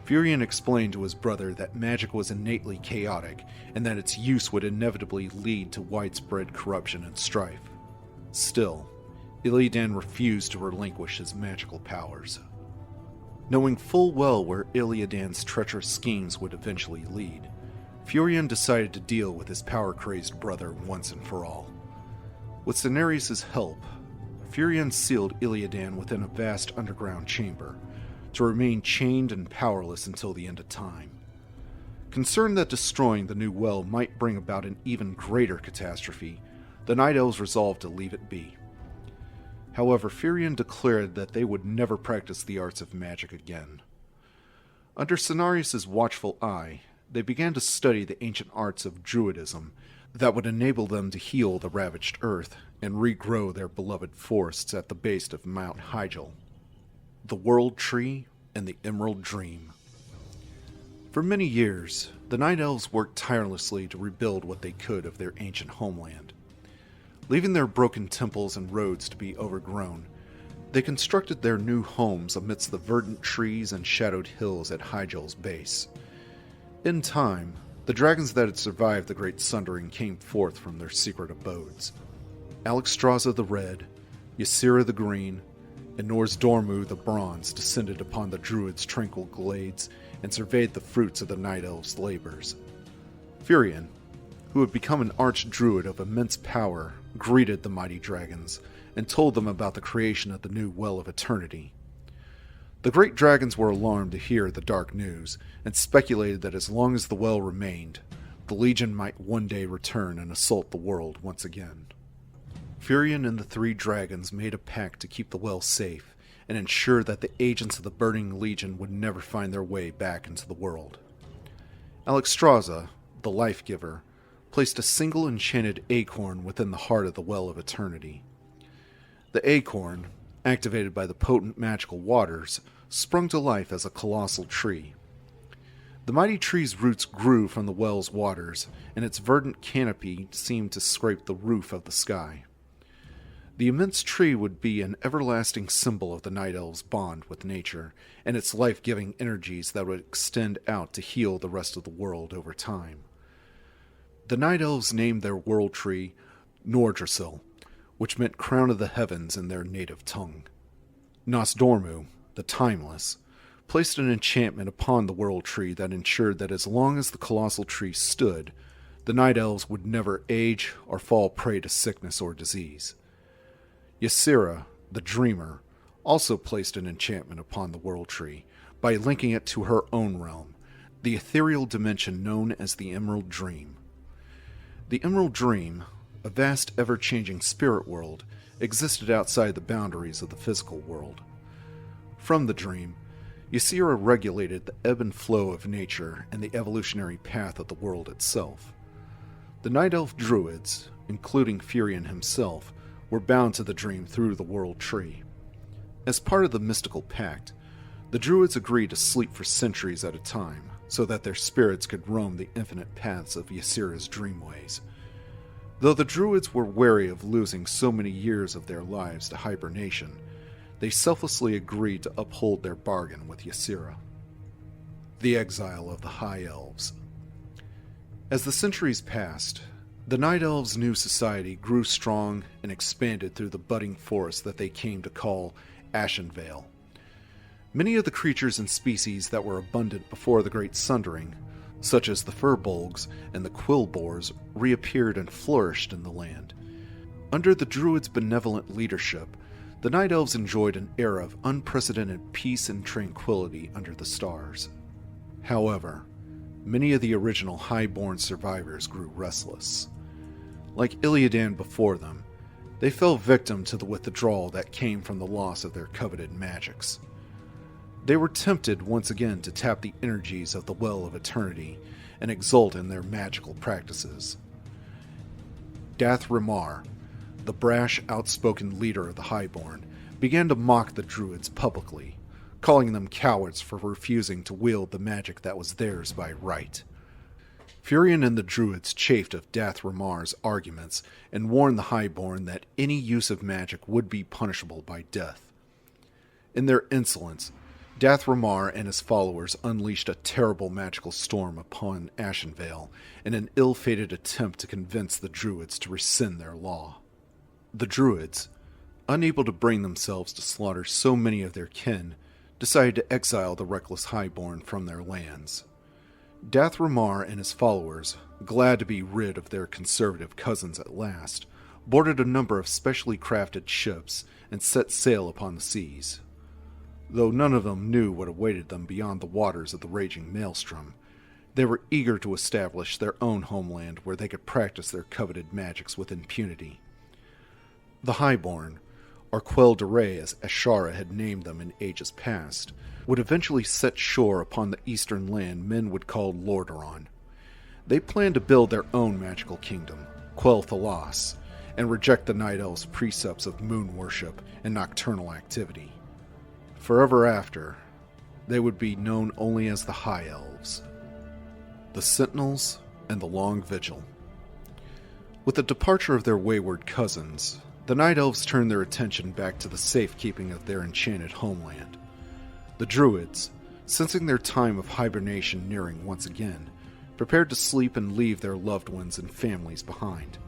Furion explained to his brother that magic was innately chaotic, and that its use would inevitably lead to widespread corruption and strife. Still, Illidan refused to relinquish his magical powers. Knowing full well where Illidan's treacherous schemes would eventually lead, Furion decided to deal with his power-crazed brother once and for all. With Cenarius' help, Furion sealed Illidan within a vast underground chamber, to remain chained and powerless until the end of time. Concerned that destroying the new well might bring about an even greater catastrophe, the Night Elves resolved to leave it be. However, Furion declared that they would never practice the arts of magic again. Under Cenarius' watchful eye, they began to study the ancient arts of Druidism that would enable them to heal the ravaged earth and regrow their beloved forests at the base of Mount Hyjal. The World Tree and the Emerald Dream. For many years, the Night Elves worked tirelessly to rebuild what they could of their ancient homeland. Leaving their broken temples and roads to be overgrown, they constructed their new homes amidst the verdant trees and shadowed hills at Hyjal's base. In time, the dragons that had survived the Great Sundering came forth from their secret abodes. Alexstrasza the Red, Ysera the Green, and Norsdormu the Bronze descended upon the Druids' tranquil glades and surveyed the fruits of the Night Elves' labors. Furion, who had become an arch-druid of immense power, greeted the mighty dragons and told them about the creation of the new Well of Eternity. The great dragons were alarmed to hear the dark news, and speculated that as long as the well remained, the Legion might one day return and assault the world once again. Furion and the three dragons made a pact to keep the well safe, and ensure that the agents of the Burning Legion would never find their way back into the world. Alexstrasza, the Life-Giver, placed a single enchanted acorn within the heart of the Well of Eternity. The acorn, activated by the potent magical waters, sprung to life as a colossal tree. The mighty tree's roots grew from the well's waters, and its verdant canopy seemed to scrape the roof of the sky. The immense tree would be an everlasting symbol of the Night Elves' bond with nature, and its life-giving energies that would extend out to heal the rest of the world over time. The Night Elves named their world tree Nordrassil, which meant Crown of the Heavens in their native tongue. Nosdormu, the Timeless, placed an enchantment upon the world tree that ensured that as long as the colossal tree stood, the Night Elves would never age or fall prey to sickness or disease. Ysera, the Dreamer, also placed an enchantment upon the world tree by linking it to her own realm, the ethereal dimension known as the Emerald Dream. The Emerald Dream, a vast ever-changing spirit world, existed outside the boundaries of the physical world. From the dream, Ysera regulated the ebb and flow of nature and the evolutionary path of the world itself. The Night Elf druids, including Furion himself, were bound to the dream through the World Tree. As part of the mystical pact, the druids agreed to sleep for centuries at a time, so that their spirits could roam the infinite paths of Ysera's dreamways. Though the druids were wary of losing so many years of their lives to hibernation, they selflessly agreed to uphold their bargain with Ysera. The exile of the High Elves. As the centuries passed, the Night Elves' new society grew strong and expanded through the budding forest that they came to call Ashenvale. Many of the creatures and species that were abundant before the Great Sundering, such as the furbolgs and the quillboars, reappeared and flourished in the land. Under the Druids' benevolent leadership, the Night Elves enjoyed an era of unprecedented peace and tranquility under the stars. However, many of the original Highborn survivors grew restless. Like Illiadan before them, they fell victim to the withdrawal that came from the loss of their coveted magics. They were tempted once again to tap the energies of the Well of Eternity and exult in their magical practices. Dath Rimar, the brash, outspoken leader of the Highborn, began to mock the Druids publicly, calling them cowards for refusing to wield the magic that was theirs by right. Furion and the Druids chafed of Dath Rimar's arguments and warned the Highborn that any use of magic would be punishable by death. In their insolence, Dath Rimar and his followers unleashed a terrible magical storm upon Ashenvale in an ill-fated attempt to convince the Druids to rescind their law. The Druids, unable to bring themselves to slaughter so many of their kin, decided to exile the reckless Highborn from their lands. Dath Rimar and his followers, glad to be rid of their conservative cousins at last, boarded a number of specially crafted ships and set sail upon the seas. Though none of them knew what awaited them beyond the waters of the raging maelstrom, they were eager to establish their own homeland where they could practice their coveted magics with impunity. The Highborn, or Quell de Rey as Ashara had named them in ages past, would eventually set shore upon the eastern land men would call Lordaeron. They planned to build their own magical kingdom, Quell Thalas, and reject the Night Elves' precepts of moon worship and nocturnal activity. Forever after, they would be known only as the High Elves. The Sentinels and the Long Vigil. With the departure of their wayward cousins, the Night Elves turned their attention back to the safekeeping of their enchanted homeland. The Druids, sensing their time of hibernation nearing once again, prepared to sleep and leave their loved ones and families behind.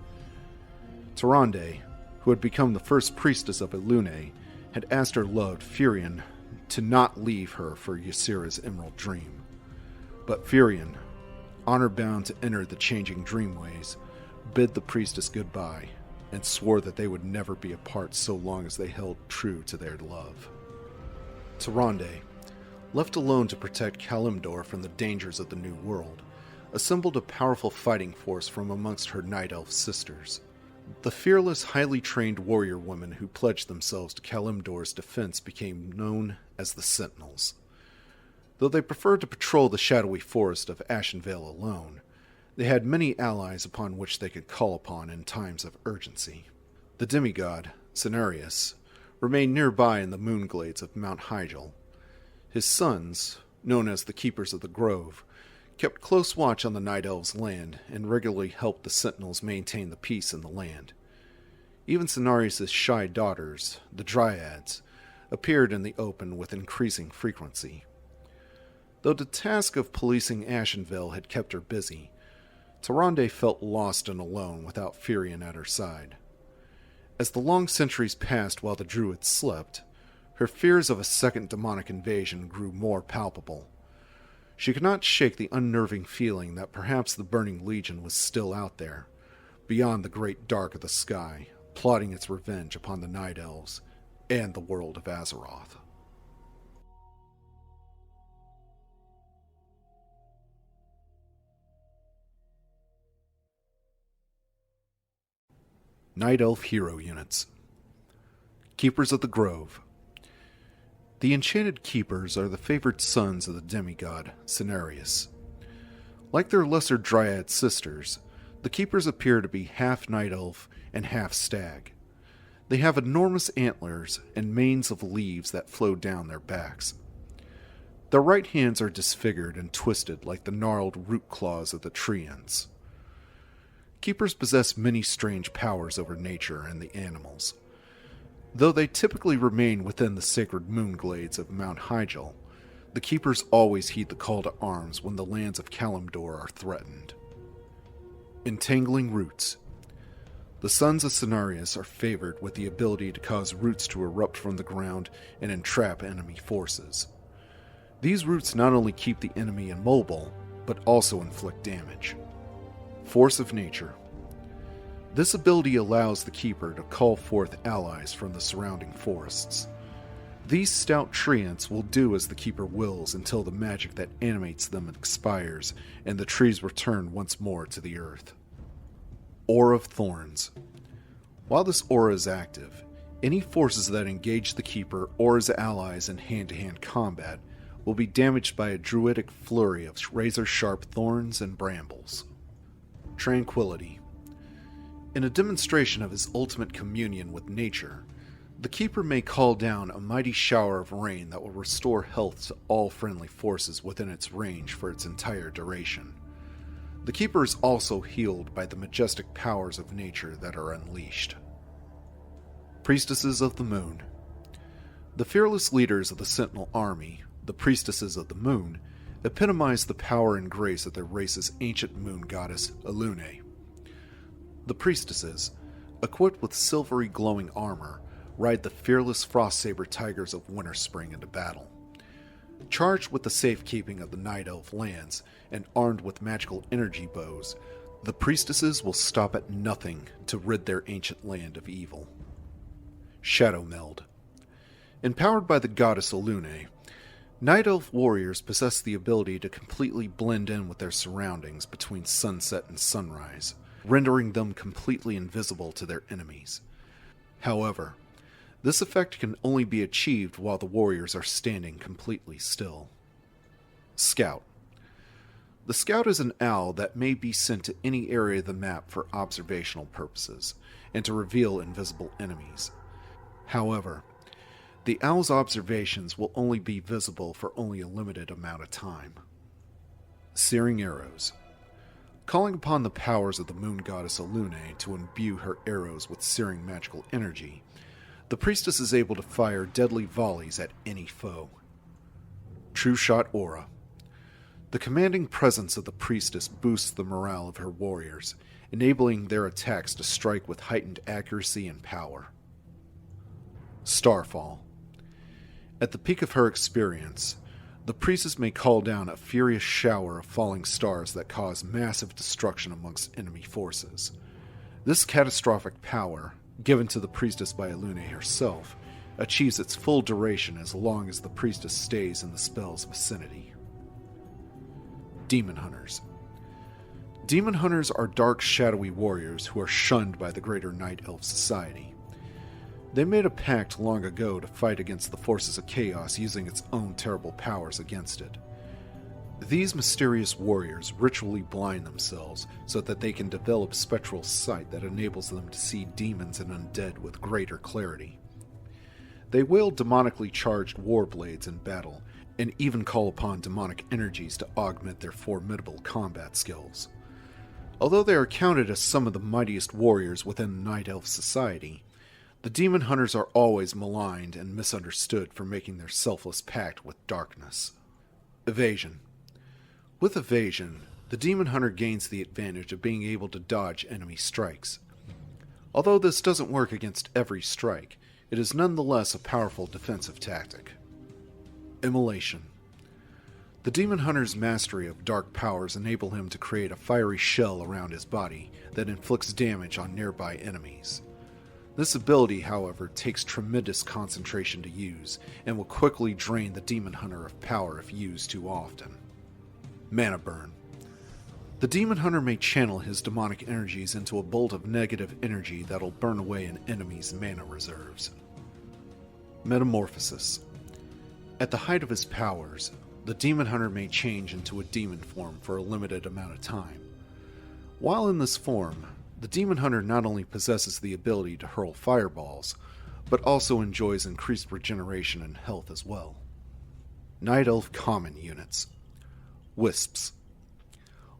Tyrande, who had become the first priestess of Elune, had asked her loved Furion to not leave her for Ysera's Emerald Dream. But Furion, honor-bound to enter the changing dreamways, bid the priestess goodbye and swore that they would never be apart so long as they held true to their love. Tyrande, left alone to protect Kalimdor from the dangers of the New World, assembled a powerful fighting force from amongst her Night Elf sisters. The fearless, highly trained warrior women who pledged themselves to Kalimdor's defense became known as the Sentinels. Though they preferred to patrol the shadowy forest of Ashenvale alone, they had many allies upon which they could call upon in times of urgency. The demigod, Cenarius, remained nearby in the moonglades of Mount Hyjal. His sons, known as the Keepers of the Grove, kept close watch on the Night Elves' land and regularly helped the Sentinels maintain the peace in the land. Even Cenarius' shy daughters, the Dryads, appeared in the open with increasing frequency. Though the task of policing Ashenvale had kept her busy, Tyrande felt lost and alone without Furion at her side. As the long centuries passed while the Druids slept, her fears of a second demonic invasion grew more palpable. She could not shake the unnerving feeling that perhaps the Burning Legion was still out there, beyond the great dark of the sky, plotting its revenge upon the Night Elves and the world of Azeroth. Night Elf Hero Units. Keepers of the Grove. The enchanted keepers are the favored sons of the demigod Cenarius. Like their lesser dryad sisters, the keepers appear to be half night elf and half stag. They have enormous antlers and manes of leaves that flow down their backs. Their right hands are disfigured and twisted like the gnarled root claws of the treants. Keepers possess many strange powers over nature and the animals. Though they typically remain within the sacred moonglades of Mount Hyjal, the keepers always heed the call to arms when the lands of Kalimdor are threatened. Entangling roots. The sons of Cenarius are favored with the ability to cause roots to erupt from the ground and entrap enemy forces. These roots not only keep the enemy immobile, but also inflict damage. Force of nature. This ability allows the keeper to call forth allies from the surrounding forests. These stout treants will do as the keeper wills until the magic that animates them expires and the trees return once more to the earth. Aura of Thorns. While this aura is active, any forces that engage the keeper or his allies in hand-to-hand combat will be damaged by a druidic flurry of razor-sharp thorns and brambles. Tranquility. In a demonstration of his ultimate communion with nature, the keeper may call down a mighty shower of rain that will restore health to all friendly forces within its range for its entire duration. The keeper is also healed by the majestic powers of nature that are unleashed. Priestesses of the Moon. The fearless leaders of the Sentinel Army, the Priestesses of the Moon, epitomize the power and grace of their race's ancient moon goddess, Elune. The Priestesses, equipped with silvery glowing armor, ride the fearless frost-saber tigers of Winterspring into battle. Charged with the safekeeping of the Night Elf lands and armed with magical energy bows, the Priestesses will stop at nothing to rid their ancient land of evil. Shadow Meld. Empowered by the goddess Elune, Night Elf warriors possess the ability to completely blend in with their surroundings between sunset and sunrise, rendering them completely invisible to their enemies. However, this effect can only be achieved while the warriors are standing completely still. Scout. The Scout is an owl that may be sent to any area of the map for observational purposes, and to reveal invisible enemies. However, the owl's observations will only be visible for only a limited amount of time. Searing Arrows. Calling upon the powers of the moon goddess Elune to imbue her arrows with searing magical energy, the priestess is able to fire deadly volleys at any foe. True Shot Aura. The commanding presence of the priestess boosts the morale of her warriors, enabling their attacks to strike with heightened accuracy and power. Starfall. At the peak of her experience, the priestess may call down a furious shower of falling stars that cause massive destruction amongst enemy forces. This catastrophic power, given to the priestess by Elune herself, achieves its full duration as long as the priestess stays in the spell's vicinity. Demon Hunters. Demon Hunters are dark, shadowy warriors who are shunned by the greater Night Elf society. They made a pact long ago to fight against the forces of chaos using its own terrible powers against it. These mysterious warriors ritually blind themselves so that they can develop spectral sight that enables them to see demons and undead with greater clarity. They wield demonically charged war blades in battle, and even call upon demonic energies to augment their formidable combat skills. Although they are counted as some of the mightiest warriors within Night Elf society, the Demon Hunters are always maligned and misunderstood for making their selfless pact with darkness. Evasion. With evasion, the Demon Hunter gains the advantage of being able to dodge enemy strikes. Although this doesn't work against every strike, it is nonetheless a powerful defensive tactic. Immolation. The Demon Hunter's mastery of dark powers enable him to create a fiery shell around his body that inflicts damage on nearby enemies. This ability, however, takes tremendous concentration to use, and will quickly drain the Demon Hunter of power if used too often. Mana Burn. The Demon Hunter may channel his demonic energies into a bolt of negative energy that'll burn away an enemy's mana reserves. Metamorphosis. At the height of his powers, the demon hunter may change into a demon form for a limited amount of time. While in this form, the demon hunter not only possesses the ability to hurl fireballs, but also enjoys increased regeneration and health as well. Night Elf Common Units. Wisps.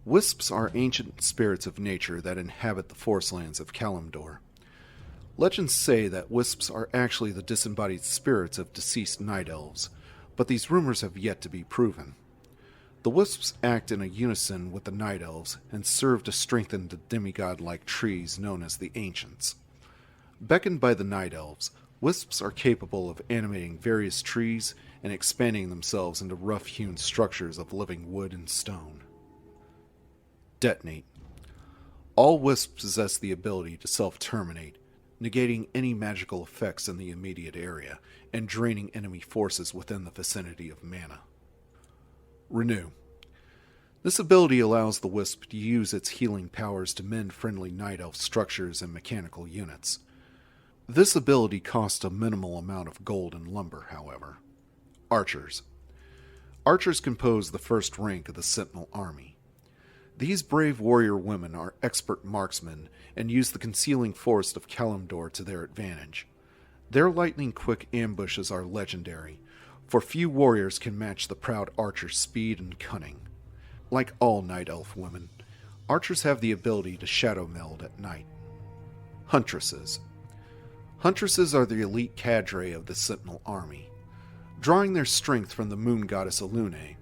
Wisps are ancient spirits of nature that inhabit the forest lands of Kalimdor. Legends say that wisps are actually the disembodied spirits of deceased night elves, but these rumors have yet to be proven. The wisps act in a unison with the night elves and serve to strengthen the demigod-like trees known as the Ancients. Beckoned by the night elves, wisps are capable of animating various trees and expanding themselves into rough-hewn structures of living wood and stone. Detonate. All wisps possess the ability to self-terminate, negating any magical effects in the immediate area, and draining enemy forces within the vicinity of mana. Renew. This ability allows the wisp to use its healing powers to mend friendly night elf structures and mechanical units. This ability costs a minimal amount of gold and lumber, however. Archers. Archers compose the first rank of the Sentinel Army. These brave warrior women are expert marksmen and use the concealing forest of Kalimdor to their advantage. Their lightning-quick ambushes are legendary, for few warriors can match the proud archer's speed and cunning. Like all night elf women, archers have the ability to shadow meld at night. Huntresses. Huntresses are the elite cadre of the Sentinel Army. Drawing their strength from the moon goddess Alune,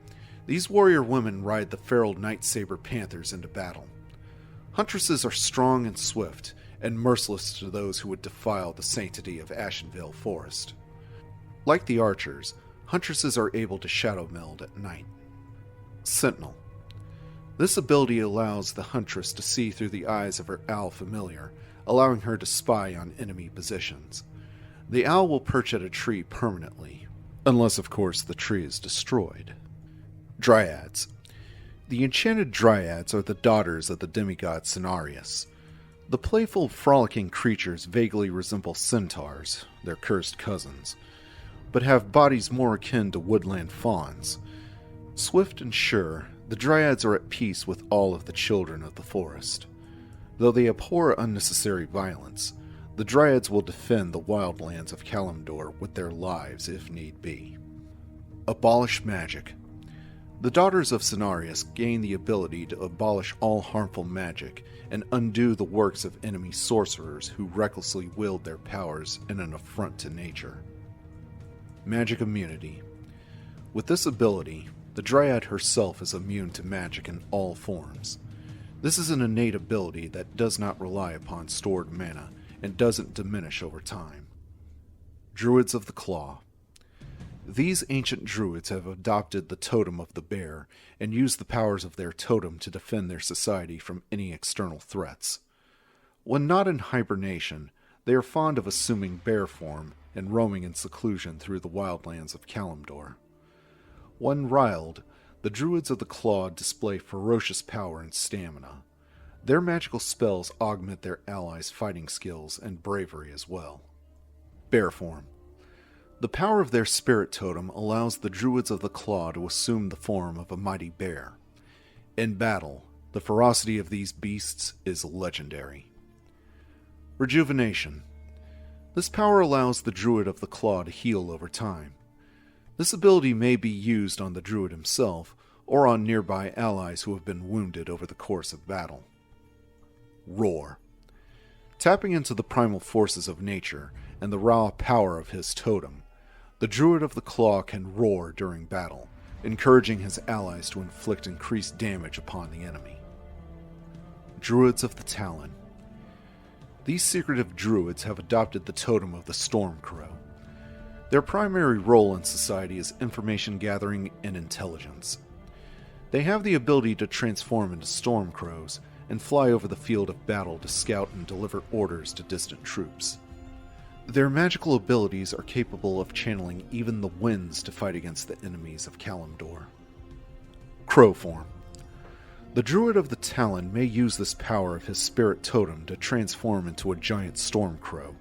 these warrior women ride the feral night saber panthers into battle. Huntresses are strong and swift, and merciless to those who would defile the sanctity of Ashenvale Forest. Like the archers, huntresses are able to shadow meld at night. Sentinel. This ability allows the huntress to see through the eyes of her owl familiar, allowing her to spy on enemy positions. The owl will perch at a tree permanently, unless of course the tree is destroyed. Dryads. The enchanted dryads are the daughters of the demigod Cenarius. The playful, frolicking creatures vaguely resemble centaurs, their cursed cousins, but have bodies more akin to woodland fauns. Swift and sure, the dryads are at peace with all of the children of the forest. Though they abhor unnecessary violence, the dryads will defend the wildlands of Kalimdor with their lives if need be. Abolish magic. The daughters of Cenarius gain the ability to abolish all harmful magic and undo the works of enemy sorcerers who recklessly wield their powers in an affront to nature. Magic immunity. With this ability, the Dryad herself is immune to magic in all forms. This is an innate ability that does not rely upon stored mana and doesn't diminish over time. Druids of the Claw. These ancient druids have adopted the totem of the bear and use the powers of their totem to defend their society from any external threats. When not in hibernation, they are fond of assuming bear form and roaming in seclusion through the wildlands of Kalimdor. When riled, the druids of the Claw display ferocious power and stamina. Their magical spells augment their allies' fighting skills and bravery as well. Bear form. The power of their spirit totem allows the druids of the Claw to assume the form of a mighty bear. In battle, the ferocity of these beasts is legendary. Rejuvenation. This power allows the druid of the Claw to heal over time. This ability may be used on the druid himself, or on nearby allies who have been wounded over the course of battle. Roar. Tapping into the primal forces of nature and the raw power of his totem, the Druid of the Claw can roar during battle, encouraging his allies to inflict increased damage upon the enemy. Druids of the Talon. These secretive druids have adopted the totem of the Stormcrow. Their primary role in society is information gathering and intelligence. They have the ability to transform into Stormcrows and fly over the field of battle to scout and deliver orders to distant troops. Their magical abilities are capable of channeling even the winds to fight against the enemies of Kalimdor. Crow form. The Druid of the Talon may use this power of his spirit totem to transform into a giant storm crow.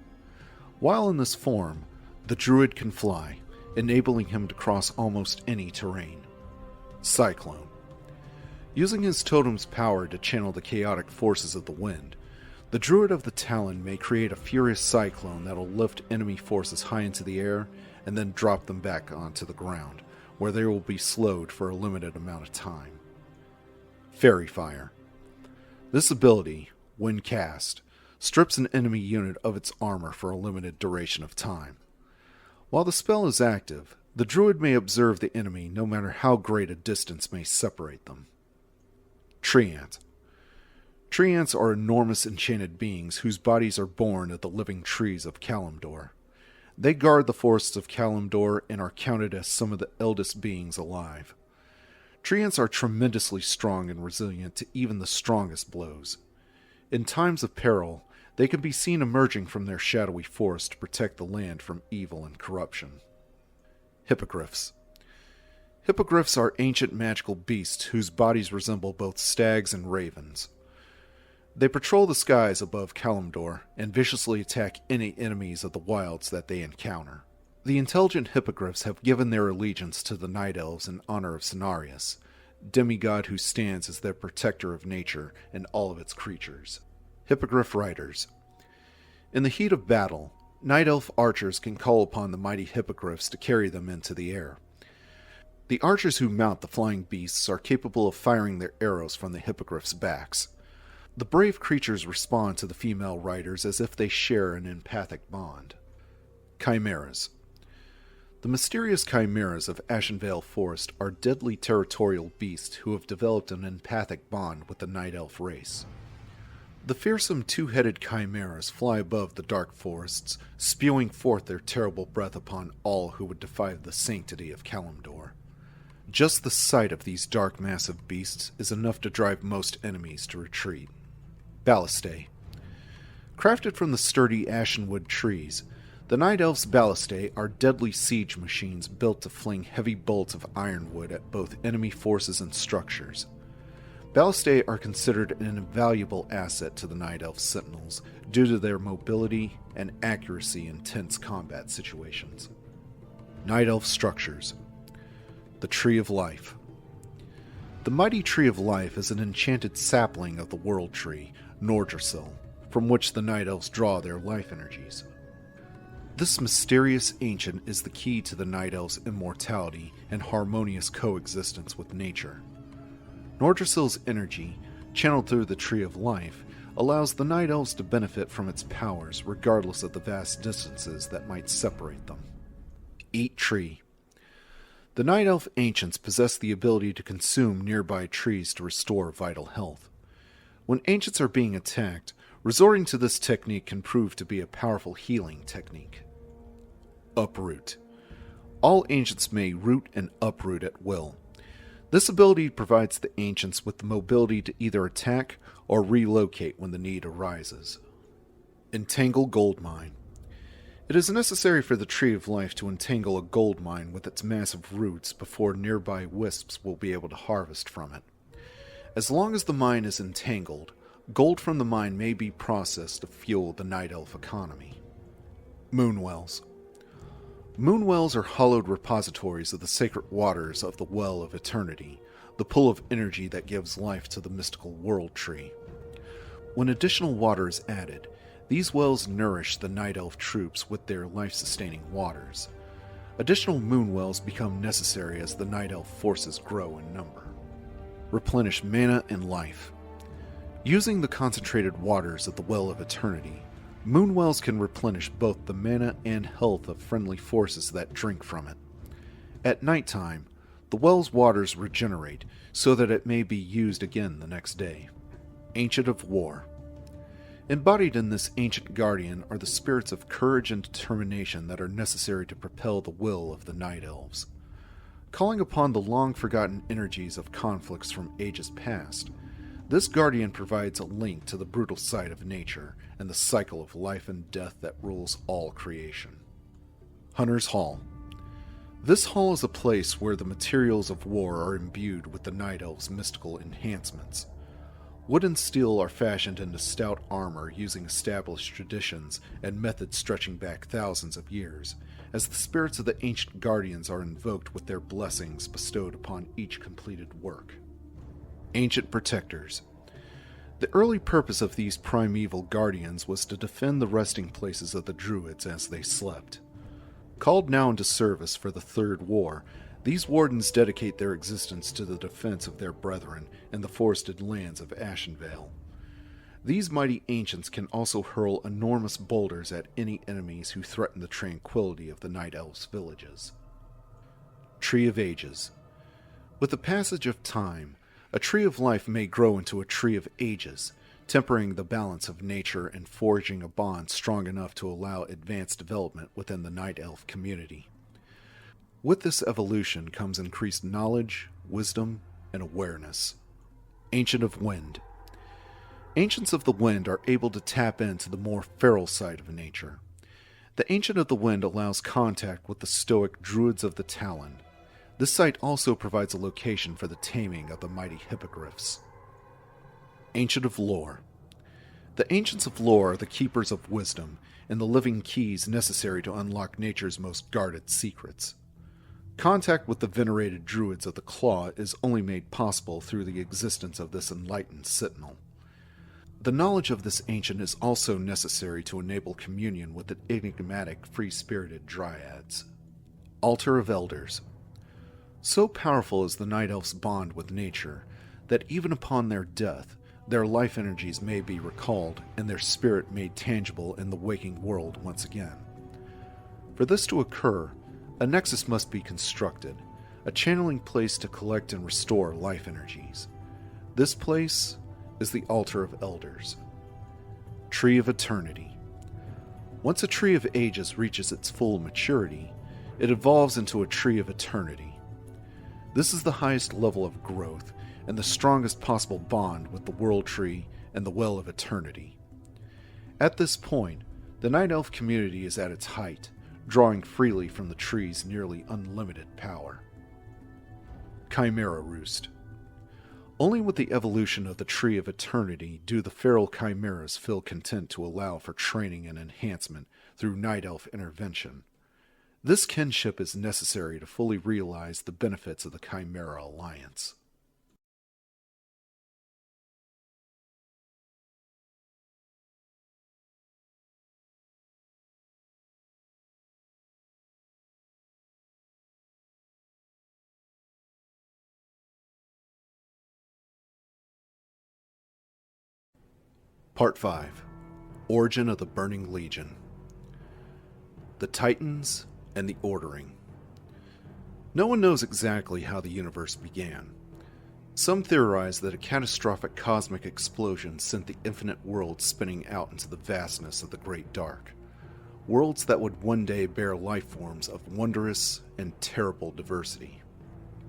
While in this form, the Druid can fly, enabling him to cross almost any terrain. Cyclone. Using his totem's power to channel the chaotic forces of the wind, the Druid of the Talon may create a furious cyclone that'll lift enemy forces high into the air and then drop them back onto the ground, where they will be slowed for a limited amount of time. Fairy Fire. This ability, when cast, strips an enemy unit of its armor for a limited duration of time. While the spell is active, the Druid may observe the enemy no matter how great a distance may separate them. Treant. Treants are enormous enchanted beings whose bodies are born of the living trees of Kalimdor. They guard the forests of Kalimdor and are counted as some of the eldest beings alive. Treants are tremendously strong and resilient to even the strongest blows. In times of peril, they can be seen emerging from their shadowy forest to protect the land from evil and corruption. Hippogriffs. Hippogriffs are ancient magical beasts whose bodies resemble both stags and ravens. They patrol the skies above Kalimdor and viciously attack any enemies of the wilds that they encounter. The intelligent hippogriffs have given their allegiance to the Night Elves in honor of Cenarius, demigod who stands as their protector of nature and all of its creatures. Hippogriff Riders. In the heat of battle, Night Elf archers can call upon the mighty hippogriffs to carry them into the air. The archers who mount the flying beasts are capable of firing their arrows from the hippogriffs' backs. The brave creatures respond to the female riders as if they share an empathic bond. Chimeras. The mysterious chimeras of Ashenvale Forest are deadly territorial beasts who have developed an empathic bond with the Night Elf race. The fearsome two-headed chimeras fly above the dark forests, spewing forth their terrible breath upon all who would defy the sanctity of Kalimdor. Just the sight of these dark, massive beasts is enough to drive most enemies to retreat. Ballistae. Crafted from the sturdy ashenwood trees, the Night Elf's ballistae are deadly siege machines built to fling heavy bolts of ironwood at both enemy forces and structures. Ballistae are considered an invaluable asset to the Night Elf Sentinels due to their mobility and accuracy in tense combat situations. Night Elf Structures. The Tree of Life. The mighty Tree of Life is an enchanted sapling of the World Tree, Nordrassil, from which the Night Elves draw their life energies. This mysterious ancient is the key to the Night Elves' immortality and harmonious coexistence with nature. Nordrassil's energy, channeled through the Tree of Life, allows the Night Elves to benefit from its powers regardless of the vast distances that might separate them. Eat Tree. The Night Elf Ancients possess the ability to consume nearby trees to restore vital health. When Ancients are being attacked, resorting to this technique can prove to be a powerful healing technique. Uproot. All Ancients may root and uproot at will. This ability provides the Ancients with the mobility to either attack or relocate when the need arises. Entangle Gold Mine. It is necessary for the Tree of Life to entangle a gold mine with its massive roots before nearby wisps will be able to harvest from it. As long as the mine is entangled, gold from the mine may be processed to fuel the Night Elf economy. Moonwells. Moonwells are hollowed repositories of the sacred waters of the Well of Eternity, the pool of energy that gives life to the mystical World Tree. When additional water is added, these wells nourish the Night Elf troops with their life-sustaining waters. Additional moonwells become necessary as the Night Elf forces grow in number. Replenish mana and life. Using the concentrated waters of the Well of Eternity, moonwells can replenish both the mana and health of friendly forces that drink from it. At nighttime, the well's waters regenerate so that it may be used again the next day. Ancient of War. Embodied in this ancient guardian are the spirits of courage and determination that are necessary to propel the will of the Night Elves. Calling upon the long-forgotten energies of conflicts from ages past, this guardian provides a link to the brutal side of nature and the cycle of life and death that rules all creation. Hunter's Hall. This hall is a place where the materials of war are imbued with the Night Elves' mystical enhancements. Wood and steel are fashioned into stout armor using established traditions and methods stretching back thousands of years, as the spirits of the ancient guardians are invoked with their blessings bestowed upon each completed work. Ancient Protectors. The early purpose of these primeval guardians was to defend the resting places of the druids as they slept. Called now into service for the Third War, these wardens dedicate their existence to the defense of their brethren in the forested lands of Ashenvale. These mighty ancients can also hurl enormous boulders at any enemies who threaten the tranquility of the Night Elves' villages. Tree of Ages. With the passage of time, a tree of life may grow into a tree of ages, tempering the balance of nature and forging a bond strong enough to allow advanced development within the Night Elf community. With this evolution comes increased knowledge, wisdom, and awareness. Ancient of Wind. Ancients of the Wind are able to tap into the more feral side of nature. The Ancient of the Wind allows contact with the stoic Druids of the Talon. This site also provides a location for the taming of the mighty hippogriffs. Ancient of Lore. The Ancients of Lore are the keepers of wisdom and the living keys necessary to unlock nature's most guarded secrets. Contact with the venerated Druids of the Claw is only made possible through the existence of this enlightened sentinel. The knowledge of this ancient is also necessary to enable communion with the enigmatic, free-spirited dryads. Altar of Elders. So powerful is the Night Elf's bond with nature that even upon their death, their life energies may be recalled and their spirit made tangible in the waking world once again. For this to occur, a nexus must be constructed, a channeling place to collect and restore life energies. This place is the Altar of Elders. Tree of Eternity. Once a Tree of Ages reaches its full maturity, it evolves into a Tree of Eternity. This is the highest level of growth and the strongest possible bond with the World Tree and the Well of Eternity. At this point, the Night Elf community is at its height, drawing freely from the tree's nearly unlimited power. Chimera Roost. Only with the evolution of the Tree of Eternity do the feral chimeras feel content to allow for training and enhancement through Night Elf intervention. This kinship is necessary to fully realize the benefits of the Chimera Alliance. Part 5. Origin of the Burning Legion. The Titans and the Ordering. No one knows exactly how the universe began. Some theorize that a catastrophic cosmic explosion sent the infinite worlds spinning out into the vastness of the Great Dark. Worlds that would one day bear life forms of wondrous and terrible diversity.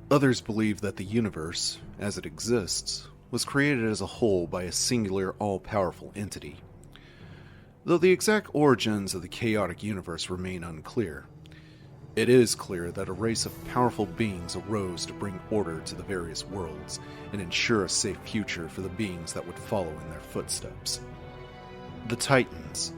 Others believe that the universe, as it exists, was created as a whole by a singular, all-powerful entity. Though the exact origins of the chaotic universe remain unclear, it is clear that a race of powerful beings arose to bring order to the various worlds and ensure a safe future for the beings that would follow in their footsteps. The Titans,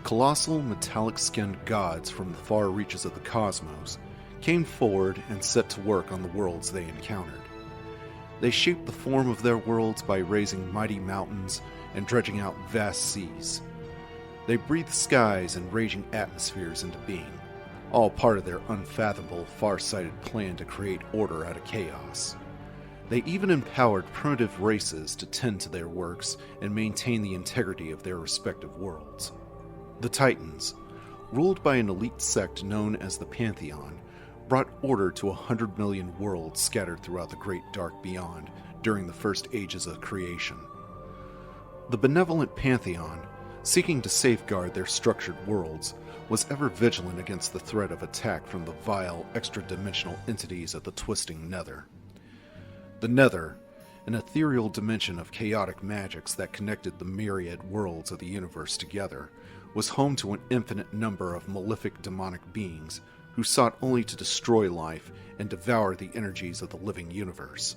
colossal metallic-skinned gods from the far reaches of the cosmos, came forward and set to work on the worlds they encountered. They shaped the form of their worlds by raising mighty mountains and dredging out vast seas. They breathed skies and raging atmospheres into being, all part of their unfathomable, far-sighted plan to create order out of chaos. They even empowered primitive races to tend to their works and maintain the integrity of their respective worlds. The Titans, ruled by an elite sect known as the Pantheon, brought order to 100 million worlds scattered throughout the great dark beyond during the first ages of creation. The benevolent Pantheon, seeking to safeguard their structured worlds, was ever vigilant against the threat of attack from the vile, extra-dimensional entities of the twisting Nether. The Nether, an ethereal dimension of chaotic magics that connected the myriad worlds of the universe together, was home to an infinite number of malefic demonic beings who sought only to destroy life and devour the energies of the living universe.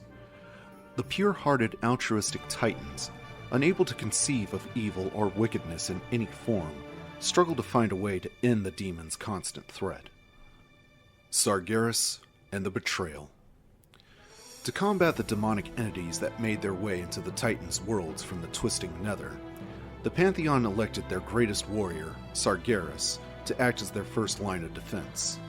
The pure-hearted altruistic Titans, unable to conceive of evil or wickedness in any form, struggled to find a way to end the demon's constant threat. Sargeras and the Betrayal. To combat the demonic entities that made their way into the Titans' worlds from the twisting nether, the Pantheon elected their greatest warrior, Sargeras, to act as their first line of defense.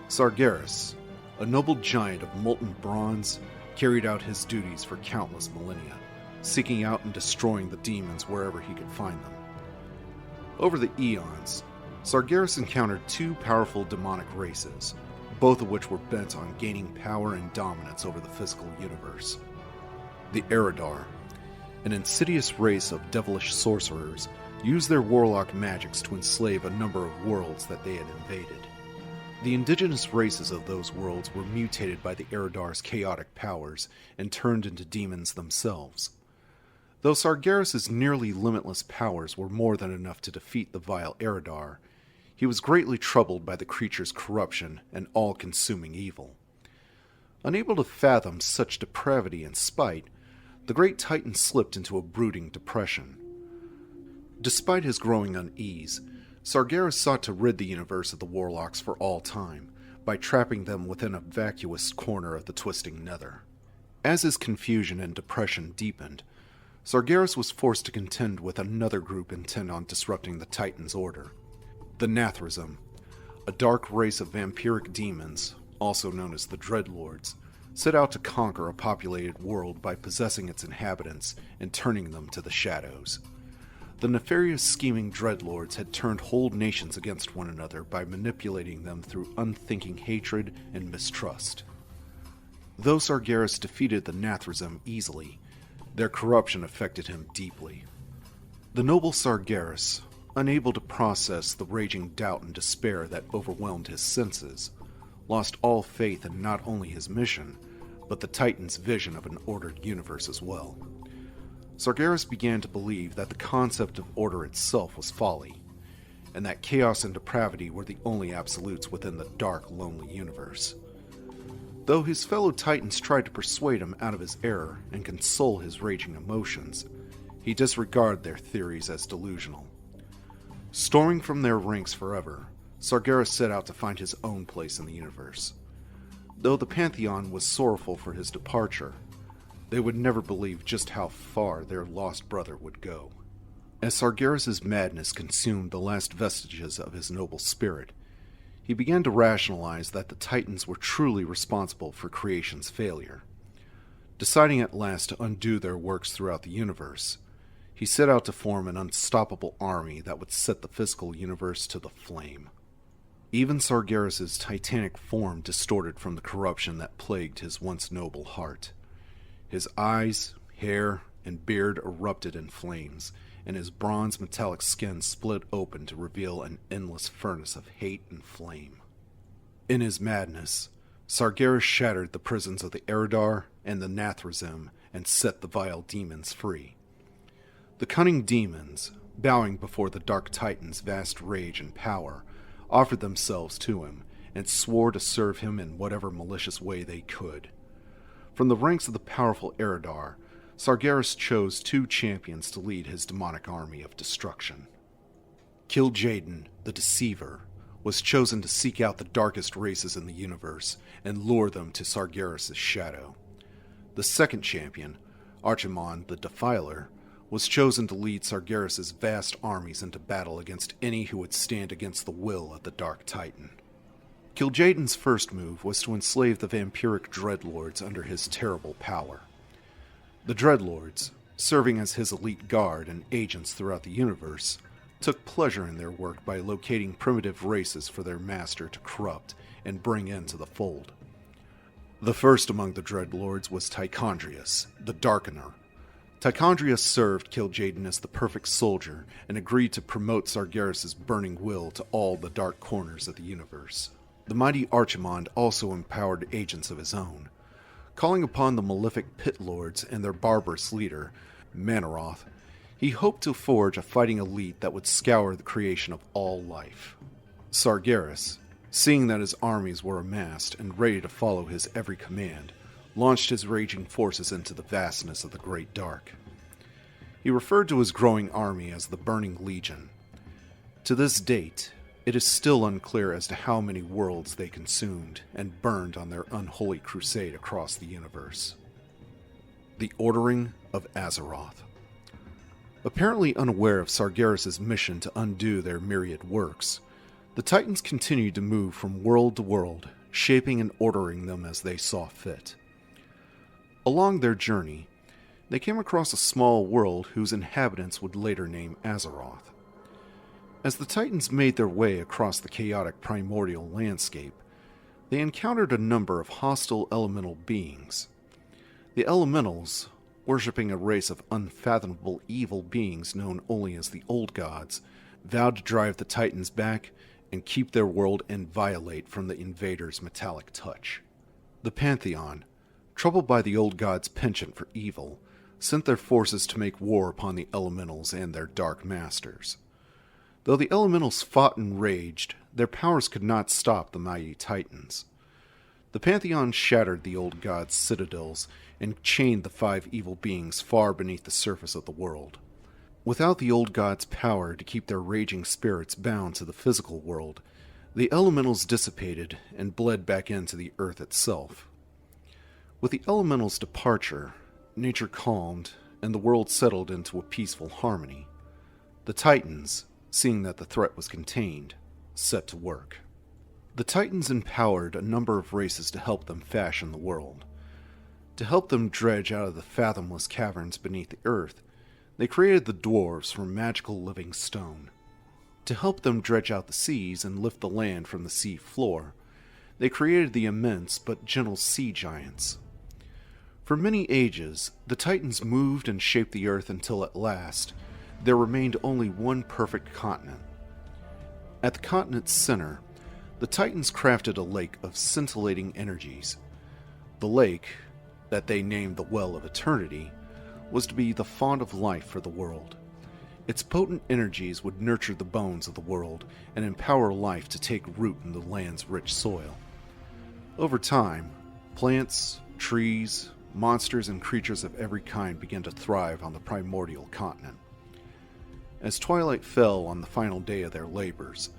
Sargeras, a noble giant of molten bronze, carried out his duties for countless millennia, seeking out and destroying the demons wherever he could find them. Over the eons, Sargeras encountered two powerful demonic races, both of which were bent on gaining power and dominance over the physical universe. The Eridar, an insidious race of devilish sorcerers, used their warlock magics to enslave a number of worlds that they had invaded. The indigenous races of those worlds were mutated by the Eridar's chaotic powers and turned into demons themselves. Though Sargeras' nearly limitless powers were more than enough to defeat the vile Eridar, he was greatly troubled by the creature's corruption and all-consuming evil. Unable to fathom such depravity and spite, the great titan slipped into a brooding depression. Despite his growing unease, Sargeras sought to rid the universe of the warlocks for all time by trapping them within a vacuous corner of the twisting nether. As his confusion and depression deepened, Sargeras was forced to contend with another group intent on disrupting the Titan's order. The Nathrazim, a dark race of vampiric demons, also known as the Dreadlords, set out to conquer a populated world by possessing its inhabitants and turning them to the shadows. The nefarious scheming Dreadlords had turned whole nations against one another by manipulating them through unthinking hatred and mistrust. Though Sargeras defeated the Nathrazim easily, their corruption affected him deeply. The noble Sargeras, unable to process the raging doubt and despair that overwhelmed his senses, lost all faith in not only his mission, but the Titan's vision of an ordered universe as well. Sargeras began to believe that the concept of order itself was folly, and that chaos and depravity were the only absolutes within the dark, lonely universe. Though his fellow Titans tried to persuade him out of his error and console his raging emotions, he disregarded their theories as delusional. Storming from their ranks forever, Sargeras set out to find his own place in the universe. Though the Pantheon was sorrowful for his departure, they would never believe just how far their lost brother would go. As Sargeras' madness consumed the last vestiges of his noble spirit, he began to rationalize that the Titans were truly responsible for creation's failure. Deciding at last to undo their works throughout the universe, he set out to form an unstoppable army that would set the physical universe to the flame. Even Sargeras' titanic form distorted from the corruption that plagued his once noble heart. His eyes, hair, and beard erupted in flames, and his bronze metallic skin split open to reveal an endless furnace of hate and flame. In his madness, Sargeras shattered the prisons of the Eridar and the Nathrazim and set the vile demons free. The cunning demons, bowing before the Dark Titan's vast rage and power, offered themselves to him and swore to serve him in whatever malicious way they could. From the ranks of the powerful Eridar, Sargeras chose two champions to lead his demonic army of destruction. Kil'jaeden, the Deceiver, was chosen to seek out the darkest races in the universe and lure them to Sargeras' shadow. The second champion, Archimonde, the Defiler, was chosen to lead Sargeras' vast armies into battle against any who would stand against the will of the Dark Titan. Kil'jaeden's first move was to enslave the vampiric Dreadlords under his terrible power. The Dreadlords, serving as his elite guard and agents throughout the universe, took pleasure in their work by locating primitive races for their master to corrupt and bring into the fold. The first among the Dreadlords was Tichondrius, the Darkener. Tichondrius served Kil'jaeden as the perfect soldier and agreed to promote Sargeras' burning will to all the dark corners of the universe. The mighty Archimonde also empowered agents of his own. Calling upon the malefic Pit Lords and their barbarous leader, Manaroth, he hoped to forge a fighting elite that would scour the creation of all life. Sargeras, seeing that his armies were amassed and ready to follow his every command, launched his raging forces into the vastness of the Great Dark. He referred to his growing army as the Burning Legion. To this date, it is still unclear as to how many worlds they consumed and burned on their unholy crusade across the universe. The Ordering of Azeroth. Apparently unaware of Sargeras' mission to undo their myriad works, the Titans continued to move from world to world, shaping and ordering them as they saw fit. Along their journey, they came across a small world whose inhabitants would later name Azeroth. As the Titans made their way across the chaotic primordial landscape, they encountered a number of hostile elemental beings. The elementals, worshipping a race of unfathomable evil beings known only as the Old Gods, vowed to drive the Titans back and keep their world inviolate from the invaders' metallic touch. The Pantheon, troubled by the Old Gods' penchant for evil, sent their forces to make war upon the elementals and their dark masters. Though the elementals fought and raged, their powers could not stop the mighty Titans. The Pantheon shattered the Old Gods' citadels and chained the 5 evil beings far beneath the surface of the world. Without the Old Gods' power to keep their raging spirits bound to the physical world, the elementals dissipated and bled back into the earth itself. With the elementals' departure, nature calmed and the world settled into a peaceful harmony. The Titans, seeing that the threat was contained, set to work. The Titans empowered a number of races to help them fashion the world. To help them dredge out of the fathomless caverns beneath the earth, they created the dwarves from magical living stone. To help them dredge out the seas and lift the land from the sea floor, they created the immense but gentle sea giants. For many ages, the Titans moved and shaped the earth until at last, there remained only one perfect continent. At the continent's center, the Titans crafted a lake of scintillating energies. The lake, that they named the Well of Eternity, was to be the font of life for the world. Its potent energies would nurture the bones of the world and empower life to take root in the land's rich soil. Over time, plants, trees, monsters, and creatures of every kind began to thrive on the primordial continent. As twilight fell on the final day of their labors,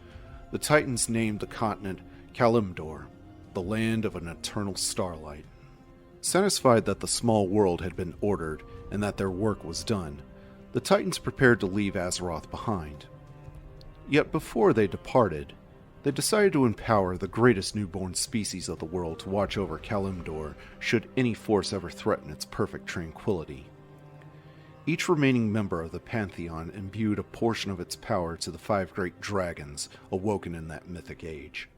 the Titans named the continent Kalimdor, the land of an eternal starlight. Satisfied that the small world had been ordered and that their work was done, the Titans prepared to leave Azeroth behind. Yet before they departed, they decided to empower the greatest newborn species of the world to watch over Kalimdor should any force ever threaten its perfect tranquility. Each remaining member of the Pantheon imbued a portion of its power to the 5 great dragons awoken in that mythic age.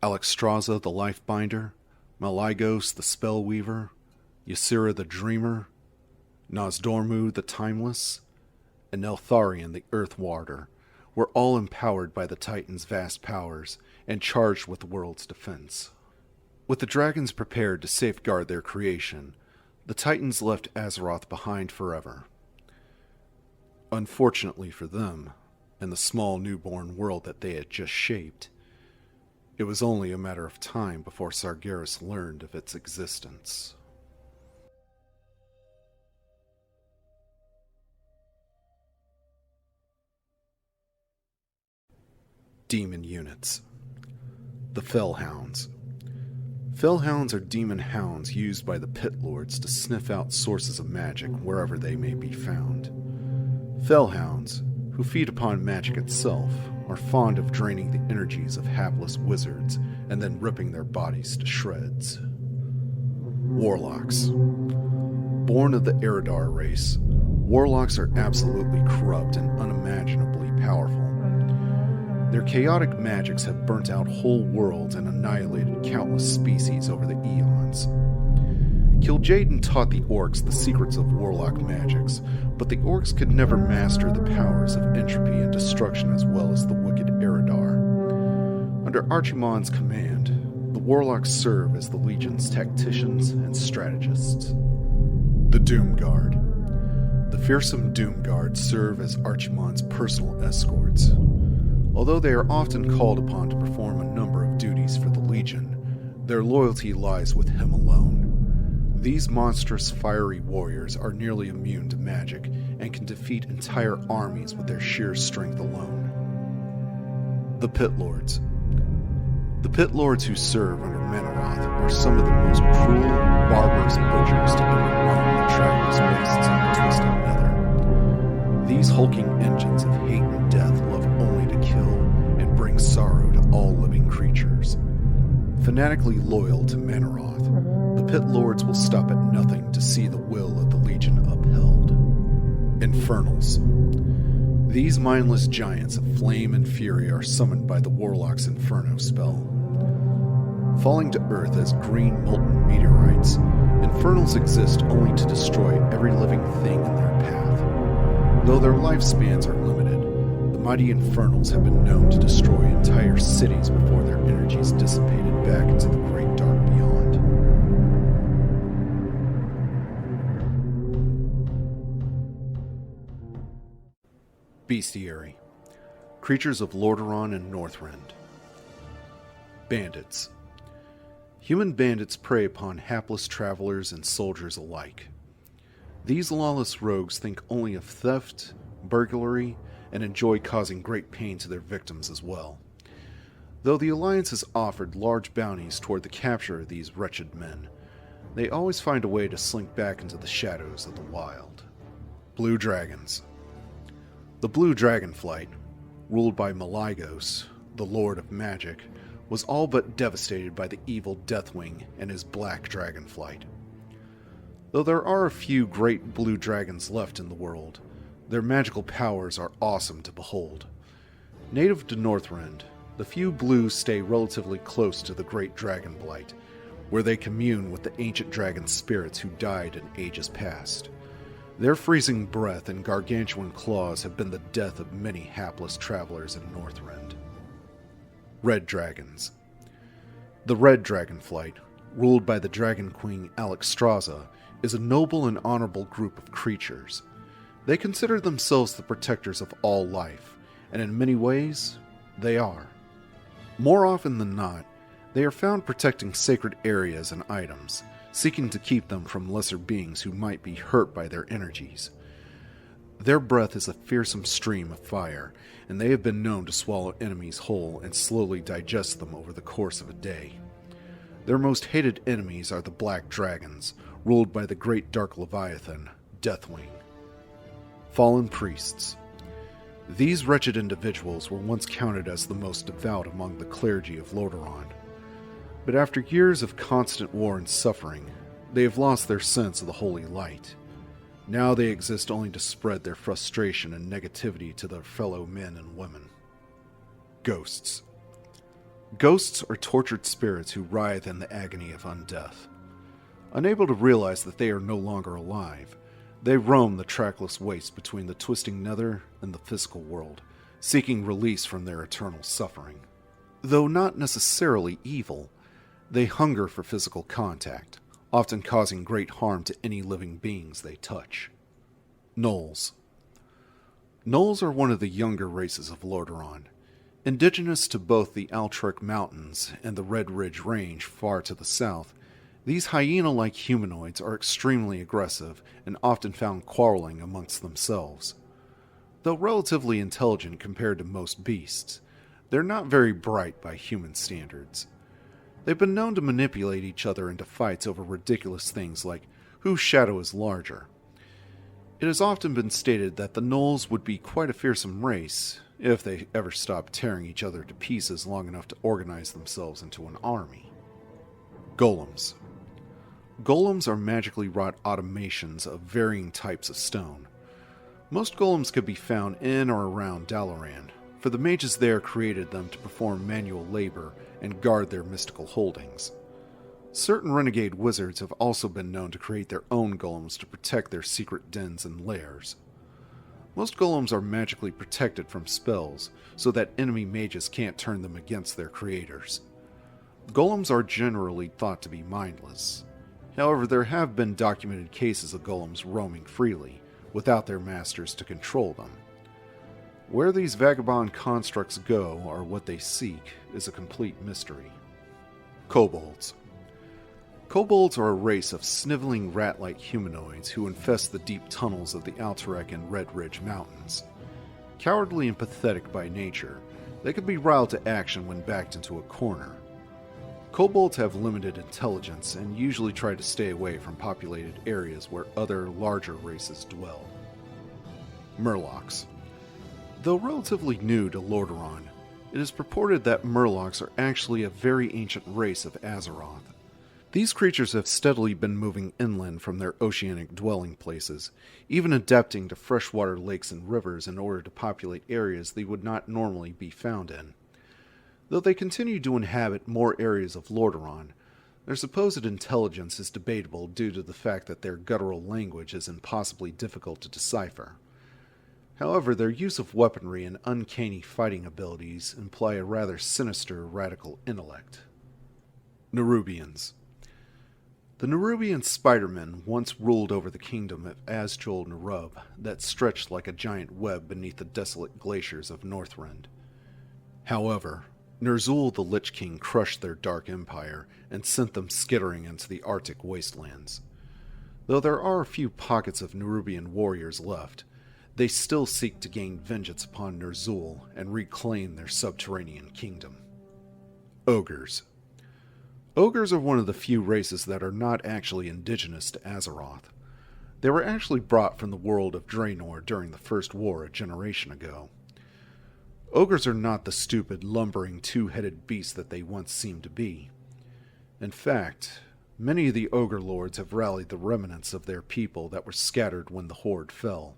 Alexstrasza the Lifebinder, Malygos the Spellweaver, Ysera the Dreamer, Nozdormu the Timeless, and Neltharion the Earthwarder were all empowered by the Titans' vast powers and charged with the world's defense. With the dragons prepared to safeguard their creation, the Titans left Azeroth behind forever. Unfortunately for them, and the small newborn world that they had just shaped, it was only a matter of time before Sargeras learned of its existence. Demon units. The Fellhounds. Fellhounds are demon hounds used by the Pit Lords to sniff out sources of magic wherever they may be found. Fellhounds, who feed upon magic itself, are fond of draining the energies of hapless wizards and then ripping their bodies to shreds. Warlocks. Born of the Eridar race, warlocks are absolutely corrupt and unimaginably powerful. Their chaotic magics have burnt out whole worlds and annihilated countless species over the eons. Kil'jaeden taught the orcs the secrets of warlock magics, but the orcs could never master the powers of entropy and destruction as well as the wicked Eridar. Under Archimonde's command, the warlocks serve as the Legion's tacticians and strategists. The Doomguard. The fearsome Doomguard serve as Archimonde's personal escorts. Although they are often called upon to perform a number of duties for the Legion, their loyalty lies with him alone. These monstrous fiery warriors are nearly immune to magic and can defeat entire armies with their sheer strength alone. The Pit Lords. The Pit Lords who serve under Manaroth are some of the most cruel, barbarous butchers to ever roam the travelers' wastes on the twisted nether. These hulking engines of hate and death love only to kill and bring sorrow to all living creatures. Fanatically loyal to Manaroth, the Pit Lords will stop at nothing to see the will of the Legion upheld. Infernals. These mindless giants of flame and fury are summoned by the Warlock's Inferno spell. Falling to Earth as green molten meteorites, Infernals exist only to destroy every living thing in their path. Though their lifespans are limited, the mighty Infernals have been known to destroy entire cities before their energies dissipated back into the great dark beyond. Bestiary. Creatures of Lordaeron and Northrend. Bandits. Human bandits prey upon hapless travelers and soldiers alike. These lawless rogues think only of theft, burglary, and enjoy causing great pain to their victims as well. Though the Alliance has offered large bounties toward the capture of these wretched men, they always find a way to slink back into the shadows of the wild. Blue Dragons. The Blue Dragonflight, ruled by Malygos, the Lord of Magic, was all but devastated by the evil Deathwing and his Black Dragonflight. Though there are a few great blue dragons left in the world, their magical powers are awesome to behold. Native to Northrend, the few blues stay relatively close to the great Dragonblight, where they commune with the ancient dragon spirits who died in ages past. Their freezing breath and gargantuan claws have been the death of many hapless travelers in Northrend. Red Dragons. The Red Dragonflight, ruled by the Dragon Queen Alexstrasza, is a noble and honorable group of creatures. They consider themselves the protectors of all life, and in many ways, they are. More often than not, they are found protecting sacred areas and items, seeking to keep them from lesser beings who might be hurt by their energies. Their breath is a fearsome stream of fire, and they have been known to swallow enemies whole and slowly digest them over the course of a day. Their most hated enemies are the Black Dragons, ruled by the great Dark Leviathan, Deathwing. Fallen Priests. These wretched individuals were once counted as the most devout among the clergy of Lordaeron. But after years of constant war and suffering, they have lost their sense of the holy light. Now they exist only to spread their frustration and negativity to their fellow men and women. Ghosts. Ghosts are tortured spirits who writhe in the agony of undeath. Unable to realize that they are no longer alive, they roam the trackless waste between the twisting nether and the physical world, seeking release from their eternal suffering. Though not necessarily evil, they hunger for physical contact, often causing great harm to any living beings they touch. Gnolls. Gnolls are one of the younger races of Lordaeron. Indigenous to both the Altrek Mountains and the Red Ridge Range far to the south, these hyena-like humanoids are extremely aggressive and often found quarreling amongst themselves. Though relatively intelligent compared to most beasts, they're not very bright by human standards. They've been known to manipulate each other into fights over ridiculous things like whose shadow is larger. It has often been stated that the Gnolls would be quite a fearsome race if they ever stopped tearing each other to pieces long enough to organize themselves into an army. Golems. Golems are magically wrought automations of varying types of stone. Most golems could be found in or around Dalaran, for the mages there created them to perform manual labor and guard their mystical holdings. Certain renegade wizards have also been known to create their own golems to protect their secret dens and lairs. Most golems are magically protected from spells, so that enemy mages can't turn them against their creators. Golems are generally thought to be mindless. However, there have been documented cases of golems roaming freely, without their masters to control them. Where these vagabond constructs go or what they seek is a complete mystery. Kobolds. Kobolds are a race of sniveling rat-like humanoids who infest the deep tunnels of the Alterac and Red Ridge Mountains. Cowardly and pathetic by nature, they can be riled to action when backed into a corner. Kobolds have limited intelligence and usually try to stay away from populated areas where other, larger races dwell. Murlocs. Though relatively new to Lordaeron, it is purported that Murlocs are actually a very ancient race of Azeroth. These creatures have steadily been moving inland from their oceanic dwelling places, even adapting to freshwater lakes and rivers in order to populate areas they would not normally be found in. Though they continue to inhabit more areas of Lordaeron, their supposed intelligence is debatable due to the fact that their guttural language is impossibly difficult to decipher. However, their use of weaponry and uncanny fighting abilities imply a rather sinister, radical intellect. Nerubians. The Nerubian Spider-Men once ruled over the kingdom of Azjol Nerub that stretched like a giant web beneath the desolate glaciers of Northrend. However, Ner'zhul the Lich King crushed their dark empire and sent them skittering into the Arctic wastelands. Though there are a few pockets of Nerubian warriors left, they still seek to gain vengeance upon Ner'zhul and reclaim their subterranean kingdom. Ogres. Ogres are one of the few races that are not actually indigenous to Azeroth. They were actually brought from the world of Draenor during the First War a generation ago. Ogres are not the stupid, lumbering, two-headed beasts that they once seemed to be. In fact, many of the Ogre Lords have rallied the remnants of their people that were scattered when the Horde fell.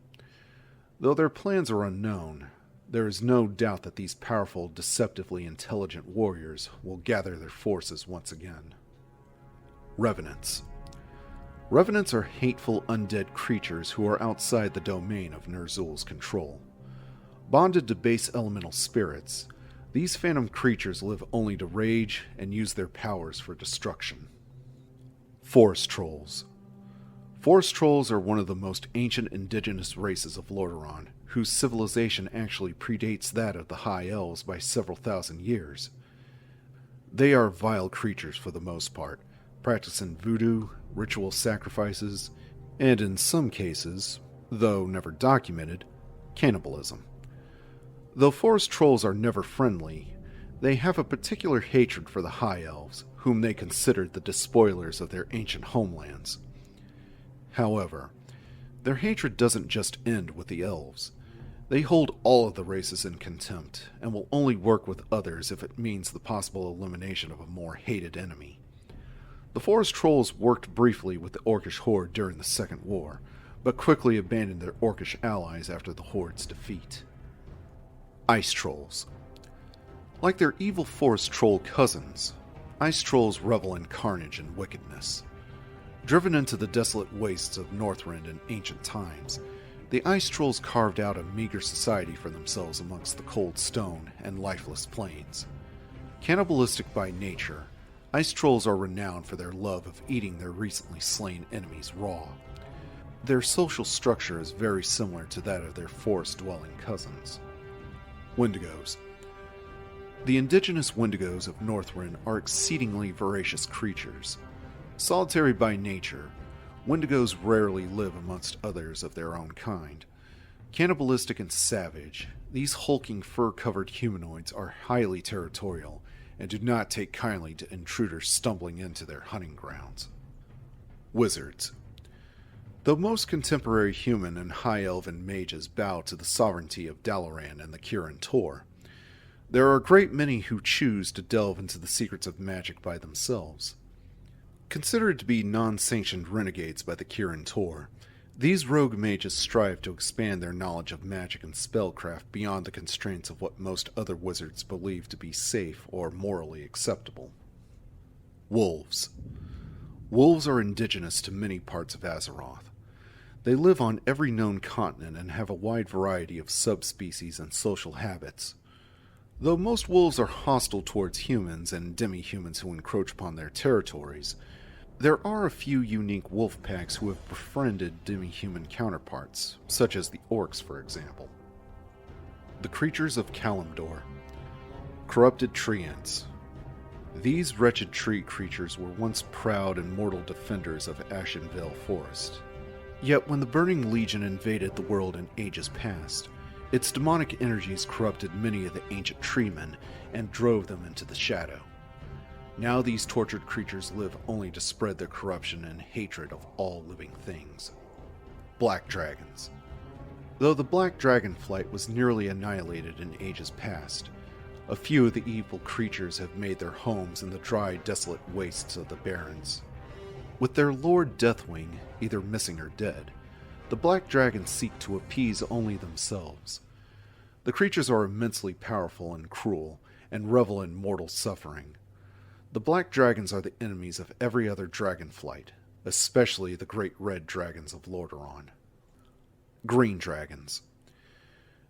Though their plans are unknown, there is no doubt that these powerful, deceptively intelligent warriors will gather their forces once again. Revenants. Revenants are hateful, undead creatures who are outside the domain of Ner'zhul's control. Bonded to base elemental spirits, these phantom creatures live only to rage and use their powers for destruction. Forest Trolls. Forest Trolls are one of the most ancient indigenous races of Lordaeron, whose civilization actually predates that of the High Elves by several thousand years. They are vile creatures for the most part, practicing voodoo, ritual sacrifices, and in some cases, though never documented, cannibalism. Though forest trolls are never friendly, they have a particular hatred for the High Elves, whom they considered the despoilers of their ancient homelands. However, their hatred doesn't just end with the elves. They hold all of the races in contempt, and will only work with others if it means the possible elimination of a more hated enemy. The forest trolls worked briefly with the Orcish Horde during the Second War, but quickly abandoned their Orcish allies after the Horde's defeat. Ice Trolls. Like their evil forest troll cousins, Ice Trolls revel in carnage and wickedness. Driven into the desolate wastes of Northrend in ancient times, the Ice Trolls carved out a meager society for themselves amongst the cold stone and lifeless plains. Cannibalistic by nature, Ice Trolls are renowned for their love of eating their recently slain enemies raw. Their social structure is very similar to that of their forest-dwelling cousins. Wendigos. The indigenous Wendigos of Northrend are exceedingly voracious creatures. Solitary by nature, Wendigos rarely live amongst others of their own kind. Cannibalistic and savage, these hulking fur-covered humanoids are highly territorial and do not take kindly to intruders stumbling into their hunting grounds. Wizards. Though most contemporary human and high elven mages bow to the sovereignty of Dalaran and the Kirin Tor, there are a great many who choose to delve into the secrets of magic by themselves. Considered to be non-sanctioned renegades by the Kirin Tor, these rogue mages strive to expand their knowledge of magic and spellcraft beyond the constraints of what most other wizards believe to be safe or morally acceptable. Wolves. Wolves are indigenous to many parts of Azeroth. They live on every known continent and have a wide variety of subspecies and social habits. Though most wolves are hostile towards humans and demi-humans who encroach upon their territories, there are a few unique wolf packs who have befriended demi-human counterparts, such as the orcs, for example. The creatures of Kalimdor. Corrupted treants. These wretched tree creatures were once proud and mortal defenders of Ashenvale Forest. Yet when the Burning Legion invaded the world in ages past, its demonic energies corrupted many of the ancient treemen and drove them into the shadow. Now these tortured creatures live only to spread their corruption and hatred of all living things. Black Dragons. Though the Black Dragon flight was nearly annihilated in ages past, a few of the evil creatures have made their homes in the dry, desolate wastes of the Barrens. With their lord Deathwing either missing or dead, the Black Dragons seek to appease only themselves. The creatures are immensely powerful and cruel, and revel in mortal suffering. The Black Dragons are the enemies of every other dragonflight, especially the great red dragons of Lordaeron. Green Dragons.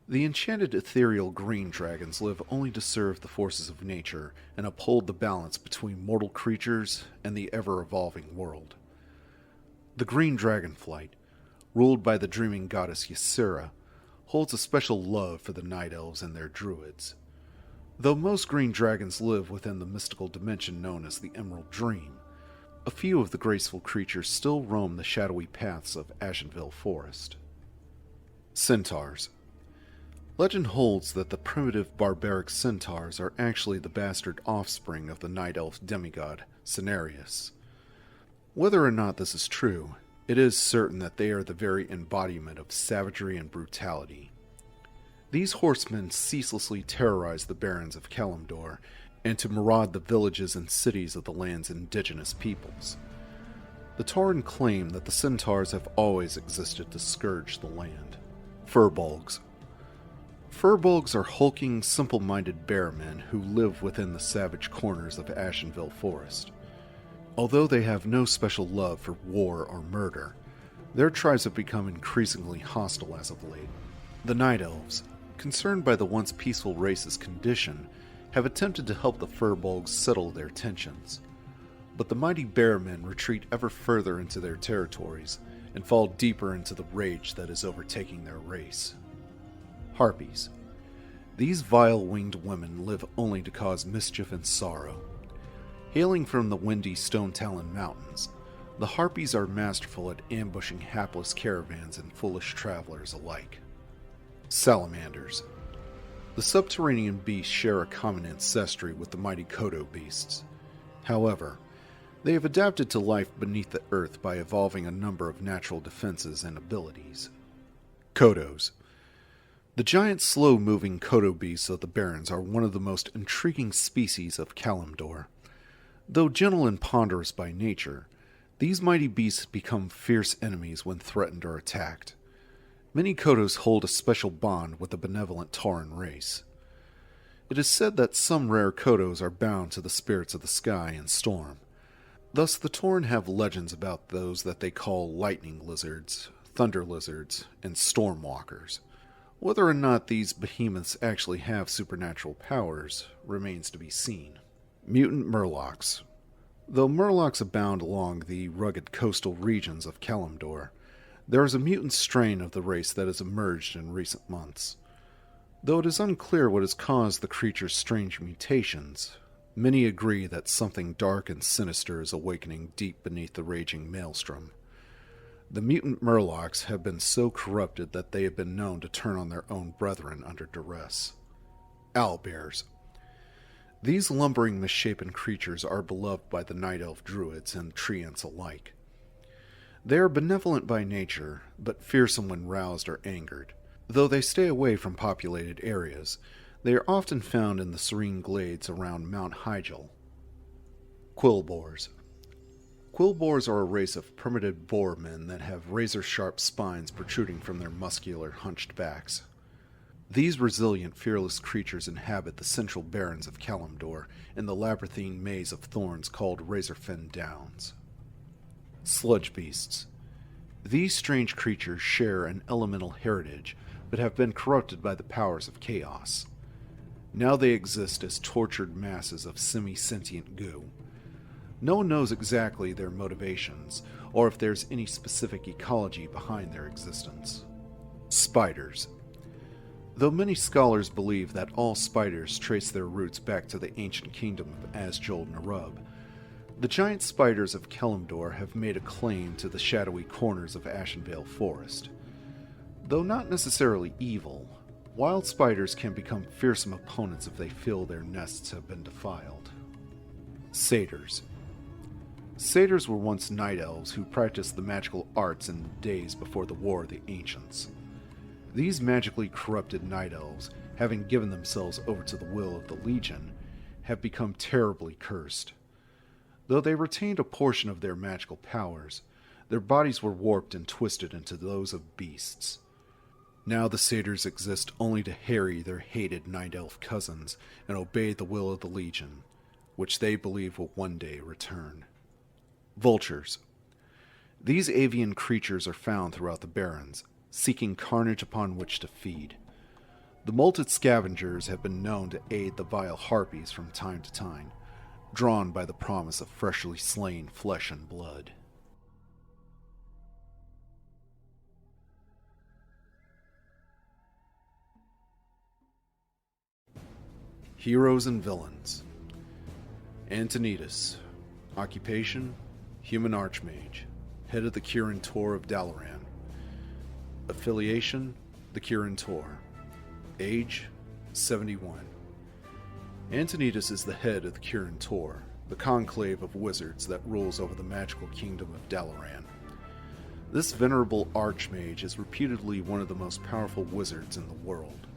The enchanted ethereal green dragons live only to serve the forces of nature and uphold the balance between mortal creatures and the ever-evolving world. The Green Dragonflight, ruled by the dreaming goddess Ysera, holds a special love for the Night Elves and their druids. Though most green dragons live within the mystical dimension known as the Emerald Dream, a few of the graceful creatures still roam the shadowy paths of Ashenvale Forest. Centaurs. Legend holds that the primitive barbaric centaurs are actually the bastard offspring of the night elf demigod Cenarius. Whether or not this is true, it is certain that they are the very embodiment of savagery and brutality. These horsemen ceaselessly terrorize the barrens of Kalimdor and to maraud the villages and cities of the land's indigenous peoples. The Tauren claim that the centaurs have always existed to scourge the land. Furbolgs. Furbolgs are hulking, simple-minded bearmen who live within the savage corners of Ashenvale Forest. Although they have no special love for war or murder, their tribes have become increasingly hostile as of late. The Night Elves, concerned by the once peaceful race's condition, have attempted to help the Furbolgs settle their tensions. But the mighty bearmen retreat ever further into their territories and fall deeper into the rage that is overtaking their race. Harpies. These vile-winged women live only to cause mischief and sorrow. Hailing from the windy Stone-Talon Mountains, the Harpies are masterful at ambushing hapless caravans and foolish travelers alike. Salamanders. The subterranean beasts share a common ancestry with the mighty Kodo beasts. However, they have adapted to life beneath the earth by evolving a number of natural defenses and abilities. Kodos. The giant, slow-moving Kodo beasts of the Barrens are one of the most intriguing species of Kalimdor. Though gentle and ponderous by nature, these mighty beasts become fierce enemies when threatened or attacked. Many Kodos hold a special bond with the benevolent Tauren race. It is said that some rare Kodos are bound to the spirits of the sky and storm. Thus the Tauren have legends about those that they call lightning lizards, thunder lizards, and stormwalkers. Whether or not these behemoths actually have supernatural powers remains to be seen. Mutant Murlocs. Though Murlocs abound along the rugged coastal regions of Kalimdor, there is a mutant strain of the race that has emerged in recent months. Though it is unclear what has caused the creature's strange mutations, many agree that something dark and sinister is awakening deep beneath the raging maelstrom. The mutant Murlocs have been so corrupted that they have been known to turn on their own brethren under duress. Owlbears. These lumbering, misshapen creatures are beloved by the Night Elf druids and treants alike. They are benevolent by nature, but fearsome when roused or angered. Though they stay away from populated areas, they are often found in the serene glades around Mount Hyjal. Quillboars. Quillboars are a race of primitive boar men that have razor-sharp spines protruding from their muscular, hunched backs. These resilient, fearless creatures inhabit the central barrens of Kalimdor in the labyrinthine maze of thorns called Razorfen Downs. Sludge Beasts. These strange creatures share an elemental heritage, but have been corrupted by the powers of chaos. Now they exist as tortured masses of semi-sentient goo. No one knows exactly their motivations, or if there's any specific ecology behind their existence. Spiders. Though many scholars believe that all spiders trace their roots back to the ancient kingdom of Azjol-Nerub, the giant spiders of Kelimdor have made a claim to the shadowy corners of Ashenvale Forest. Though not necessarily evil, wild spiders can become fearsome opponents if they feel their nests have been defiled. Satyrs. Satyrs were once night elves who practiced the magical arts in the days before the War of the Ancients. These magically corrupted night elves, having given themselves over to the will of the Legion, have become terribly cursed. Though they retained a portion of their magical powers, their bodies were warped and twisted into those of beasts. Now the satyrs exist only to harry their hated night elf cousins and obey the will of the Legion, which they believe will one day return. Vultures. These avian creatures are found throughout the Barrens, seeking carnage upon which to feed. The molted scavengers have been known to aid the vile harpies from time to time, drawn by the promise of freshly slain flesh and blood. Heroes and villains. Antonidas. Occupation: human archmage, head of the Kirin Tor of Dalaran. Affiliation: the Kirin Tor. Age: 71. Antonidas is the head of the Kirin Tor, the conclave of wizards that rules over the magical kingdom of Dalaran. This venerable archmage is reputedly one of the most powerful wizards in the world.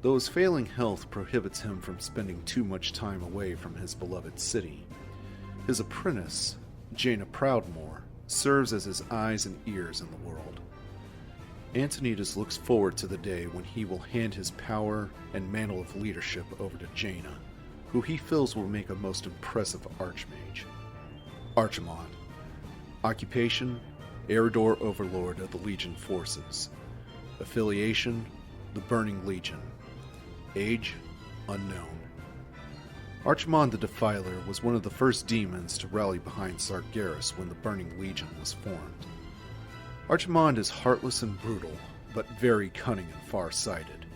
Though his failing health prohibits him from spending too much time away from his beloved city, his apprentice, Jaina Proudmoore, serves as his eyes and ears in the world. Antonidas looks forward to the day when he will hand his power and mantle of leadership over to Jaina, who he feels will make a most impressive archmage. Archimond. Occupation: Eredor Overlord of the Legion Forces. Affiliation: the Burning Legion. Age: unknown. Archimond the Defiler was one of the first demons to rally behind Sargeras when the Burning Legion was formed. Archimond is heartless and brutal, but very cunning and far-sighted.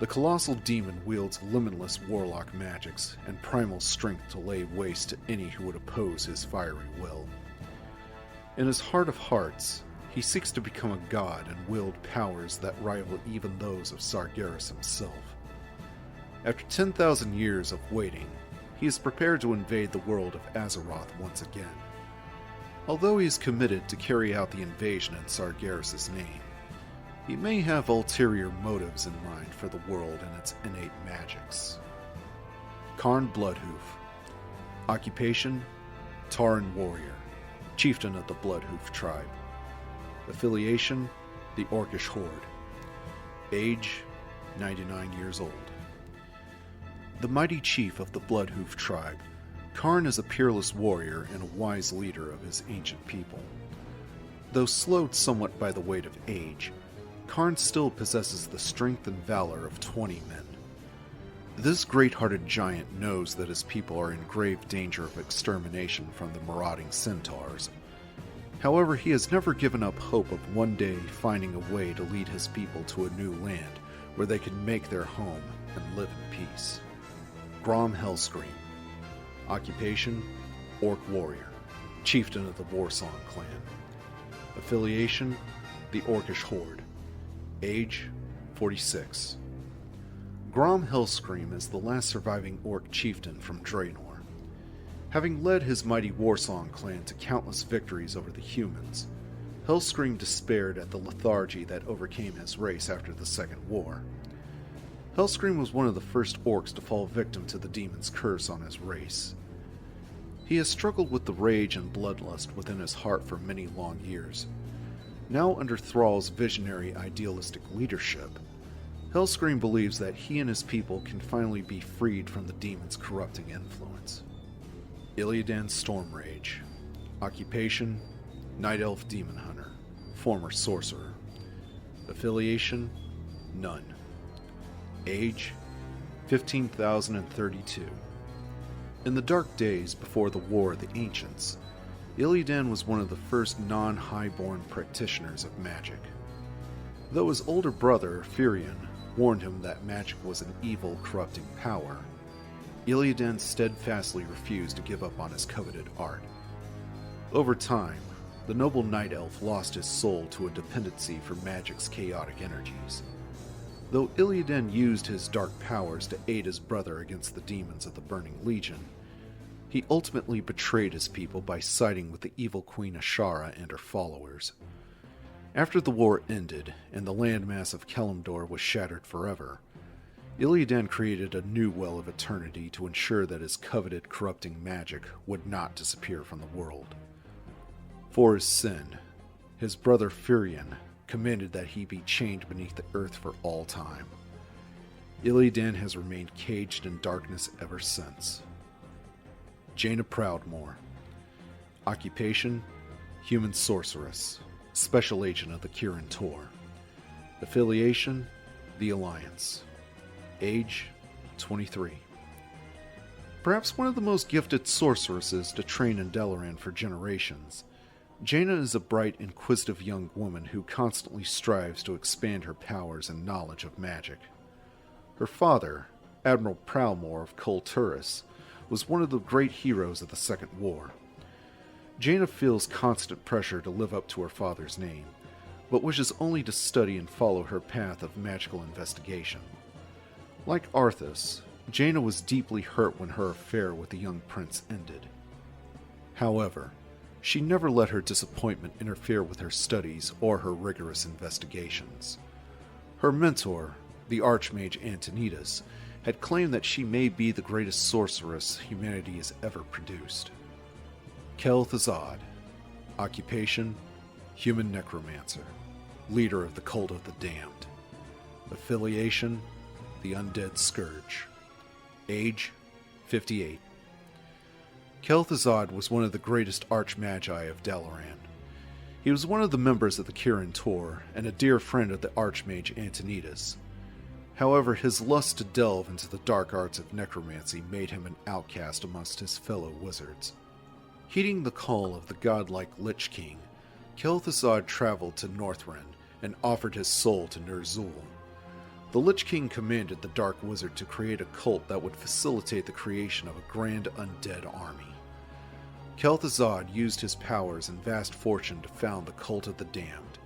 The colossal demon wields limitless warlock magics and primal strength to lay waste to any who would oppose his fiery will. In his heart of hearts, he seeks to become a god and wield powers that rival even those of Sargeras himself. After 10,000 years of waiting, he is prepared to invade the world of Azeroth once again. Although he is committed to carry out the invasion in Sargeras' name, he may have ulterior motives in mind for the world and its innate magics. Karn Bloodhoof. Occupation: Tauren Warrior, chieftain of the Bloodhoof tribe. Affiliation: the Orcish Horde. Age: 99 years old. The mighty chief of the Bloodhoof tribe, Karn is a peerless warrior and a wise leader of his ancient people. Though slowed somewhat by the weight of age, Karn still possesses the strength and valor of 20 men. This great-hearted giant knows that his people are in grave danger of extermination from the marauding centaurs. However, he has never given up hope of one day finding a way to lead his people to a new land where they can make their home and live in peace. Grom Hellscream. Occupation: Orc Warrior, chieftain of the Warsong clan. Affiliation: the Orcish Horde. Age: 46. Grom Hellscream is the last surviving Orc chieftain from Draenor. Having led his mighty Warsong clan to countless victories over the humans, Hellscream despaired at the lethargy that overcame his race after the Second War. Hellscream was one of the first orcs to fall victim to the demon's curse on his race. He has struggled with the rage and bloodlust within his heart for many long years. Now under Thrall's visionary idealistic leadership, Hellscream believes that he and his people can finally be freed from the demon's corrupting influence. Illidan Stormrage. Occupation: Night Elf Demon Hunter, former sorcerer. Affiliation: none. Age: 15,032. In the dark days before the War of the Ancients, Illidan was one of the first non-highborn practitioners of magic. Though his older brother, Firion, warned him that magic was an evil, corrupting power, Illidan steadfastly refused to give up on his coveted art. Over time, the noble night elf lost his soul to a dependency for magic's chaotic energies. Though Illidan used his dark powers to aid his brother against the demons of the Burning Legion, he ultimately betrayed his people by siding with the evil Queen Ashara and her followers. After the war ended and the landmass of Kalimdor was shattered forever, Illidan created a new well of eternity to ensure that his coveted corrupting magic would not disappear from the world. For his sin, his brother Firion commanded that he be chained beneath the earth for all time. Illidan has remained caged in darkness ever since. Jaina Proudmoore. Occupation: Human Sorceress, Special Agent of the Kirin Tor. Affiliation: The Alliance. Age: 23. Perhaps one of the most gifted sorceresses to train in Dalaran for generations, Jaina is a bright, inquisitive young woman who constantly strives to expand her powers and knowledge of magic. Her father, Admiral Proudmoore of Kulturis, was one of the great heroes of the Second War. Jaina feels constant pressure to live up to her father's name, but wishes only to study and follow her path of magical investigation. Like Arthas, Jaina was deeply hurt when her affair with the young prince ended. However, she never let her disappointment interfere with her studies or her rigorous investigations. Her mentor, the Archmage Antonidas, had claimed that she may be the greatest sorceress humanity has ever produced. Kel'Thuzad. Occupation: Human Necromancer, Leader of the Cult of the Damned. Affiliation: The Undead Scourge. Age: 58. Kel'Thuzad was one of the greatest archmagi of Dalaran. He was one of the members of the Kirin Tor and a dear friend of the Archmage Antonidas. However, his lust to delve into the dark arts of necromancy made him an outcast amongst his fellow wizards. Heeding the call of the godlike Lich King, Kel'Thuzad traveled to Northrend and offered his soul to Ner'zhul. The Lich King commanded the Dark Wizard to create a cult that would facilitate the creation of a grand undead army. Kel'Thuzad used his powers and vast fortune to found the Cult of the Damned,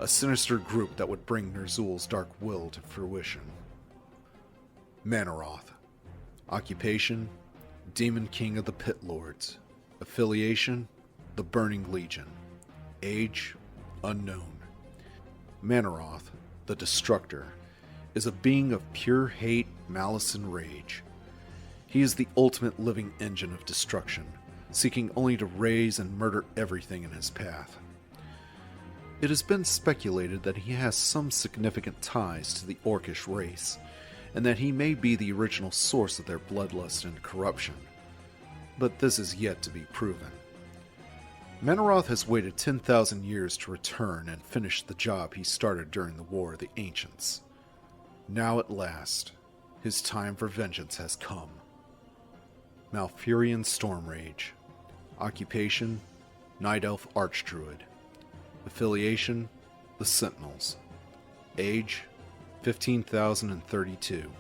a sinister group that would bring Ner'zhul's dark will to fruition. Manaroth. Occupation: Demon King of the Pit Lords. Affiliation: The Burning Legion. Age: unknown. Manaroth, the Destructor, is a being of pure hate, malice, and rage. He is the ultimate living engine of destruction, seeking only to raze and murder everything in his path. It has been speculated that he has some significant ties to the Orcish race, and that he may be the original source of their bloodlust and corruption, but this is yet to be proven. Manaroth has waited 10,000 years to return and finish the job he started during the War of the Ancients. Now at last, his time for vengeance has come. Malfurion Stormrage. Occupation: Night Elf Archdruid. Affiliation: The Sentinels. Age: 15,032.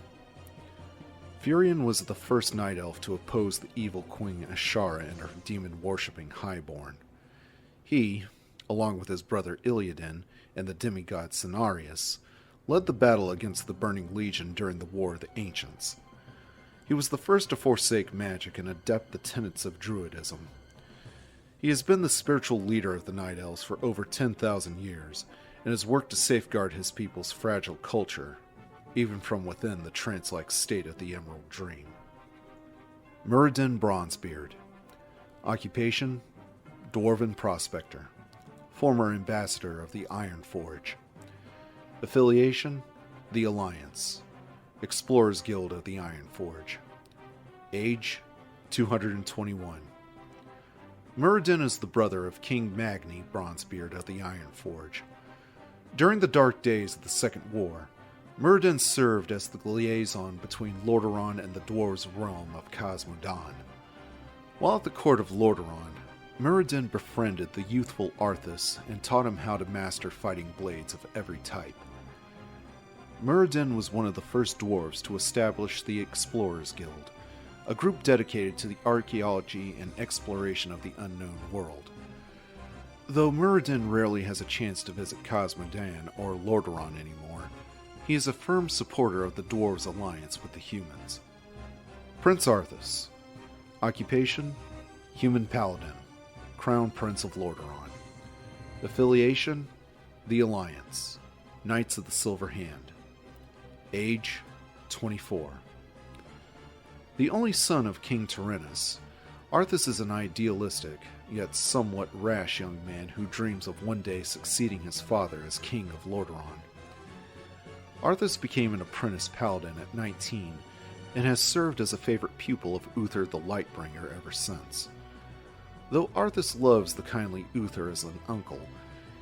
Furion was the first Night Elf to oppose the evil Queen Ashara and her demon-worshipping Highborn. He, along with his brother Illidan and the demigod Cenarius, led the battle against the Burning Legion during the War of the Ancients. He was the first to forsake magic and adopt the tenets of Druidism. He has been the spiritual leader of the Night Elves for over 10,000 years, and has worked to safeguard his people's fragile culture, even from within the trance-like state of the Emerald Dream. Muradin Bronzebeard. Occupation: Dwarven Prospector, former ambassador of the Iron Forge. Affiliation: The Alliance, Explorers Guild of the Iron Forge. Age: 221. Muradin is the brother of King Magni Bronzebeard of the Iron Forge. During the dark days of the Second War, Muradin served as the liaison between Lordaeron and the dwarves' realm of Khaz Modan. While at the court of Lordaeron, Muradin befriended the youthful Arthas and taught him how to master fighting blades of every type. Muradin was one of the first dwarves to establish the Explorers Guild, a group dedicated to the archaeology and exploration of the unknown world. Though Muradin rarely has a chance to visit Cosmodan or Lordaeron anymore, he is a firm supporter of the dwarves' alliance with the humans. Prince Arthas. Occupation: Human Paladin, Crown Prince of Lordaeron. Affiliation: The Alliance, Knights of the Silver Hand. Age: 24. The only son of King Tyrannus, Arthas is an idealistic, yet somewhat rash young man who dreams of one day succeeding his father as King of Lordaeron. Arthas became an apprentice paladin at 19, and has served as a favorite pupil of Uther the Lightbringer ever since. Though Arthas loves the kindly Uther as an uncle,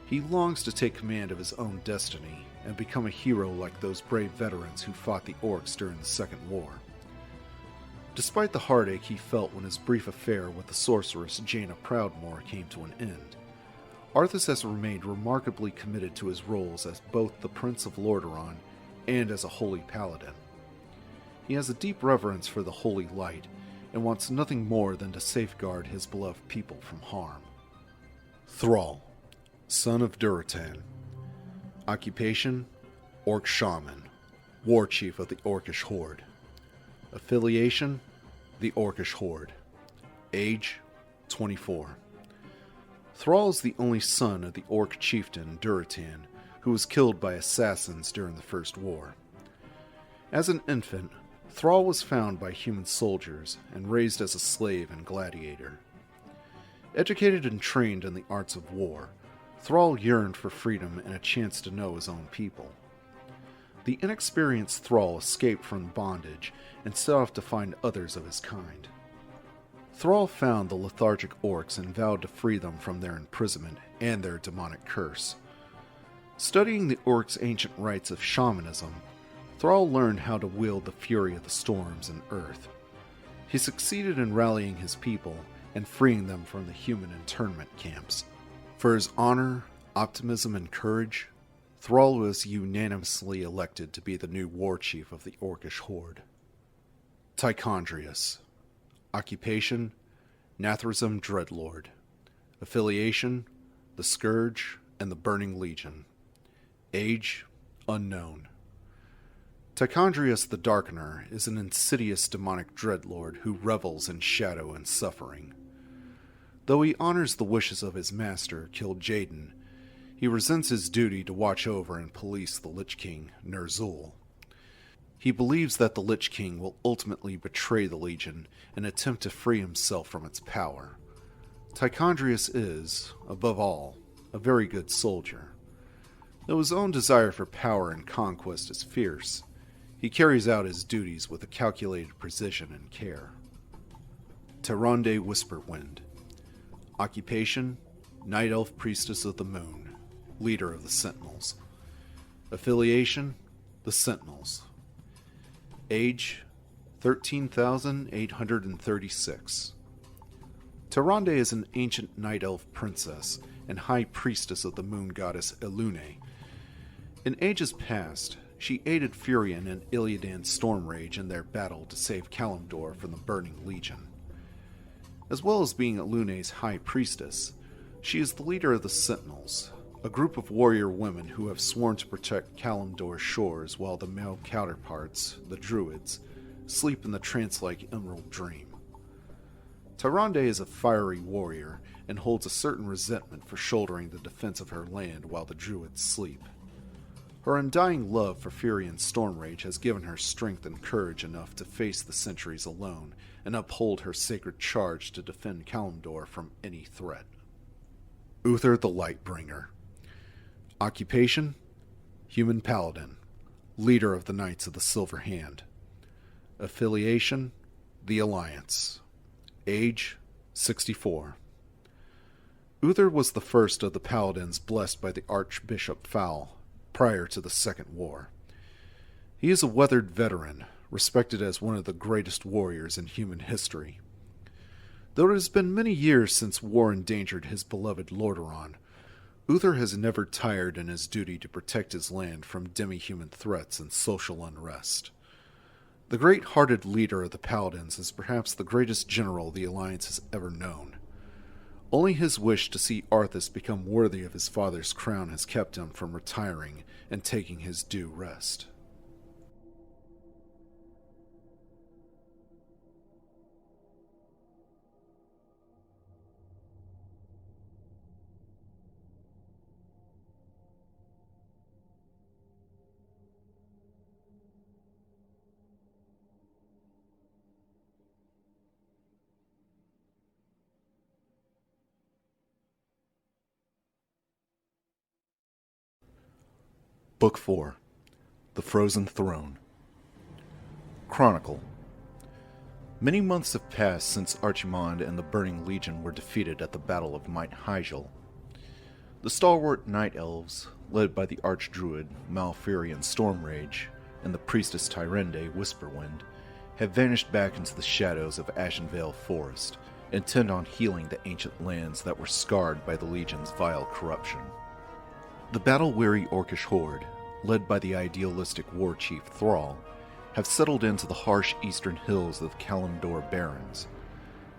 he longs to take command of his own destiny and become a hero like those brave veterans who fought the orcs during the Second War. Despite the heartache he felt when his brief affair with the sorceress Jaina Proudmoore came to an end, Arthas has remained remarkably committed to his roles as both the Prince of Lordaeron and as a holy paladin. He has a deep reverence for the holy light and wants nothing more than to safeguard his beloved people from harm. Thrall, son of Durotan. Occupation: Orc Shaman, War Chief of the Orcish Horde. Affiliation: the Orcish Horde. Age: 24. Thrall is the only son of the Orc chieftain Durotan, who was killed by assassins during the First War. As an infant, Thrall was found by human soldiers and raised as a slave and gladiator. Educated and trained in the arts of war, Thrall yearned for freedom and a chance to know his own people. The inexperienced Thrall escaped from bondage and set off to find others of his kind. Thrall found the lethargic orcs and vowed to free them from their imprisonment and their demonic curse. Studying the orcs' ancient rites of shamanism, Thrall learned how to wield the fury of the storms and earth. He succeeded in rallying his people and freeing them from the human internment camps. For his honor, optimism, and courage, Thrall was unanimously elected to be the new war chief of the Orcish Horde. Tichondrius. Occupation: Nathrazim Dreadlord. Affiliation: the Scourge and the Burning Legion. Age: unknown. Tichondrius the Darkener is an insidious demonic dreadlord who revels in shadow and suffering. Though he honors the wishes of his master, killed Jaden, he resents his duty to watch over and police the Lich King, Ner'zhul. He believes that the Lich King will ultimately betray the Legion and attempt to free himself from its power. Tichondrius is, above all, a very good soldier. Though his own desire for power and conquest is fierce, he carries out his duties with a calculated precision and care. Tyrande Whisperwind. Occupation: Night Elf Priestess of the Moon, Leader of the Sentinels. Affiliation: the Sentinels. Age: 13,836. Tyrande is an ancient Night Elf princess and high priestess of the moon goddess Elune. In ages past, she aided Furion and Illidan's Stormrage in their battle to save Kalimdor from the Burning Legion. As well as being Elune's high priestess, she is the leader of the Sentinels, a group of warrior women who have sworn to protect Kalimdor's shores while the male counterparts, the Druids, sleep in the trance-like Emerald Dream. Tyrande is a fiery warrior and holds a certain resentment for shouldering the defense of her land while the Druids sleep. Her undying love for Furion's Stormrage has given her strength and courage enough to face the centuries alone and uphold her sacred charge to defend Kalimdor from any threat. Uther the Lightbringer. Occupation: Human Paladin, Leader of the Knights of the Silver Hand. Affiliation: the Alliance. Age: 64. Uther was the first of the paladins blessed by the Archbishop Fowl prior to the Second War. He is a weathered veteran, respected as one of the greatest warriors in human history. Though it has been many years since war endangered his beloved Lordaeron, Uther has never tired in his duty to protect his land from demi-human threats and social unrest. The great-hearted leader of the Paladins is perhaps the greatest general the Alliance has ever known. Only his wish to see Arthas become worthy of his father's crown has kept him from retiring and taking his due rest. Book 4 The Frozen Throne. Chronicle. Many months have passed since Archimond and the Burning Legion were defeated at the Battle of Might Hyjal. The stalwart Night Elves, led by the Archdruid Malfurion Stormrage and the Priestess Tyrande Whisperwind, have vanished back into the shadows of Ashenvale Forest, intent on healing the ancient lands that were scarred by the Legion's vile corruption. The battle-weary Orcish horde, led by the idealistic war chief Thrall, have settled into the harsh eastern hills of the Kalimdor Barrens.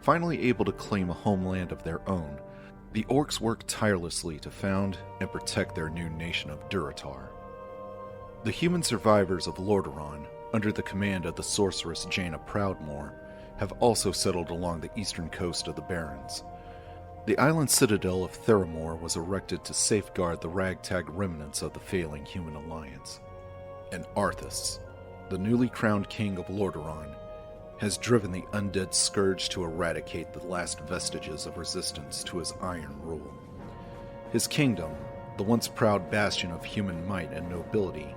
Finally able to claim a homeland of their own, the Orcs work tirelessly to found and protect their new nation of Durotar. The human survivors of Lordaeron, under the command of the sorceress Jaina Proudmoore, have also settled along the eastern coast of the Barrens. The island citadel of Theramore was erected to safeguard the ragtag remnants of the failing human alliance. And Arthas, the newly crowned king of Lordaeron, has driven the undead scourge to eradicate the last vestiges of resistance to his iron rule. His kingdom, the once proud bastion of human might and nobility,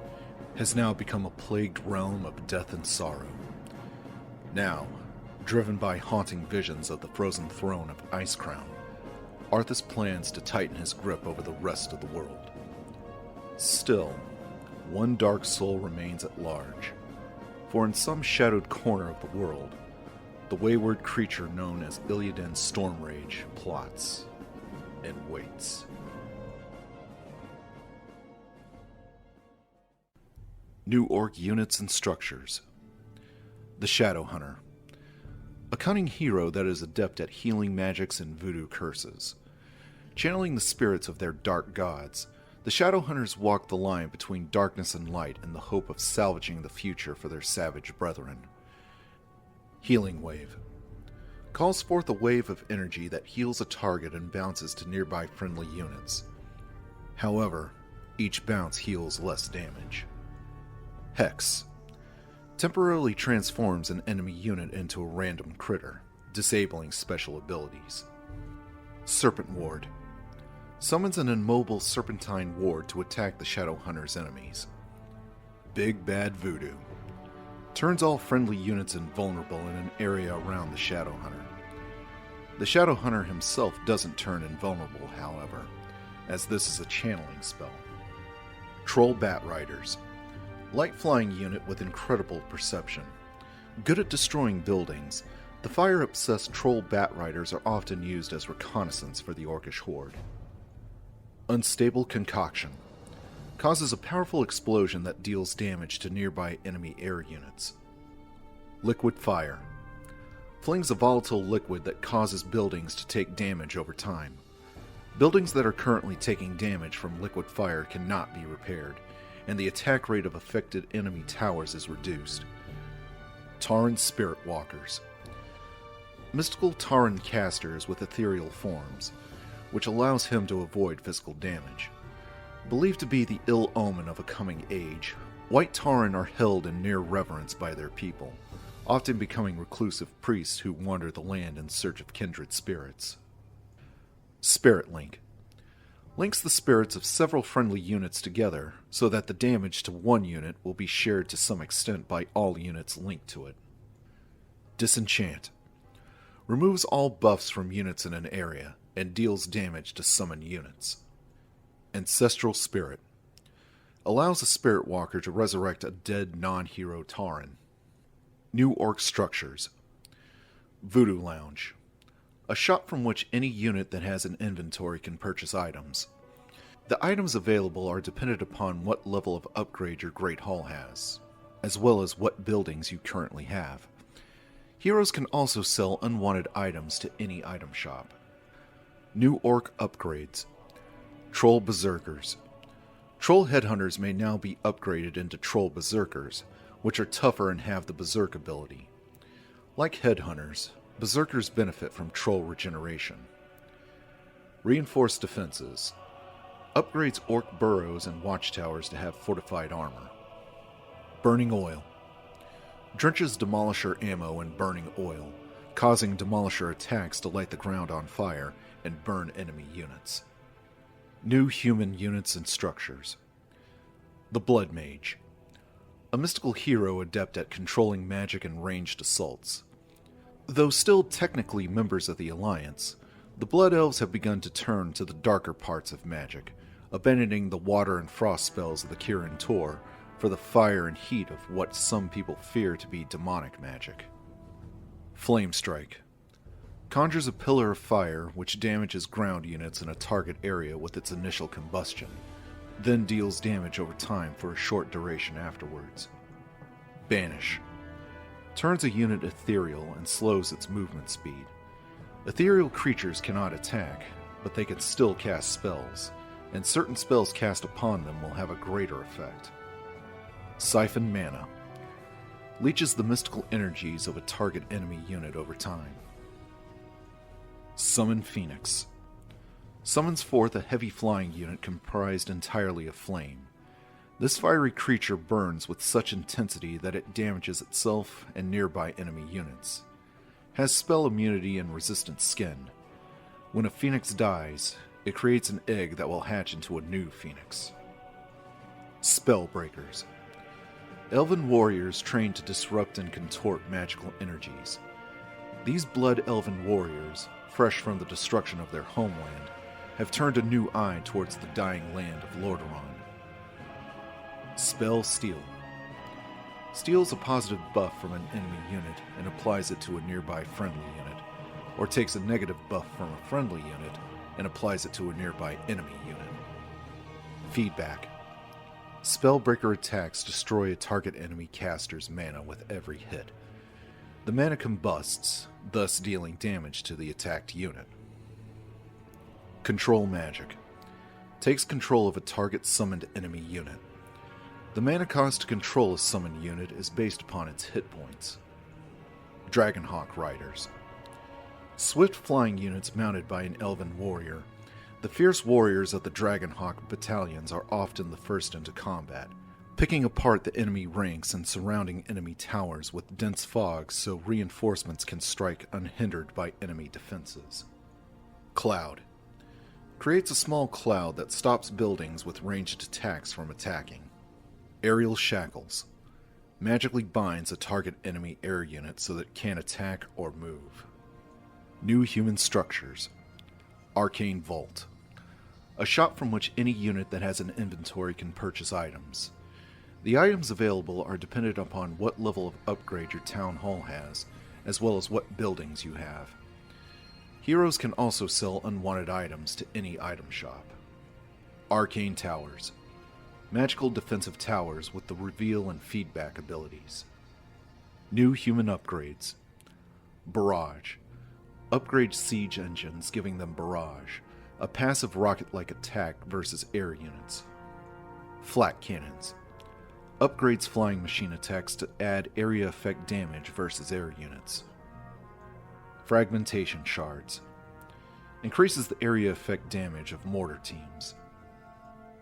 has now become a plagued realm of death and sorrow. Now, driven by haunting visions of the frozen throne of Icecrown, Arthas plans to tighten his grip over the rest of the world. Still, one dark soul remains at large, for in some shadowed corner of the world, the wayward creature known as Illidan's Stormrage plots and waits. New Orc units and structures. The Shadowhunter, a cunning hero that is adept at healing magics and voodoo curses. Channeling the spirits of their dark gods, the Shadowhunters walk the line between darkness and light in the hope of salvaging the future for their savage brethren. Healing Wave calls forth a wave of energy that heals a target and bounces to nearby friendly units. However, each bounce heals less damage. Hex temporarily transforms an enemy unit into a random critter, disabling special abilities. Serpent Ward summons an immobile serpentine ward to attack the Shadowhunter's enemies. Big Bad Voodoo turns all friendly units invulnerable in an area around the Shadowhunter. The Shadowhunter himself doesn't turn invulnerable, however, as this is a channeling spell. Troll Batriders, light-flying unit with incredible perception. Good at destroying buildings, the fire-obsessed Troll Batriders are often used as reconnaissance for the Orcish horde. Unstable Concoction causes a powerful explosion that deals damage to nearby enemy air units. Liquid Fire flings a volatile liquid that causes buildings to take damage over time. Buildings that are currently taking damage from liquid fire cannot be repaired, and the attack rate of affected enemy towers is reduced. Tauren Spirit Walkers, mystical Tauren casters with ethereal forms, which allows him to avoid physical damage. Believed to be the ill omen of a coming age, White Tauren are held in near reverence by their people, often becoming reclusive priests who wander the land in search of kindred spirits. Spirit Link links the spirits of several friendly units together so that the damage to one unit will be shared to some extent by all units linked to it. Disenchant removes all buffs from units in an area and deals damage to summoned units. Ancestral Spirit allows a Spirit Walker to resurrect a dead non-hero Tauren. New Orc Structures. Voodoo Lounge a shop from which any unit that has an inventory can purchase items. The items available are dependent upon what level of upgrade your Great Hall has, as well as what buildings you currently have. Heroes can also sell unwanted items to any item shop. New Orc upgrades. Troll Berserkers. Troll Headhunters may now be upgraded into Troll Berserkers, which are tougher and have the Berserk ability. Like Headhunters, Berserkers benefit from Troll regeneration. Reinforced Defenses. Upgrades Orc burrows and watchtowers to have fortified armor. Burning Oil. Drenches Demolisher ammo in burning oil, causing Demolisher attacks to light the ground on fire and burn enemy units. New human units and structures. The Blood Mage. A mystical hero adept at controlling magic and ranged assaults. Though still technically members of the Alliance, the Blood Elves have begun to turn to the darker parts of magic, abandoning the water and frost spells of the Kirin Tor for the fire and heat of what some people fear to be demonic magic. Flame Strike. Conjures a pillar of fire which damages ground units in a target area with its initial combustion, then deals damage over time for a short duration afterwards. Banish. Turns a unit ethereal and slows its movement speed. Ethereal creatures cannot attack, but they can still cast spells, and certain spells cast upon them will have a greater effect. Siphon Mana. Leeches the mystical energies of a target enemy unit over time. Summon Phoenix. Summons forth a heavy flying unit comprised entirely of flame. This fiery creature burns with such intensity that it damages itself and nearby enemy units. Has spell immunity and resistant skin. When a phoenix dies, it creates an egg that will hatch into a new phoenix. Spellbreakers. Elven warriors trained to disrupt and contort magical energies. These blood elven warriors, fresh from the destruction of their homeland, have turned a new eye towards the dying land of Lordaeron. Spell Steal. Steals a positive buff from an enemy unit and applies it to a nearby friendly unit, or takes a negative buff from a friendly unit and applies it to a nearby enemy unit. Feedback. Spellbreaker attacks destroy a target enemy caster's mana with every hit. The mana combusts, thus dealing damage to the attacked unit. Control Magic. Takes control of a target summoned enemy unit. The mana cost to control a summoned unit is based upon its hit points. Dragonhawk Riders. Swift flying units mounted by an elven warrior. The fierce warriors of the Dragonhawk battalions are often the first into combat, picking apart the enemy ranks and surrounding enemy towers with dense fog so reinforcements can strike unhindered by enemy defenses. Cloud. Creates a small cloud that stops buildings with ranged attacks from attacking. Aerial Shackles. Magically binds a target enemy air unit so that it can't attack or move. New human structures. Arcane Vault. A shop from which any unit that has an inventory can purchase items. The items available are dependent upon what level of upgrade your town hall has, as well as what buildings you have. Heroes can also sell unwanted items to any item shop. Arcane Towers. Magical defensive towers with the reveal and feedback abilities. New human upgrades. Barrage. Upgrade siege engines, giving them barrage, a passive rocket-like attack versus air units. Flak cannons. Upgrades flying machine attacks to add area effect damage versus air units. Fragmentation shards. Increases the area effect damage of mortar teams.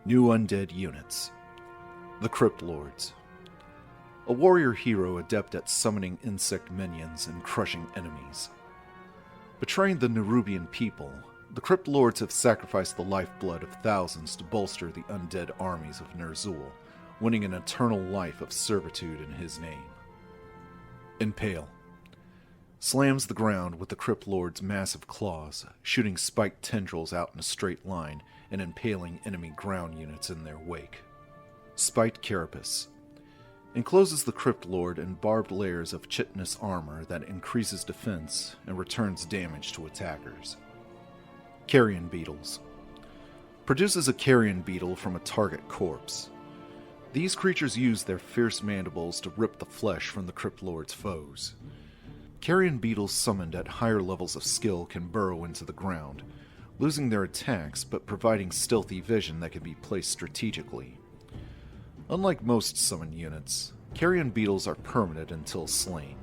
New undead units. The Crypt Lords. A warrior hero adept at summoning insect minions and crushing enemies. Betraying the Nerubian people, the Crypt Lords have sacrificed the lifeblood of thousands to bolster the undead armies of Ner'zhul, winning an eternal life of servitude in his name. Impale. Slams the ground with the Crypt Lord's massive claws, shooting spiked tendrils out in a straight line and impaling enemy ground units in their wake. Spiked Carapace. Encloses the Crypt Lord in barbed layers of chitinous armor that increases defense and returns damage to attackers. Carrion Beetles. Produces a carrion beetle from a target corpse. These creatures use their fierce mandibles to rip the flesh from the Crypt Lord's foes. Carrion beetles summoned at higher levels of skill can burrow into the ground, losing their attacks but providing stealthy vision that can be placed strategically. Unlike most summon units, carrion beetles are permanent until slain.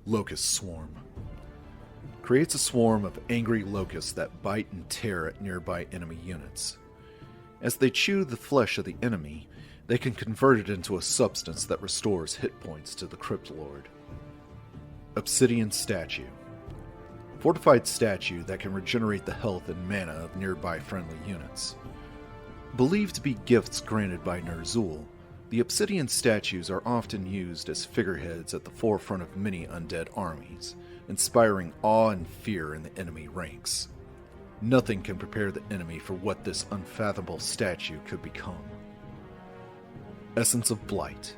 Locust Swarm. Creates a swarm of angry locusts that bite and tear at nearby enemy units. As they chew the flesh of the enemy, they can convert it into a substance that restores hit points to the Crypt Lord. Obsidian Statue. Fortified statue that can regenerate the health and mana of nearby friendly units. Believed to be gifts granted by Ner'zhul, the obsidian statues are often used as figureheads at the forefront of many undead armies, inspiring awe and fear in the enemy ranks. Nothing can prepare the enemy for what this unfathomable statue could become. Essence of Blight.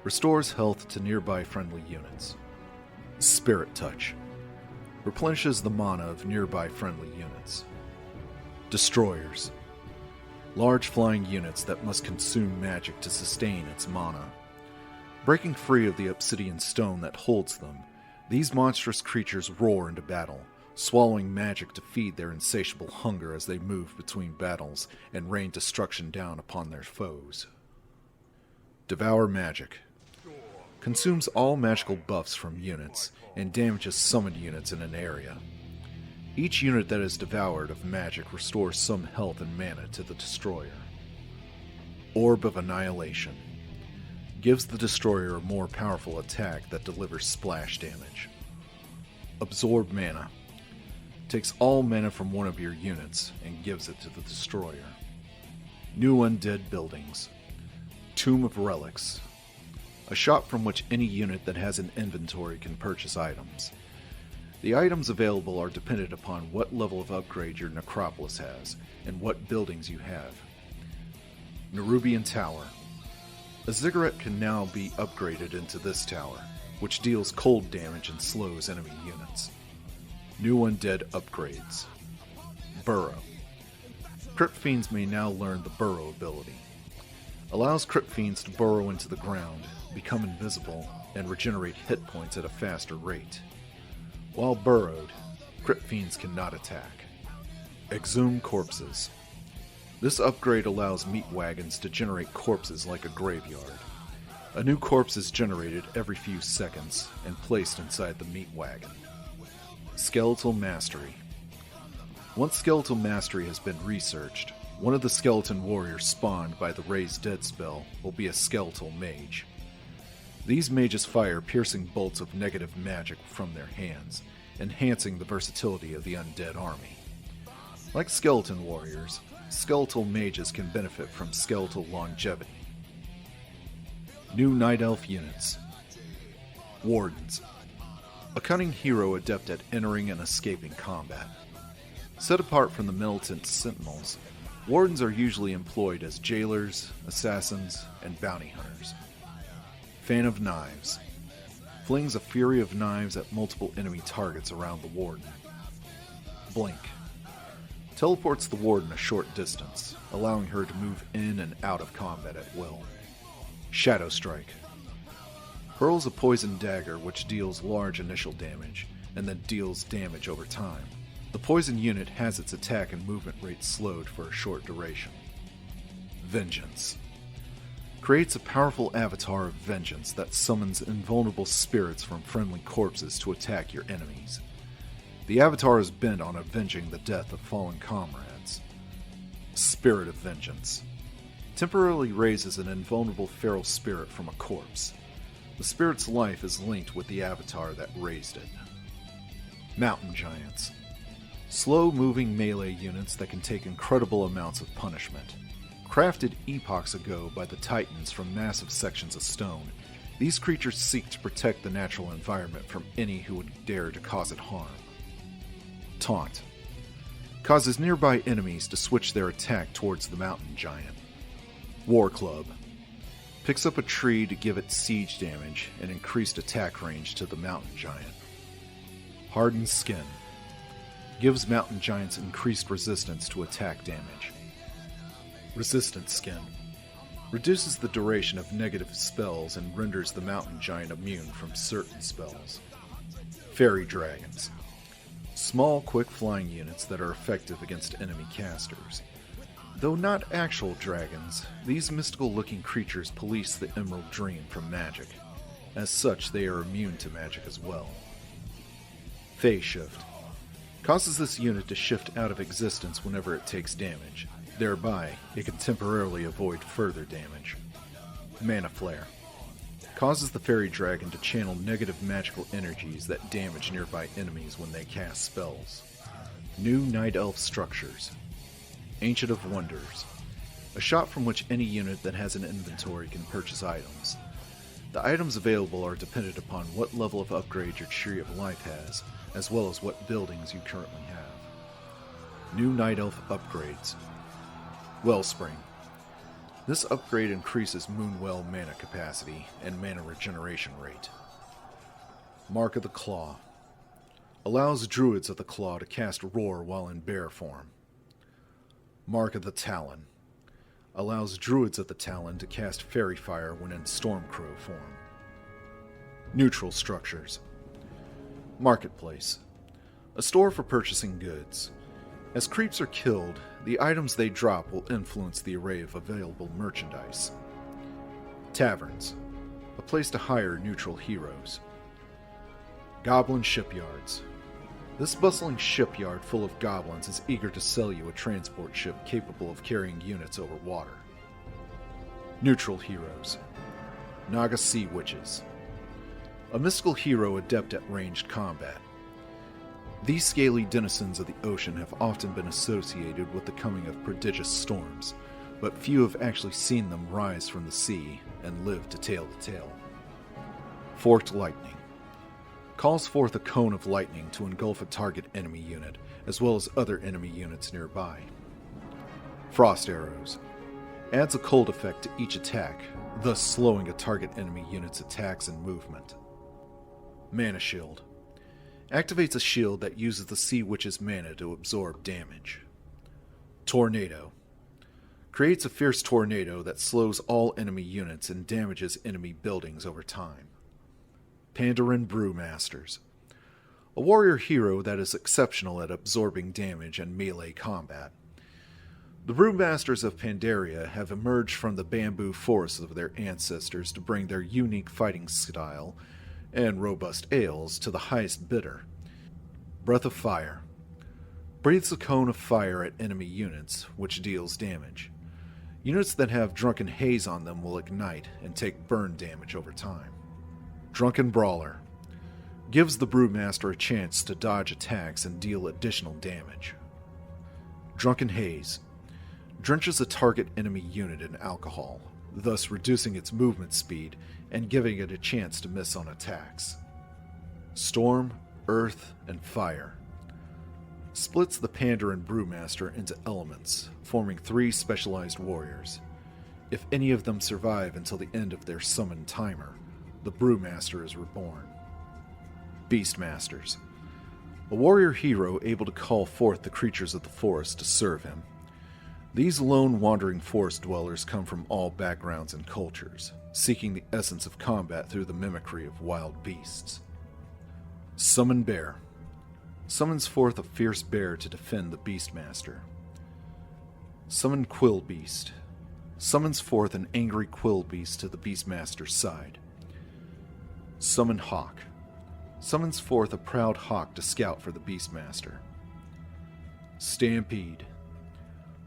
Restores health to nearby friendly units. Spirit Touch. Replenishes the mana of nearby friendly units. Destroyers. Large flying units that must consume magic to sustain its mana. Breaking free of the obsidian stone that holds them, these monstrous creatures roar into battle, swallowing magic to feed their insatiable hunger as they move between battles and rain destruction down upon their foes. Devour Magic. Consumes all magical buffs from units and damages summoned units in an area. Each unit that is devoured of magic restores some health and mana to the destroyer. Orb of Annihilation. Gives the destroyer a more powerful attack that delivers splash damage. Absorb Mana. Takes all mana from one of your units and gives it to the destroyer. New Undead Buildings. Tomb of Relics. A shop from which any unit that has an inventory can purchase items. The items available are dependent upon what level of upgrade your necropolis has, and what buildings you have. Nerubian Tower. A ziggurat can now be upgraded into this tower, which deals cold damage and slows enemy units. New Undead Upgrades. Burrow. Crypt Fiends may now learn the Burrow ability. Allows Crypt Fiends to burrow into the ground, become invisible, and regenerate hit points at a faster rate. While burrowed, Crypt Fiends cannot attack. Exhume Corpses. This upgrade allows meat wagons to generate corpses like a graveyard. A new corpse is generated every few seconds and placed inside the meat wagon. Skeletal Mastery. Once Skeletal Mastery has been researched, one of the skeleton warriors spawned by the Raise Dead spell will be a skeletal mage. These mages fire piercing bolts of negative magic from their hands, enhancing the versatility of the undead army. Like skeleton warriors, skeletal mages can benefit from skeletal longevity. New Night Elf Units. Wardens. A cunning hero adept at entering and escaping combat. Set apart from the militant sentinels, wardens are usually employed as jailers, assassins, and bounty hunters. Fan of Knives. Flings a fury of knives at multiple enemy targets around the warden. Blink. Teleports the warden a short distance, allowing her to move in and out of combat at will. Shadow Strike. Hurls a poison dagger which deals large initial damage, and then deals damage over time. The poison unit has its attack and movement rate slowed for a short duration. Vengeance. Creates a powerful avatar of vengeance that summons invulnerable spirits from friendly corpses to attack your enemies. The avatar is bent on avenging the death of fallen comrades. Spirit of Vengeance. Temporarily raises an invulnerable feral spirit from a corpse. The spirit's life is linked with the avatar that raised it. Mountain Giants. Slow-moving melee units that can take incredible amounts of punishment. Crafted epochs ago by the Titans from massive sections of stone, these creatures seek to protect the natural environment from any who would dare to cause it harm. Taunt. Causes nearby enemies to switch their attack towards the mountain giant. War Club. Picks up a tree to give it siege damage and increased attack range to the mountain giant. Hardened Skin. Gives mountain giants increased resistance to attack damage. Resistant Skin. Reduces the duration of negative spells and renders the mountain giant immune from certain spells. Fairy Dragons. Small, quick flying units that are effective against enemy casters. Though not actual dragons, these mystical-looking creatures police the Emerald Dream from magic. As such, they are immune to magic as well. Phase Shift. Causes this unit to shift out of existence whenever it takes damage. Thereby, it can temporarily avoid further damage. Mana Flare. Causes the fairy dragon to channel negative magical energies that damage nearby enemies when they cast spells. New Night Elf Structures. Ancient of Wonders. A shop from which any unit that has an inventory can purchase items. The items available are dependent upon what level of upgrade your Tree of Life has, as well as what buildings you currently have. New Night Elf Upgrades. Wellspring. This upgrade increases Moonwell mana capacity and mana regeneration rate. Mark of the Claw. Allows Druids of the Claw to cast Roar while in bear form. Mark of the Talon. Allows Druids of the Talon to cast Fairy Fire when in Stormcrow form. Neutral Structures. Marketplace. A store for purchasing goods. As creeps are killed, the items they drop will influence the array of available merchandise. Taverns. A place to hire neutral heroes. Goblin Shipyards. This bustling shipyard full of goblins is eager to sell you a transport ship capable of carrying units over water. Neutral Heroes. Naga Sea Witches. A mystical hero adept at ranged combat. These scaly denizens of the ocean have often been associated with the coming of prodigious storms, but few have actually seen them rise from the sea and live to tell the tale. Forked Lightning. Calls forth a cone of lightning to engulf a target enemy unit, as well as other enemy units nearby. Frost Arrows. Adds a cold effect to each attack, thus slowing a target enemy unit's attacks and movement. Mana Shield. Activates a shield that uses the Sea Witch's mana to absorb damage. Tornado. Creates a fierce tornado that slows all enemy units and damages enemy buildings over time. Pandaren Brewmasters. A warrior hero that is exceptional at absorbing damage and melee combat. The Brewmasters of Pandaria have emerged from the bamboo forests of their ancestors to bring their unique fighting style and robust ales to the highest bidder. Breath of Fire. Breathes a cone of fire at enemy units, which deals damage. Units that have Drunken Haze on them will ignite and take burn damage over time. Drunken Brawler. Gives the Brewmaster a chance to dodge attacks and deal additional damage. Drunken Haze. Drenches a target enemy unit in alcohol, thus reducing its movement speed and giving it a chance to miss on attacks. Storm, Earth, and Fire. Splits the Pandaren Brewmaster into elements, forming 3 specialized warriors. If any of them survive until the end of their summon timer, the Brewmaster is reborn. Beastmasters. A warrior hero able to call forth the creatures of the forest to serve him. These lone wandering forest dwellers come from all backgrounds and cultures, seeking the essence of combat through the mimicry of wild beasts. Summon Bear. Summons forth a fierce bear to defend the Beastmaster. Summon Quill Beast. Summons forth an angry quill beast to the Beastmaster's side. Summon Hawk. Summons forth a proud hawk to scout for the Beastmaster. Stampede.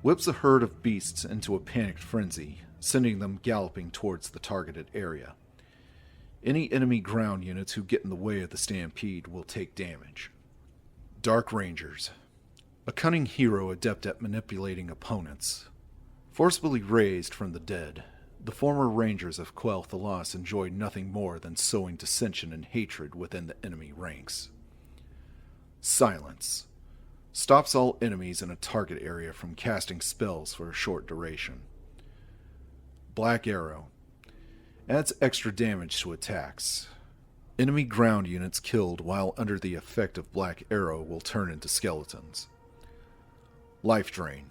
Whips a herd of beasts into a panicked frenzy, sending them galloping towards the targeted area. Any enemy ground units who get in the way of the stampede will take damage. Dark Rangers. A cunning hero adept at manipulating opponents. Forcibly raised from the dead, the former Rangers of Quel'Tha Lost enjoy nothing more than sowing dissension and hatred within the enemy ranks. Silence. Stops all enemies in a target area from casting spells for a short duration. Black Arrow. Adds extra damage to attacks. Enemy ground units killed while under the effect of Black Arrow will turn into skeletons. Life Drain.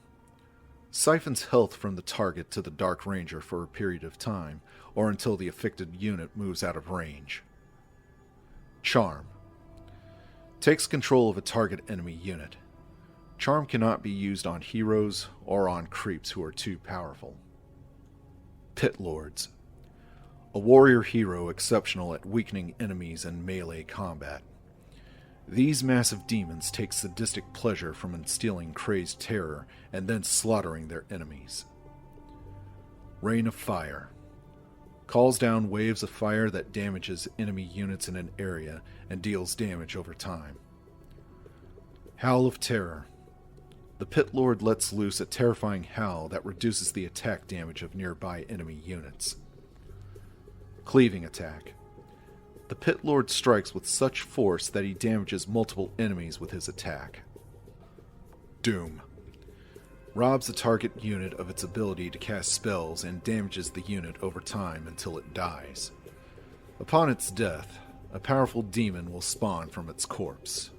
Siphons health from the target to the Dark Ranger for a period of time, or until the affected unit moves out of range. Charm. Takes control of a target enemy unit. Charm cannot be used on heroes or on creeps who are too powerful. Pit Lords. A warrior hero exceptional at weakening enemies in melee combat. These massive demons take sadistic pleasure from instilling crazed terror and then slaughtering their enemies. Rain of Fire. Calls down waves of fire that damages enemy units in an area and deals damage over time. Howl of Terror. The Pit Lord lets loose a terrifying howl that reduces the attack damage of nearby enemy units. Cleaving Attack. The Pit Lord strikes with such force that he damages multiple enemies with his attack. Doom. Robs the target unit of its ability to cast spells and damages the unit over time until it dies. Upon its death, a powerful demon will spawn from its corpse.